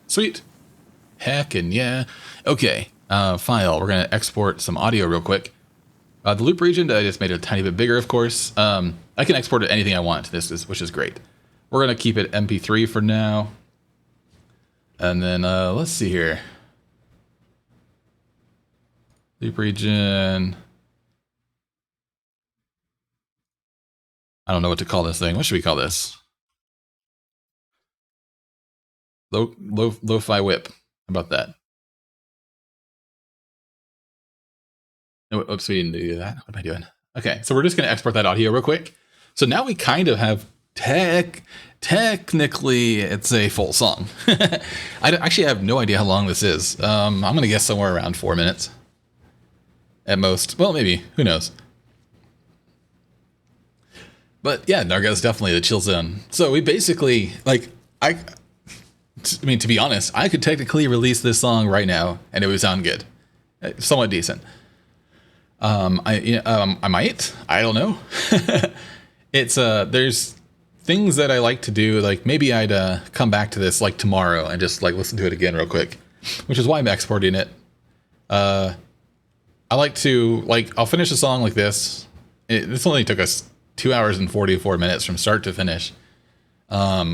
Sweet. Heck and yeah. Okay. File. We're going to export some audio real quick. The loop region, I just made it a tiny bit bigger, of course. I can export it anything I want, which is great. We're going to keep it MP3 for now. And then, let's see here. Loop region. I don't know what to call this thing. What should we call this? Lo-fi whip. How about that? Oops, we didn't do that. What am I doing? Okay, so we're just going to export that audio real quick. So now we kind of have technically it's a full song. I actually have no idea how long this is. I'm going to guess somewhere around 4 minutes at most. Well, maybe. Who knows? But yeah, Narga's definitely the chill zone. So we basically, like, I mean, to be honest, I could technically release this song right now and it would sound good. Somewhat decent. I might. I don't know. It's there's things that I like to do. Like maybe I'd come back to this like tomorrow and just like listen to it again real quick, which is why I'm exporting it. I like to I'll finish a song like this. This only took us 2 hours and 44 minutes from start to finish,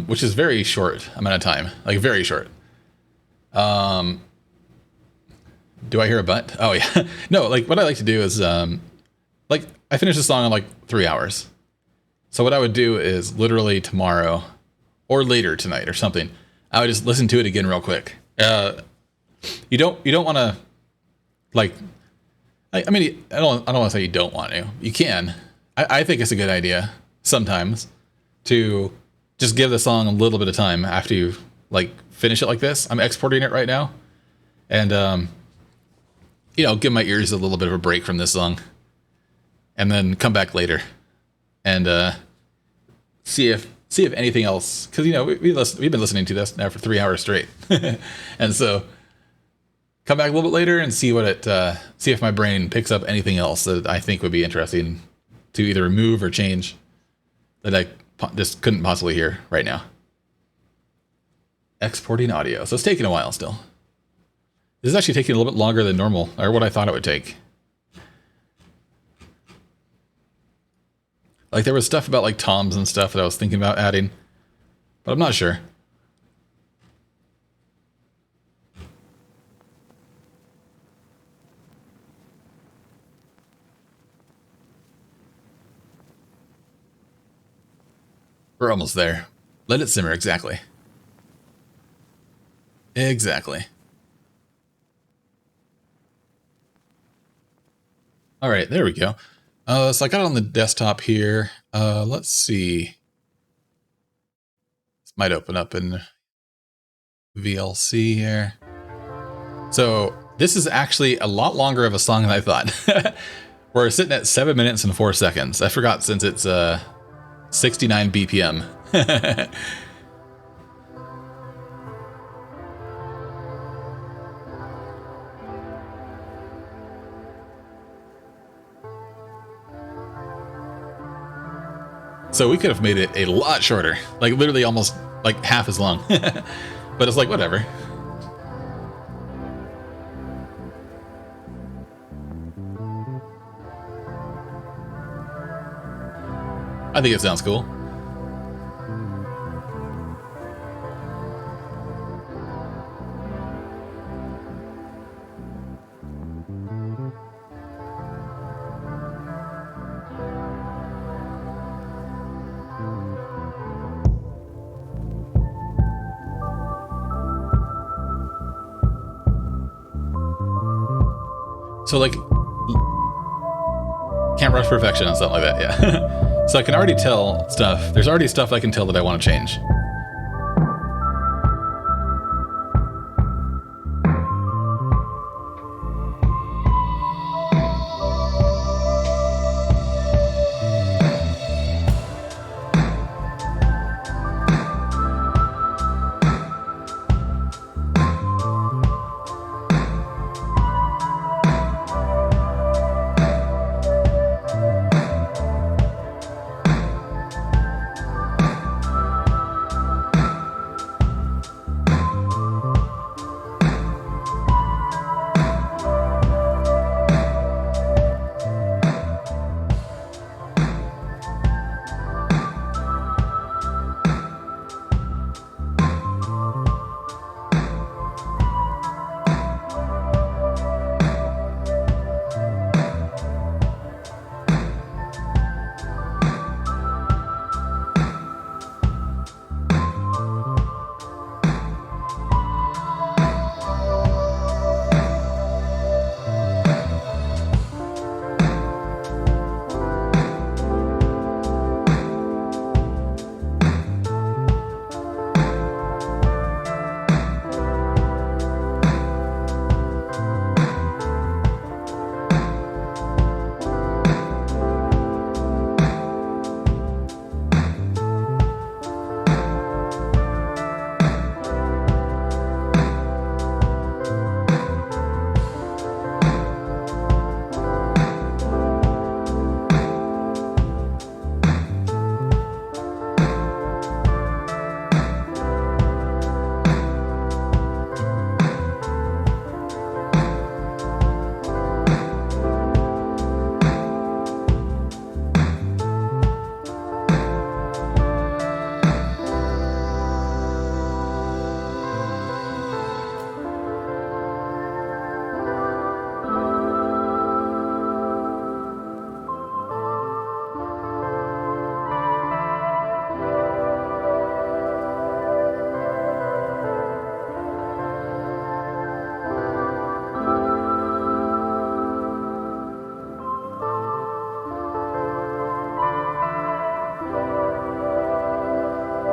which is very short amount of time. Like very short. Do I hear a butt? Oh yeah. No, like what I like to do is like I finish the song in like 3 hours. So what I would do is literally tomorrow or later tonight or something, I would just listen to it again real quick. You don't want to like I mean I don't want to say you don't want to. You can. I think it's a good idea sometimes to just give the song a little bit of time after you like finish it like this. I'm exporting it right now. And you know, give my ears a little bit of a break from this song, and then come back later, and see if anything else. Because you know we've been listening to this now for 3 hours straight, and so come back a little bit later and see what see if my brain picks up anything else that I think would be interesting to either remove or change that I just couldn't possibly hear right now. Exporting audio, so it's taking a while still. This is actually taking a little bit longer than normal, or what I thought it would take. Like there was stuff about like toms and stuff that I was thinking about adding, but I'm not sure. We're almost there. Let it simmer, exactly. Exactly. All right, there we go. So I got it on the desktop here. Let's see. This might open up in VLC here. So this is actually a lot longer of a song than I thought. We're sitting at 7 minutes and 4 seconds. I forgot since it's 69 BPM. So we could have made it a lot shorter, like literally almost like half as long, but it's like, whatever. I think it sounds cool. So like, can't rush perfection and stuff like that, yeah. So I can already tell stuff. There's already stuff I can tell that I want to change.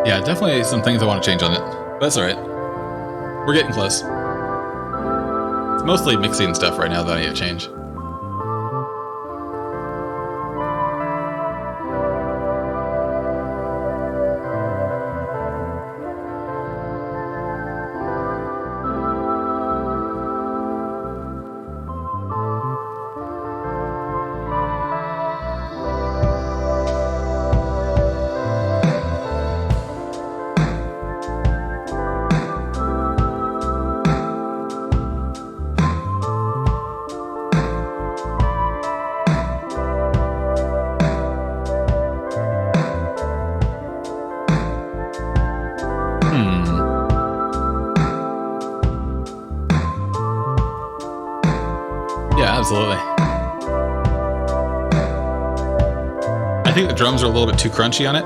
Yeah, definitely some things I want to change on it. But that's alright. We're getting close. It's mostly mixing stuff right now that I need to change. Yeah, absolutely. I think the drums are a little bit too crunchy on it.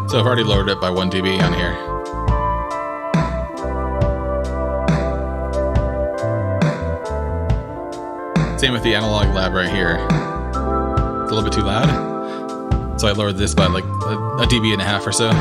So I've already lowered it by 1 dB on here. Same with the Analog Lab right here. It's a little bit too loud. So I lowered this by like a dB and a half or so.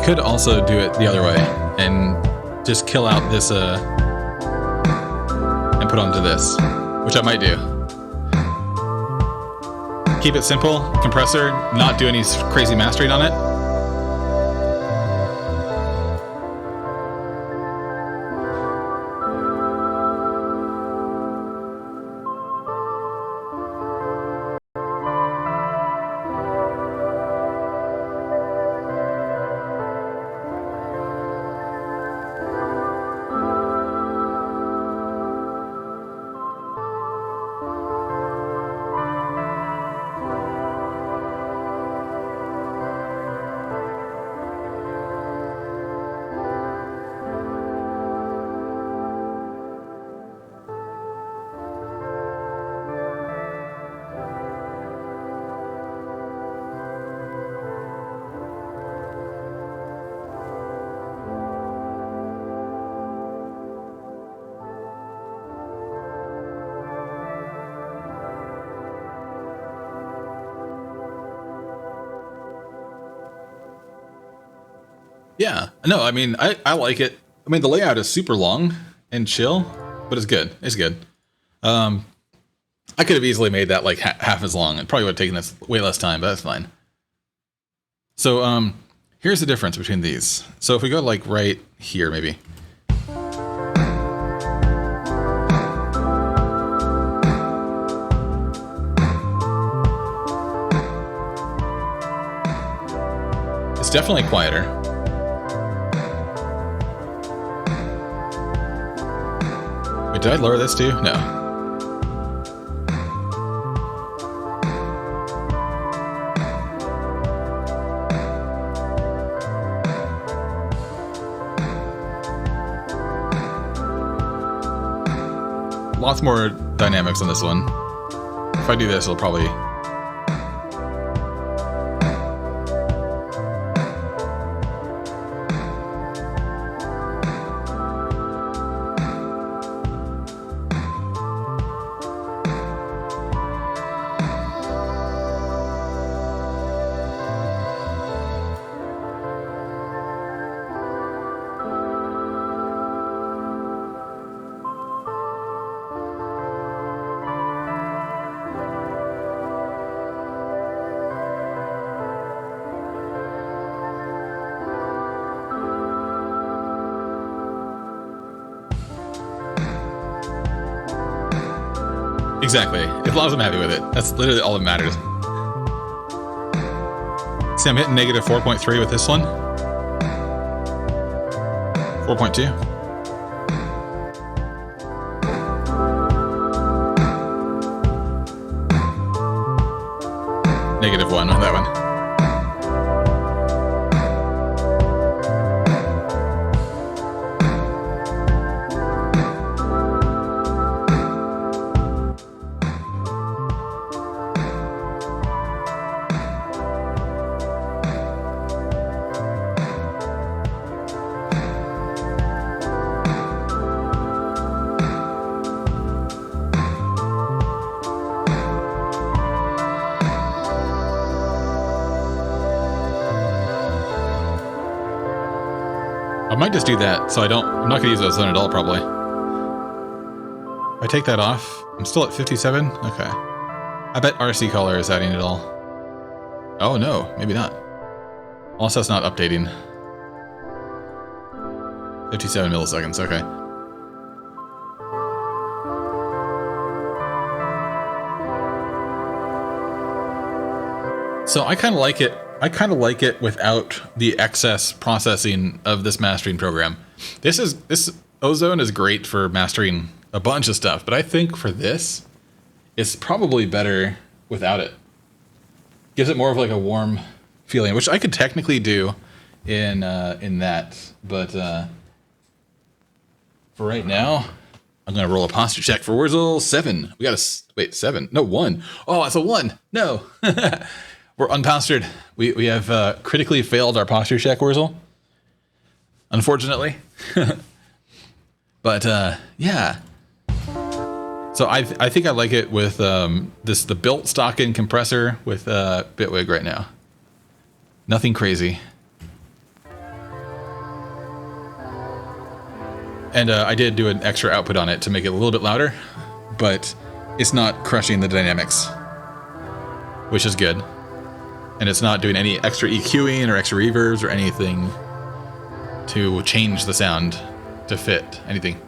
I could also do it the other way and just kill out this and put onto this, which I might do. Keep it simple, compressor, not do any crazy mastering on it. Yeah, no, I mean, I like it. I mean, the layout is super long and chill, but it's good. It's good. I could have easily made that like half as long. It probably would have taken us way less time, but that's fine. So, here's the difference between these. So if we go like right here, maybe. It's definitely quieter. Wait, did I lower this too? No. Lots more dynamics on this one. If I do this, it'll probably... Exactly. As long as I'm happy with it. That's literally all that matters. See, I'm hitting negative 4.3 with this one. 4.2. Negative 1 on that one. I might just do that, so I'm not gonna use ozone at all, probably. If I take that off, I'm still at 57? Okay. I bet RC color is adding it all. Oh no, maybe not. Also, it's not updating. 57 milliseconds, okay. So I kind of like it. I kind of like it without the excess processing of this mastering program. This ozone is great for mastering a bunch of stuff, but I think for this, it's probably better without it. Gives it more of like a warm feeling, which I could technically do in that, but for right now, I'm gonna roll a posture check for Wurzel 7. We got wait 7? No 1. Oh, it's a 1. No. We're unpostured. We have critically failed our posture check, Wurzel. Unfortunately. But yeah. So I think I like it with the built stock-in compressor with Bitwig right now. Nothing crazy. And I did do an extra output on it to make it a little bit louder, but it's not crushing the dynamics, which is good. And it's not doing any extra EQing or extra reverbs or anything to change the sound to fit anything.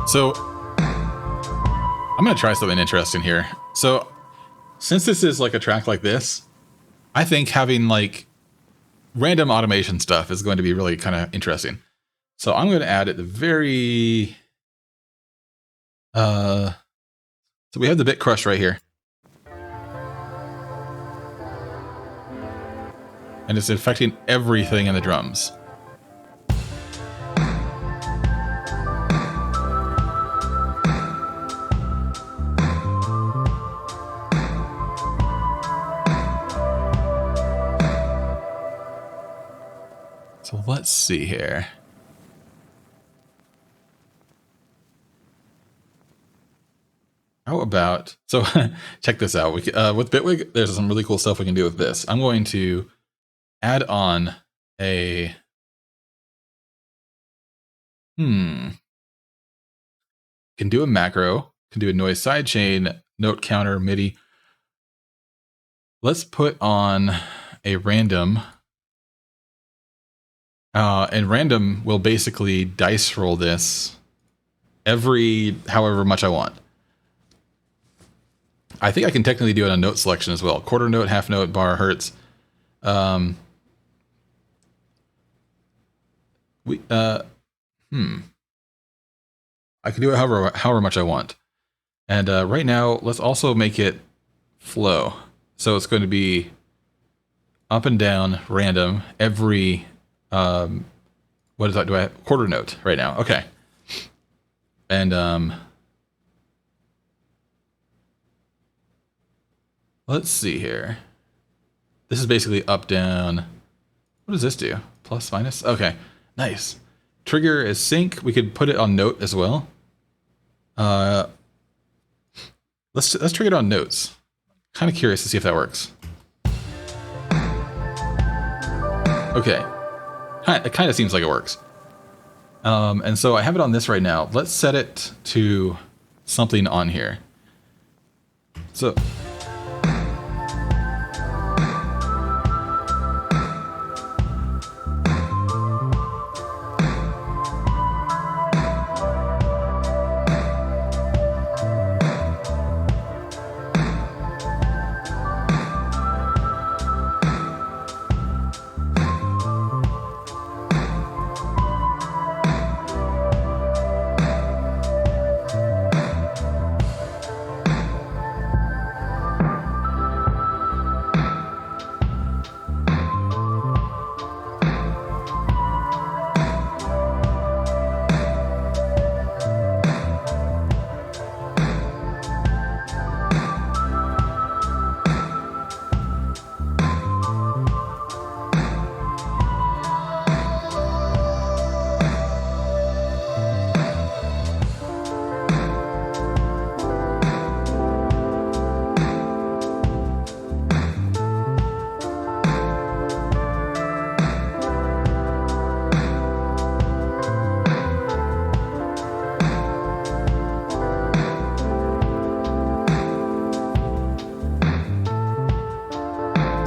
So I'm going to try something interesting here. So since this is like a track like this, I think having like random automation stuff is going to be really kind of interesting. So I'm going to add at the very, so we have the bit crush right here. And it's affecting everything in the drums. So let's see here. How about, so check this out. We with Bitwig, there's some really cool stuff we can do with this. I'm going to add on a, can do a macro, can do a noise sidechain, note counter, MIDI. Let's put on a random. And random will basically dice roll this every however much I want. I think I can technically do it on note selection as well. Quarter note, half note, bar, hertz. We I can do it however much I want. And right now, let's also make it flow. So it's going to be up and down, random, every, what is that? Do I have quarter note right now? Okay. And let's see here. This is basically up, down. What does this do? Plus, minus? Okay, nice. Trigger is sync. We could put it on note as well. Let's trigger it on notes. Kind of curious to see if that works. Okay, it kind of seems like it works. And so I have it on this right now. Let's set it to something on here. So.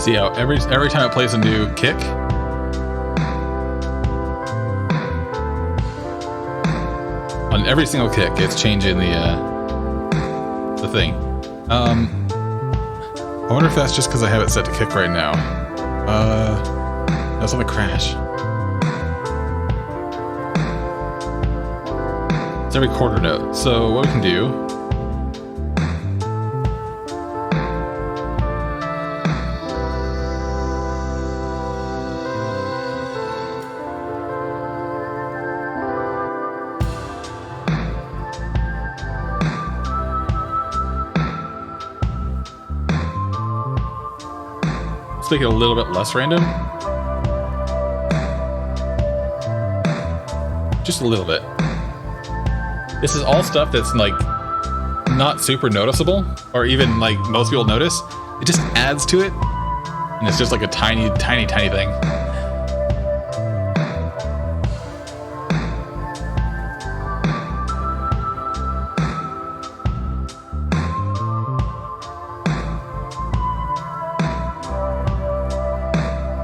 See how every time it plays a new kick, on every single kick, it's changing the thing. I wonder if that's just because I have it set to kick right now. That's on the crash. It's every quarter note. So what we can do. Make it a little bit less random. Just a little bit. This is all stuff that's like not super noticeable, or even like most people notice. It just adds to it, and it's just like a tiny thing.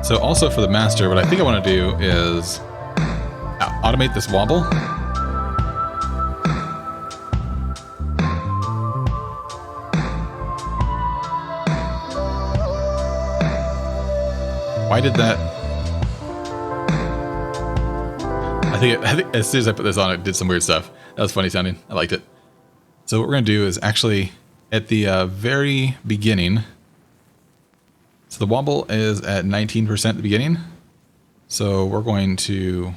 So also for the master, what I think I want to do is automate this wobble. Why did that? I think as soon as I put this on, it did some weird stuff. That was funny sounding. I liked it. So what we're going to do is actually at the very beginning. So the wobble is at 19% at the beginning. So we're going to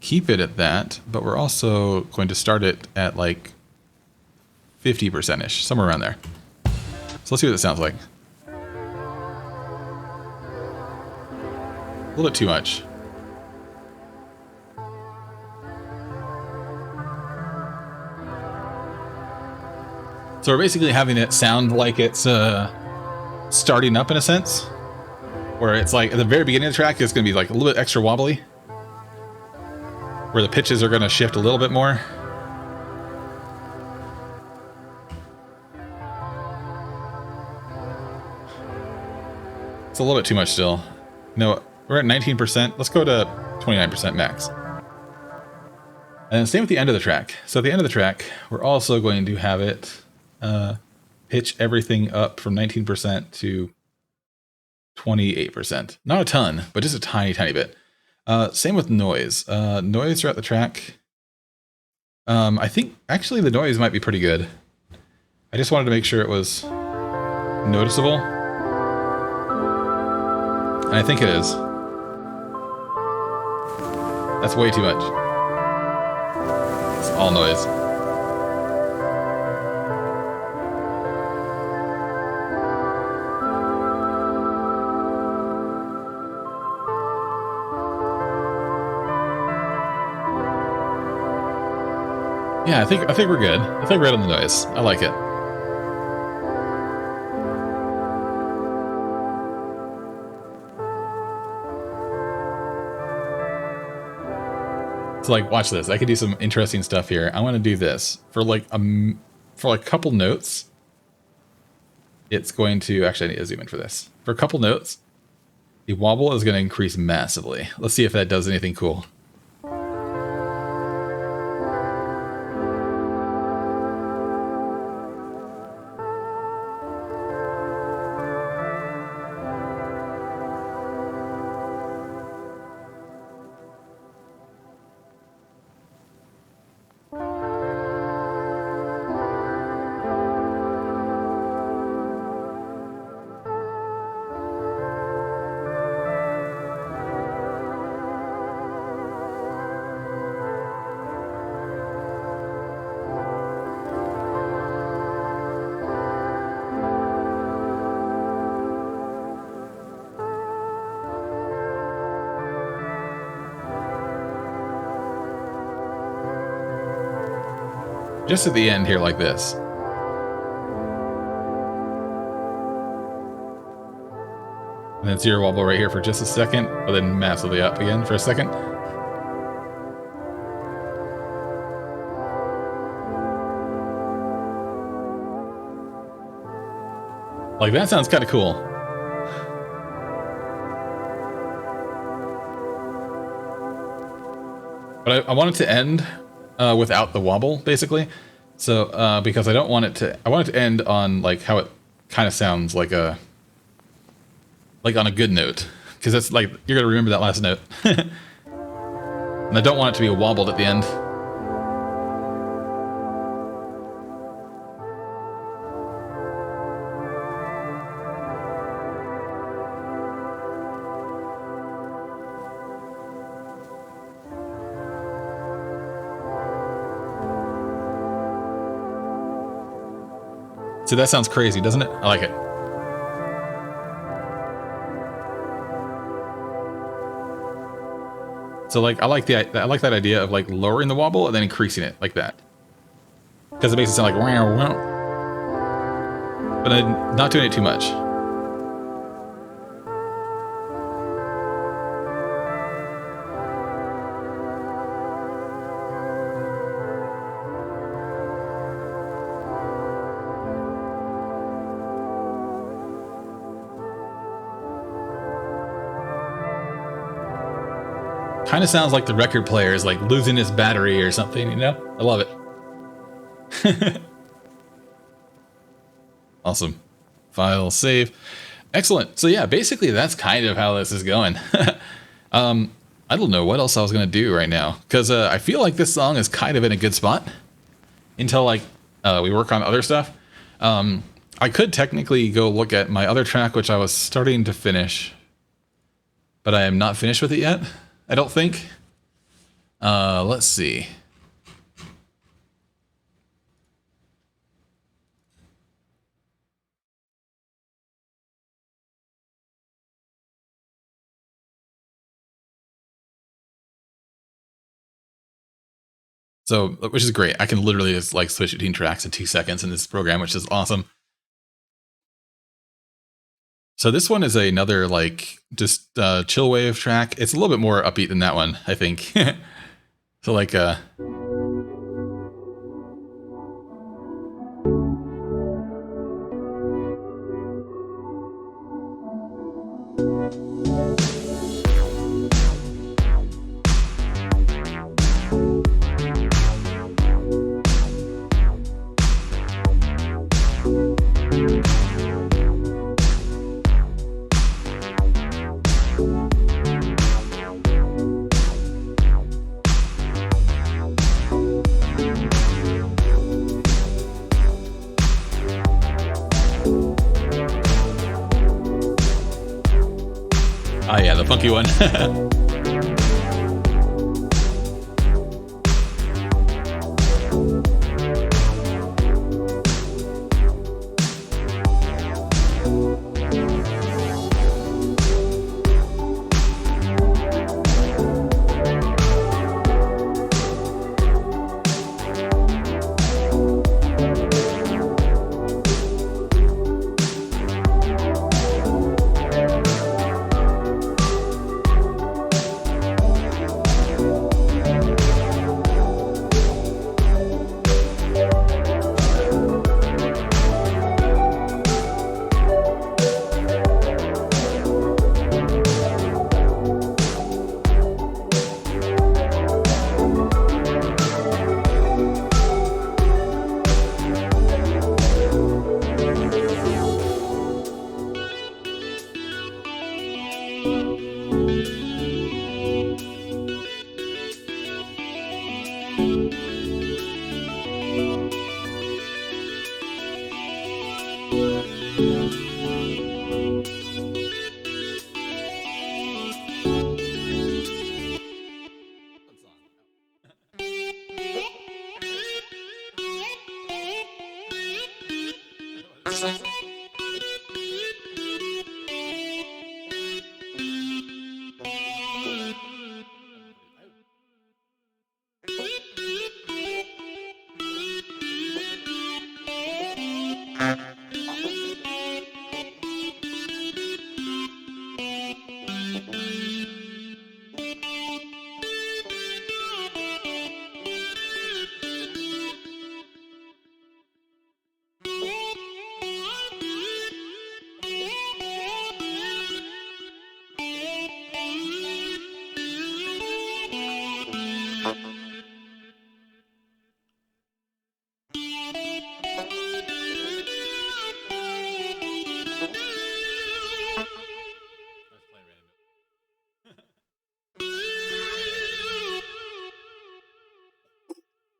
keep it at that, but we're also going to start it at like 50%-ish, somewhere around there. So let's see what it sounds like. A little bit too much. So we're basically having it sound like it's starting up in a sense, where it's like at the very beginning of the track, it's going to be like a little bit extra wobbly, where the pitches are going to shift a little bit more. It's a little bit too much still. No, we're at 19%. Let's go to 29% max. And same with the end of the track. So at the end of the track, we're also going to have it pitch everything up from 19% to 28%. Not a ton, but just a tiny, tiny bit. Same with noise. Noise throughout the track. I think actually the noise might be pretty good. I just wanted to make sure it was noticeable. And I think it is. That's way too much. It's all noise. Yeah, I think we're good. I think we're good on the noise. I like it. So like, watch this. I could do some interesting stuff here. I want to do this for like a couple notes. It's going to actually I need to zoom in for this. For a couple notes, the wobble is going to increase massively. Let's see if that does anything cool. Just at the end here like this. And then zero wobble right here for just a second, but then massively up again for a second. Like that sounds kind of cool. But I want it to end without the wobble, basically. So because I don't want it to, I want it to end on like how it kind of sounds like on a good note, because that's like you're gonna remember that last note. And I don't want it to be wobbled at the end. So that sounds crazy, doesn't it? I like it. So like I like that idea of like lowering the wobble and then increasing it like that, because it makes it sound like wow, wow. But I'm not doing it too much. Kind of sounds like the record player is like losing his battery or something, you know? I love it. Awesome. File, save. Excellent. So yeah, basically that's kind of how this is going. I don't know what else I was going to do right now, because I feel like this song is kind of in a good spot until like we work on other stuff. I could technically go look at my other track, which I was starting to finish, but I am not finished with it yet. I don't think. Let's see. So, which is great. I can literally just like switch between tracks in 2 seconds in this program, which is awesome. So this one is another like just chill wave track. It's a little bit more upbeat than that one, I think. So like Oh yeah, the funky one.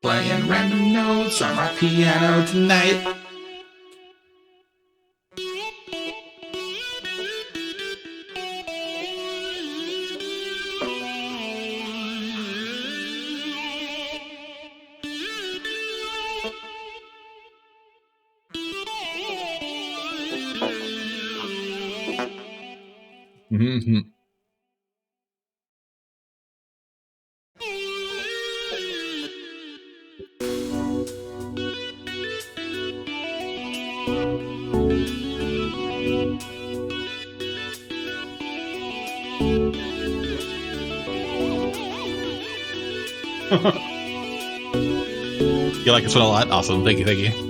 Playing random notes on my piano tonight. Mm-hmm. You like this one a lot? Awesome. Thank you. Thank you.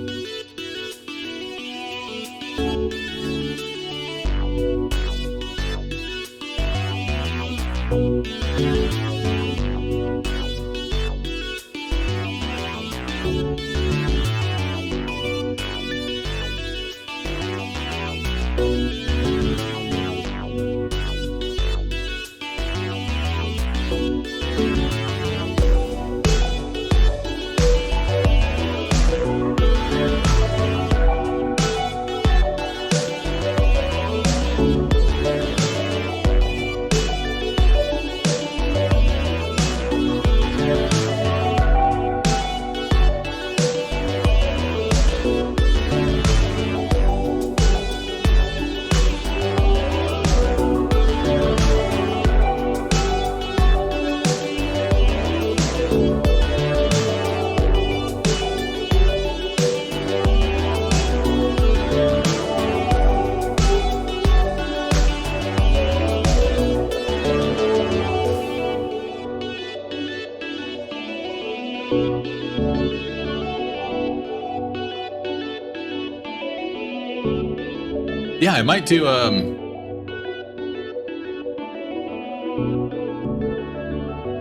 Yeah, I might do,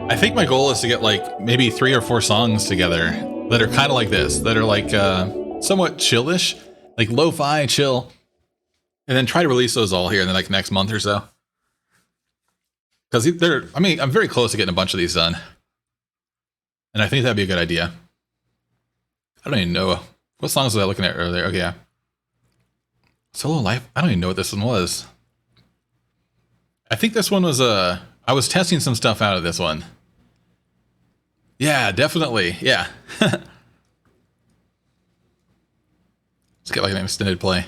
I think my goal is to get like maybe 3 or 4 songs together that are kind of like this, that are like somewhat chillish, like lo-fi chill, and then try to release those all here in the like next month or so. Because they're, I mean, I'm very close to getting a bunch of these done, and I think that'd be a good idea. I don't even know what songs was I looking at earlier. Okay, yeah. Solo Life? I don't even know what this one was. I think this one was I was testing some stuff out of this one. Yeah, definitely. Yeah. Let's get like an extended play.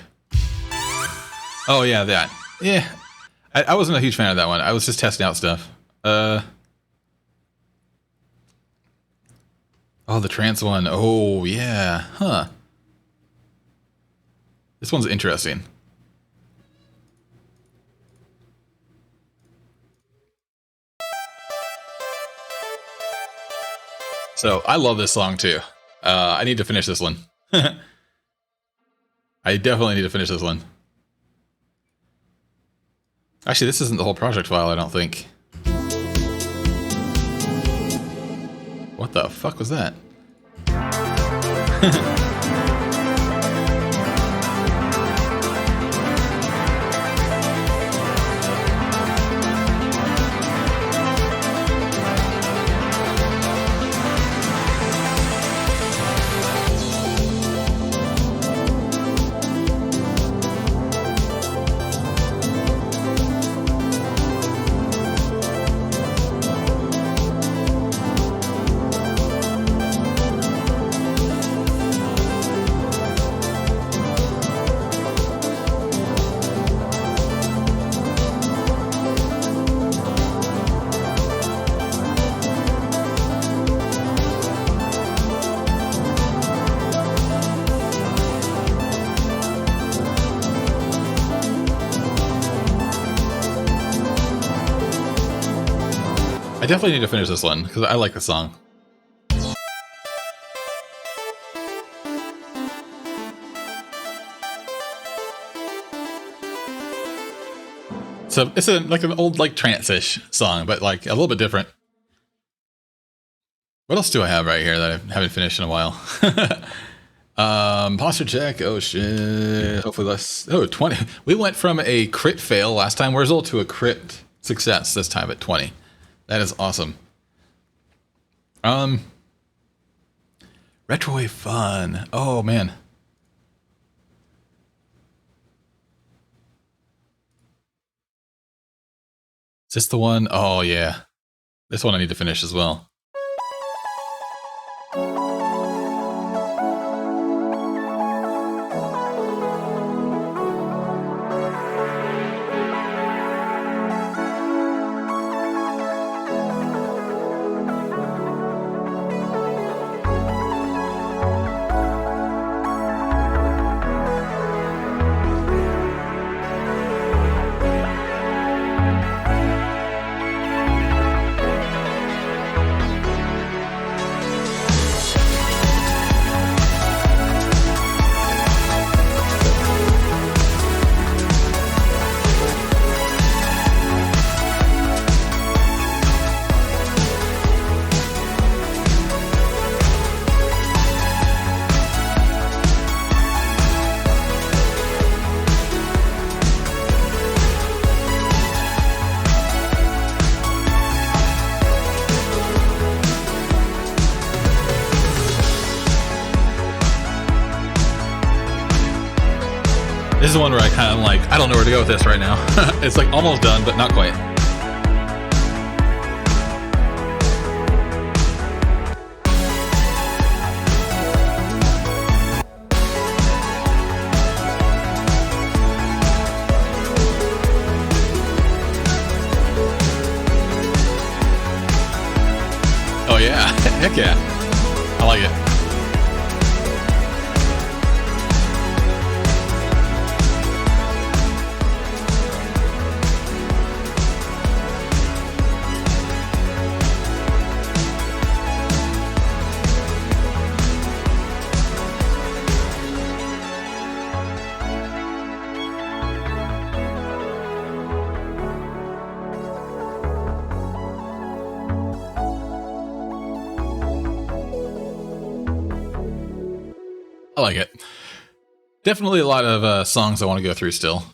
Oh yeah, that. Yeah. I wasn't a huge fan of that one. I was just testing out stuff. Oh, the trance one. Oh, yeah. Huh. This one's interesting. So, I love this song too. I need to finish this one. I definitely need to finish this one. Actually, this isn't the whole project file, I don't think. What the fuck was that? I definitely need to finish this one, because I like the song. So it's like an old like trance-ish song, but like a little bit different. What else do I have right here that I haven't finished in a while? Posture check. Oh shit. Hopefully less. Oh, 20. We went from a crit fail last time, Wurzel, to a crit success this time at 20. That is awesome. Retrowave fun. Oh man. Is this the one? Oh yeah. This one I need to finish as well. This is one where I kind of like, I don't know where to go with this right now. It's like almost done, but not quite. Oh yeah, heck yeah. I like it. I like it. Definitely a lot of songs I want to go through still.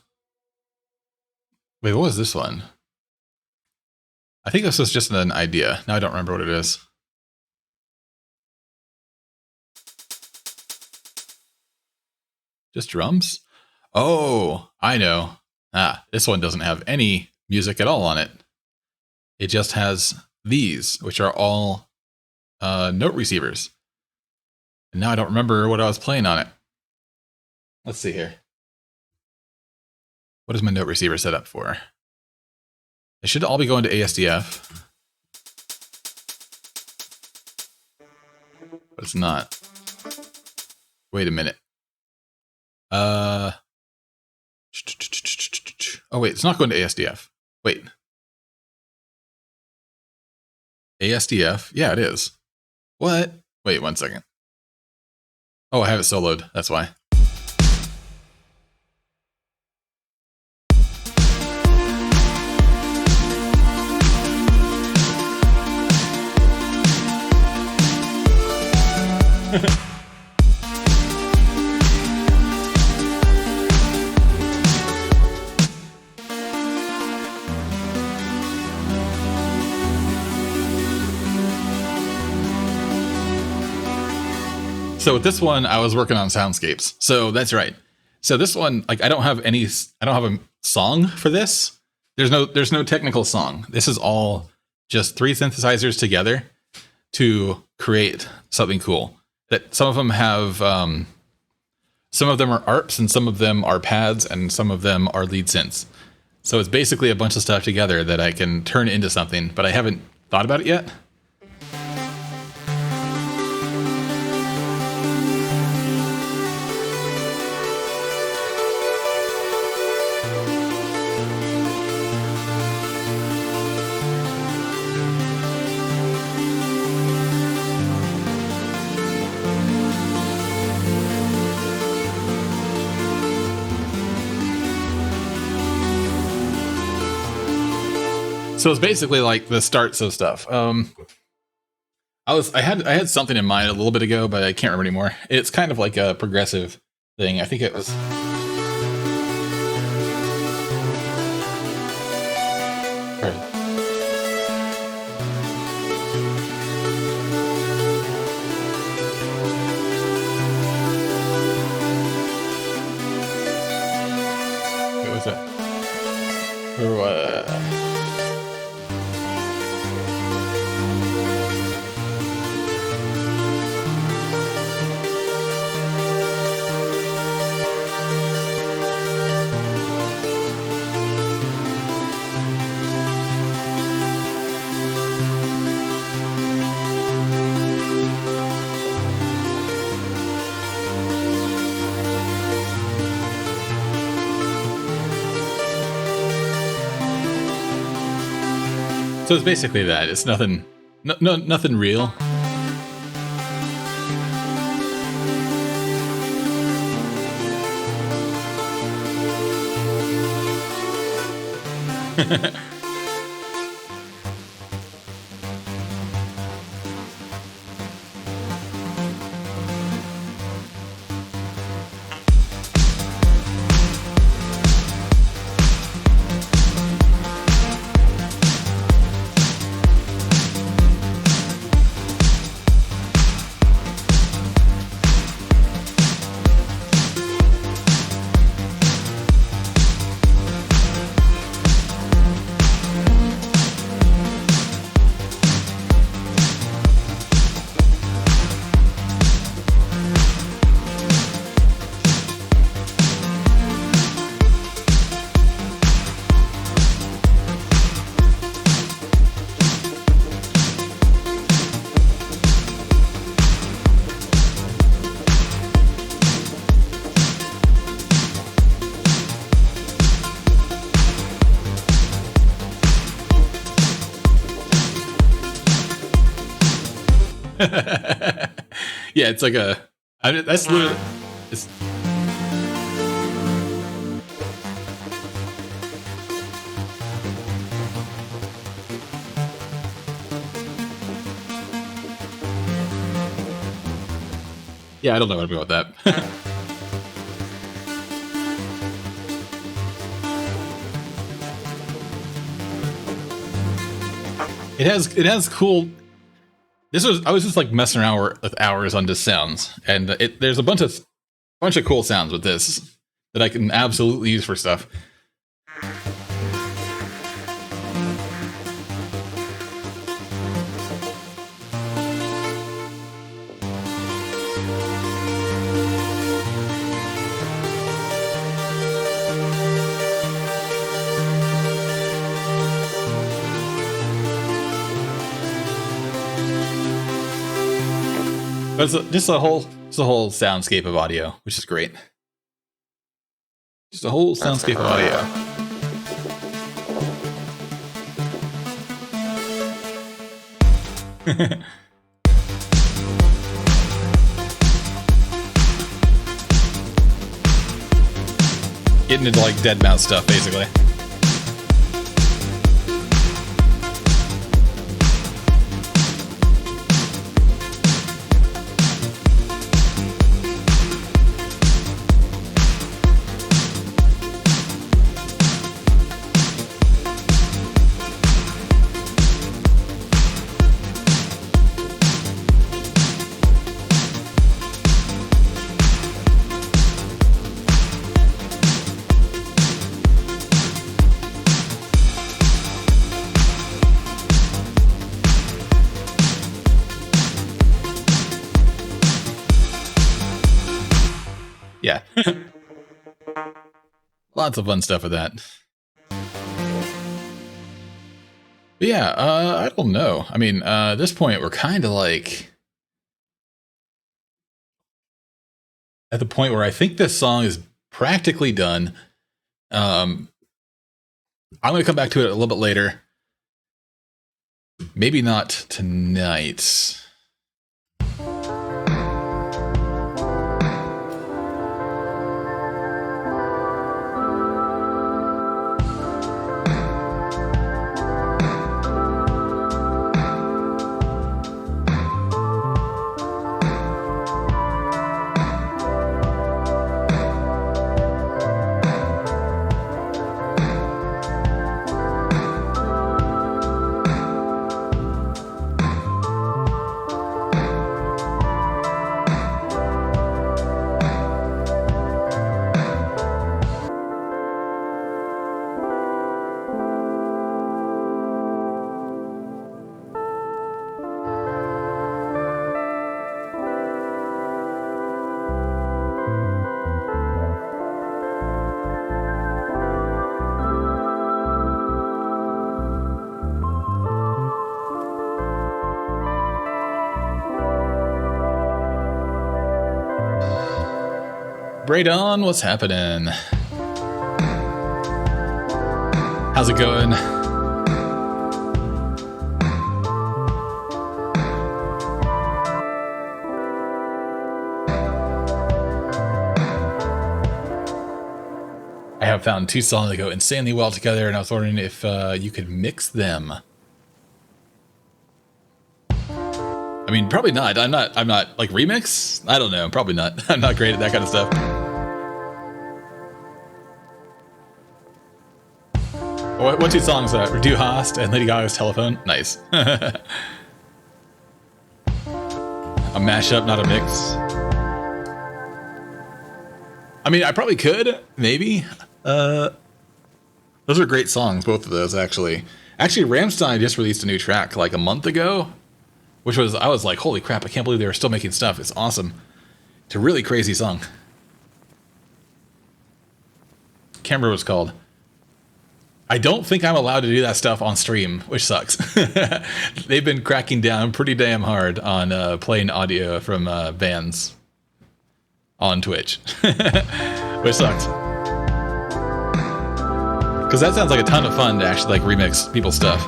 Wait, what was this one? I think this was just an idea. Now I don't remember what it is. Just drums? Oh, I know. Ah, this one doesn't have any music at all on it. It just has these, which are all note receivers. And now I don't remember what I was playing on it. Let's see here. What is my note receiver set up for? It should all be going to ASDF. But it's not. Wait a minute. Oh wait, it's not going to ASDF. Wait. ASDF? Yeah, it is. What? Wait 1 second. Oh, I have it soloed. That's why. So with this one, I was working on soundscapes. So that's right. So this one, like, I don't have a song for this. There's no technical song. This is all just 3 synthesizers together to create something cool. That some of them have, some of them are ARPs and some of them are pads and some of them are lead synths. So it's basically a bunch of stuff together that I can turn into something, but I haven't thought about it yet. So it's basically like the starts of stuff. I had something in mind a little bit ago, but I can't remember anymore. It's kind of like a progressive thing. I think it was. What was that? So it's basically that. It's nothing, nothing real. Yeah, it's like that's literally. Yeah, I don't know what to do with that. It has cool. I was just like messing around with hours on just sounds, and there's a bunch of cool sounds with this that I can absolutely use for stuff. But it's just a whole soundscape of audio, which is great. Just a whole soundscape of audio. Getting into like deadmau5 stuff, basically. Yeah. Lots of fun stuff with that. But yeah, I don't know. I mean, at this point, we're kind of like at the point where I think this song is practically done. I'm going to come back to it a little bit later. Maybe not tonight. Braydon, what's happening? How's it going? I have found two songs that go insanely well together, and I was wondering if you could mix them. I mean, probably not. I'm not like remix. I don't know. Probably not. I'm not great at that kind of stuff. What two songs? Du Hast and Lady Gaga's Telephone. Nice. A mashup, not a mix. I mean, I probably could, maybe. Those are great songs, both of those, actually. Actually, Rammstein just released a new track like a month ago, which was, I was like, holy crap, I can't believe they were still making stuff. It's awesome. It's a really crazy song. Can't remember what it's called. I don't think I'm allowed to do that stuff on stream, which sucks. They've been cracking down pretty damn hard on playing audio from bands on Twitch, which sucks. Because that sounds like a ton of fun to actually like remix people's stuff.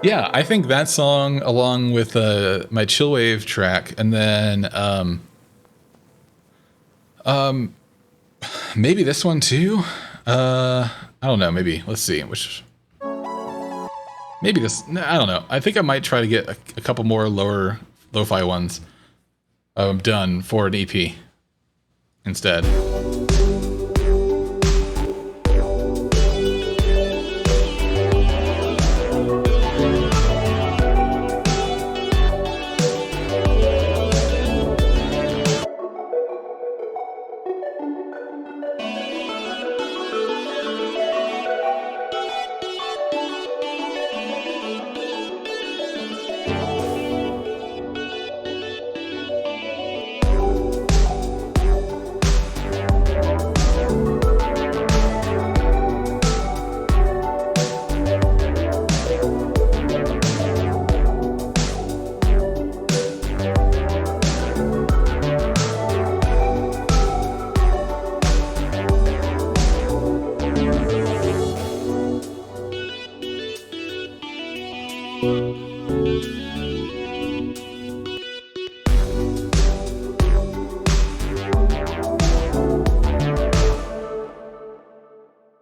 Yeah, I think that song, along with my Chillwave track, and then maybe this one too. I don't know. Maybe let's see. Which maybe this. I don't know. I think I might try to get a couple more lower lo-fi ones done for an EP instead.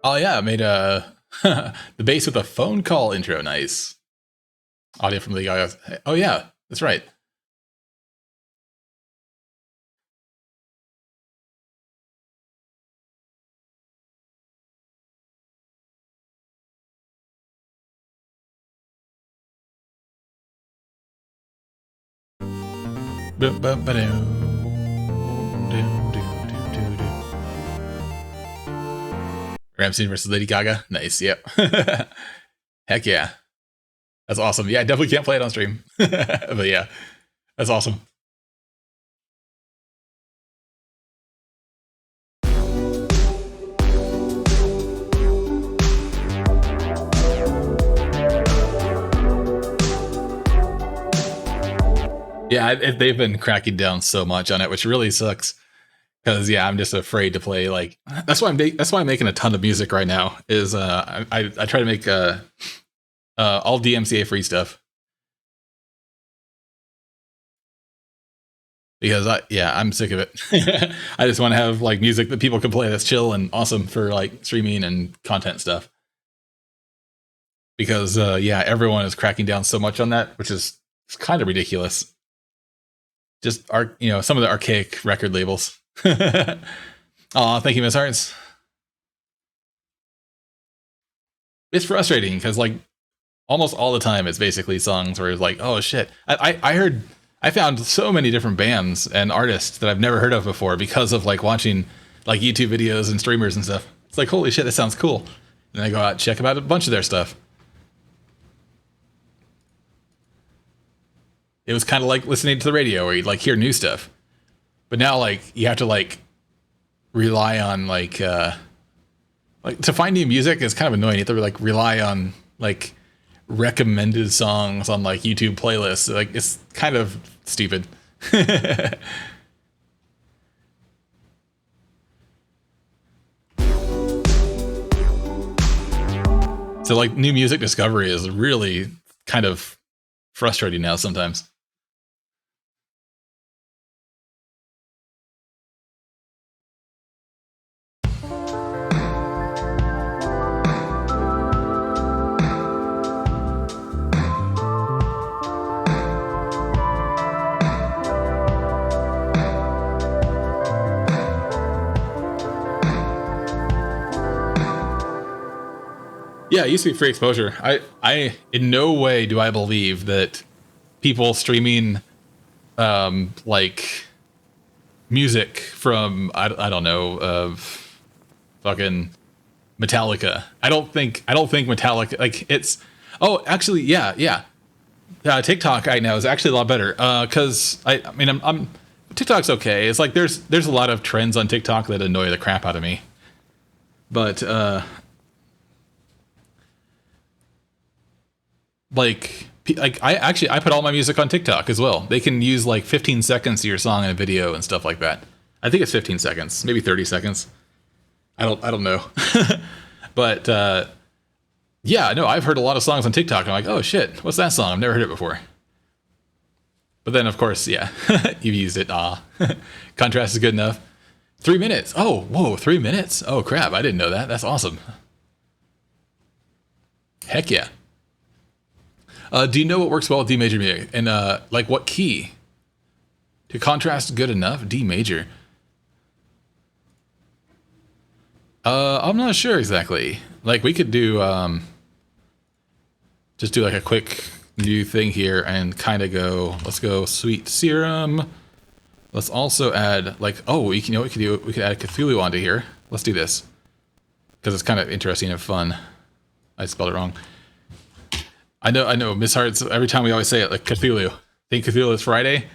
Oh yeah, I made a the bass with a phone call intro. Nice audio from the guy. Oh yeah, that's right. Ramsey versus Lady Gaga. Nice. Yep. Heck yeah. That's awesome. Yeah, I definitely can't play it on stream. But yeah, that's awesome. Yeah, they've been cracking down so much on it, which really sucks. Because yeah, I'm just afraid to play. Like that's why I'm making a ton of music right now. Is I try to make all DMCA free stuff because I'm sick of it. I just want to have like music that people can play that's chill and awesome for like streaming and content stuff. Because everyone is cracking down so much on that, which is kind of ridiculous. Just some of the archaic record labels. Oh, thank you, Miss Hearts. It's frustrating because like almost all the time it's basically songs where it's like, oh shit. I found so many different bands and artists that I've never heard of before because of like watching like YouTube videos and streamers and stuff. It's like, holy shit, that sounds cool. And I go out and check out a bunch of their stuff. It was kind of like listening to the radio where you'd like hear new stuff. But now like you have to like rely on like to find new music is kind of annoying. You have to like rely on like recommended songs on like YouTube playlists. Like it's kind of stupid. So like new music discovery is really kind of frustrating now sometimes. Yeah, it used to be free exposure. I in no way do I believe that people streaming like music from I don't know of fucking Metallica. I don't think Metallica like it's actually yeah. TikTok right now is actually a lot better because I mean I'm TikTok's okay. It's like there's a lot of trends on TikTok that annoy the crap out of me, but like I put all my music on TikTok as well. They can use like 15 seconds of your song in a video and stuff like that. I think it's 15 seconds, maybe 30 seconds. I don't know. But yeah, no, I've heard a lot of songs on TikTok. And I'm like, oh shit, what's that song? I've never heard it before. But then of course, yeah, you've used it. Contrast is good enough. 3 minutes. Oh, whoa, 3 minutes? Oh crap, I didn't know that. That's awesome. Heck yeah. Do you know what works well with D major music? And like what key? To contrast good enough? D major. I'm not sure exactly. Like we could do just do like a quick new thing here and kind of go, let's go sweet Serum. Let's also add like, we could add Cthulhu onto here. Let's do this. Because it's kind of interesting and fun. I spelled it wrong. I know, Miss Hearts, every time we always say it, like Cthulhu. Think Cthulhu is Friday?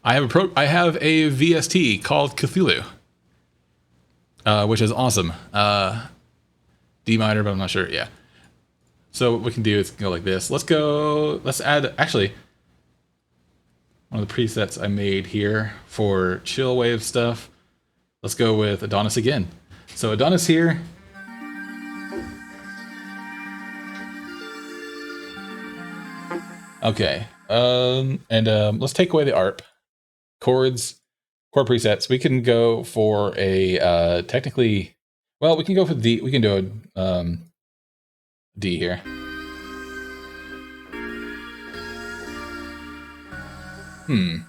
I have a VST called Cthulhu. Which is awesome. D minor, but I'm not sure, yeah. So what we can do is go like this. Let's add, actually, one of the presets I made here for chill wave stuff. Let's go with Adonis again. So Adonis here. Okay, let's take away the ARP. Chord presets. We can go for a technically Well, we can go for D. We can do a D here. D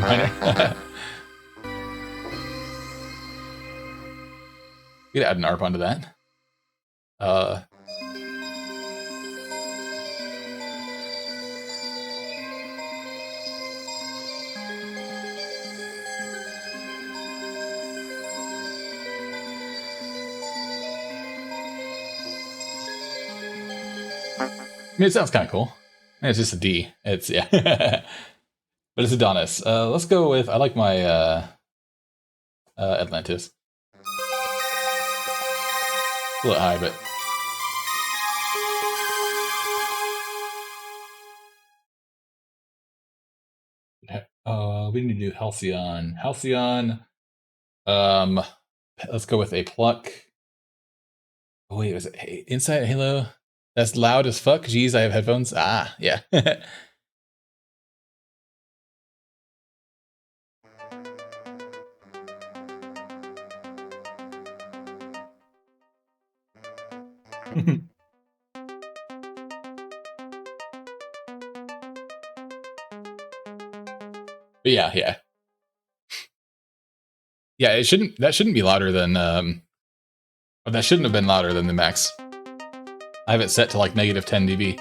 minor. We could add an ARP onto that. I mean, it sounds kind of cool. It's just a D. It's, yeah. But it's Adonis. Let's go with, I like my Atlantis. A little high, but... we need to do Halcyon. Halcyon. Let's go with a pluck. Oh, wait, was it Inside Halo? That's loud as fuck. Geez, I have headphones. Ah, yeah. But yeah. Yeah, that shouldn't be louder than that shouldn't have been louder than the max. I have it set to like -10 dB.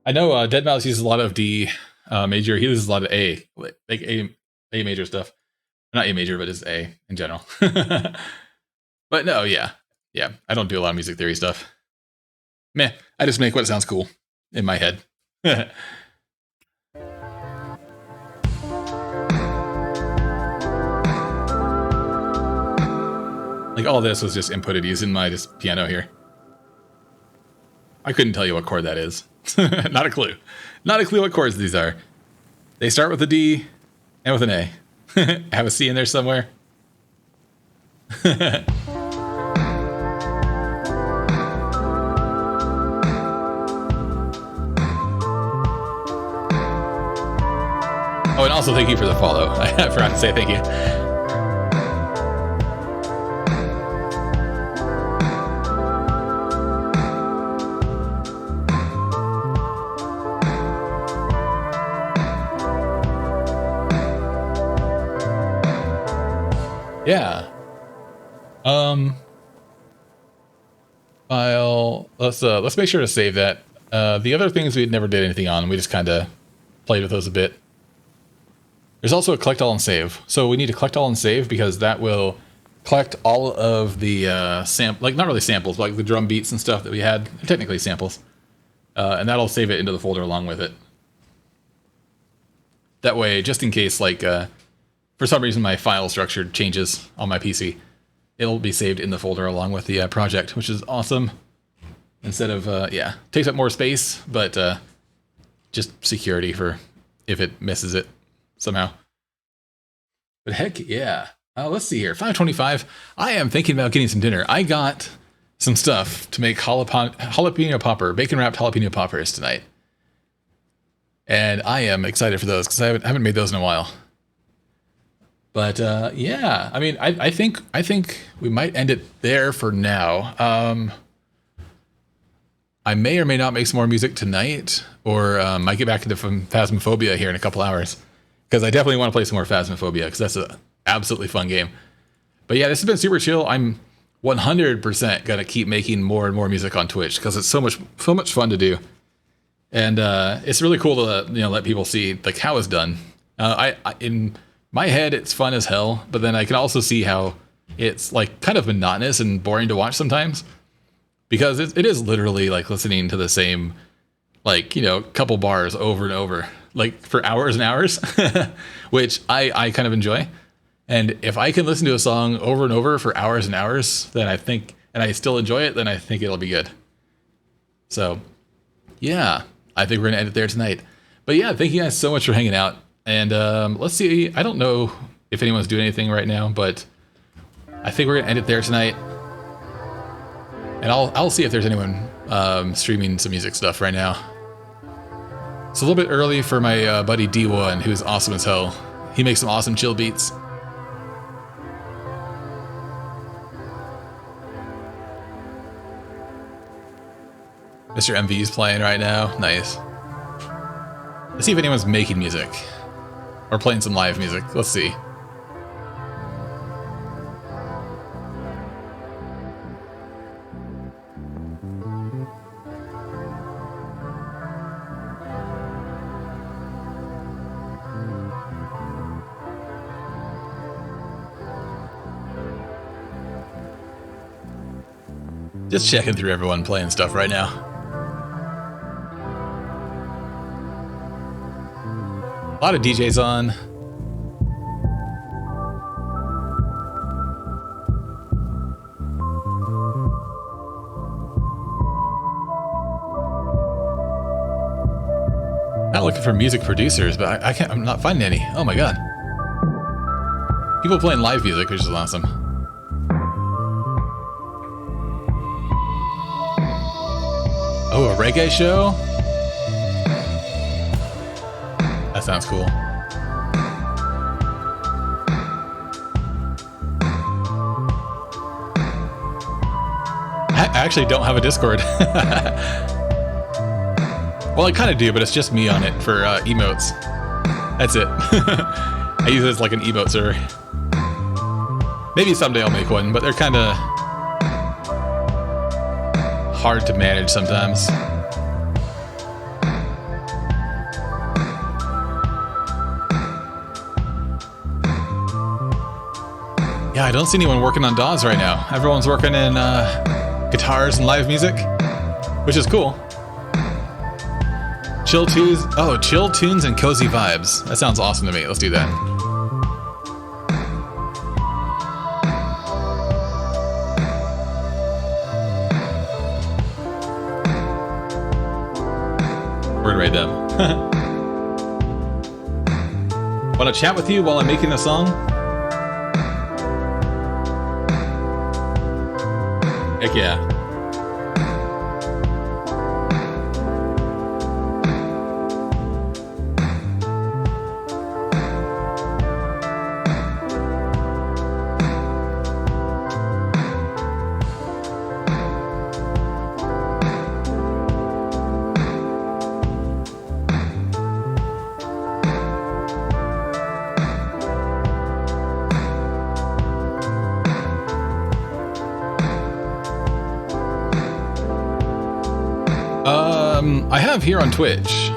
I know deadmau5 uses a lot of D major. He uses a lot of A, like A major stuff. Not A major, but just A in general. But no, yeah. I don't do a lot of music theory stuff. Meh. I just make what sounds cool in my head. Like all this was just inputted using my just piano here. I couldn't tell you what chord that is. Not a clue. Not a clue what chords these are. They start with a D and with an A. Have a C in there somewhere. Oh, and also thank you for the follow. I forgot to say thank you. Yeah. File. Let's make sure to save that. The other things we never did anything on. We just kind of played with those a bit. There's also a collect all and save. So we need to collect all and save because that will collect all of the like not really samples, but like the drum beats and stuff that we had. Technically samples, and that'll save it into the folder along with it. That way, just in case, like. For some reason, my file structure changes on my PC. It'll be saved in the folder along with the project, which is awesome. Instead of, takes up more space, but just security for if it misses it somehow. But heck yeah. Let's see here, 5:25. I am thinking about getting some dinner. I got some stuff to make jalapeno popper, bacon-wrapped jalapeno poppers tonight. And I am excited for those because I haven't made those in a while. But yeah, I mean, I think we might end it there for now. I may or may not make some more music tonight, or might get back into Phasmophobia here in a couple hours, because I definitely want to play some more Phasmophobia because that's an absolutely fun game. But yeah, this has been super chill. I'm 100% gonna keep making more and more music on Twitch because it's so much fun to do, and it's really cool to let people see like how it's done. In my head, it's fun as hell, but then I can also see how it's like kind of monotonous and boring to watch sometimes. because it is literally like listening to the same, like, you know, couple bars over and over, like for hours and hours, which I kind of enjoy. And if I can listen to a song over and over for hours and hours, then I think, and I still enjoy it, then I think it'll be good. So yeah, I think we're going to end it there tonight. But yeah, thank you guys so much for hanging out. And let's see, I don't know if anyone's doing anything right now, but I think we're going to end it there tonight. And I'll see if there's anyone streaming some music stuff right now. It's a little bit early for my buddy D1, who's awesome as hell. He makes some awesome chill beats. Mr. MV is playing right now. Nice. Let's see if anyone's making music. Or playing some live music. Let's see. Just checking through everyone playing stuff right now. A lot of DJs on. Not looking for music producers, but I can't. I'm not finding any. Oh my god! People playing live music, which is awesome. Oh, a reggae show? That sounds cool. I actually don't have a Discord. Well, I kind of do, but it's just me on it for emotes. That's it. I use it as like an emote server. Maybe someday I'll make one, but they're kind of hard to manage sometimes. Yeah, I don't see anyone working on DAWs right now. Everyone's working in guitars and live music, which is cool. Chill tunes. Oh, chill tunes and cozy vibes. That sounds awesome to me. Let's do that. We're gonna rate them. Want to chat with you while I'm making a song? Heck yeah. I have here on Twitch.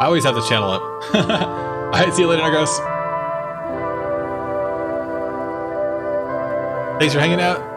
I always have the channel up. Alright, see you later, Nargos. Thanks for hanging out.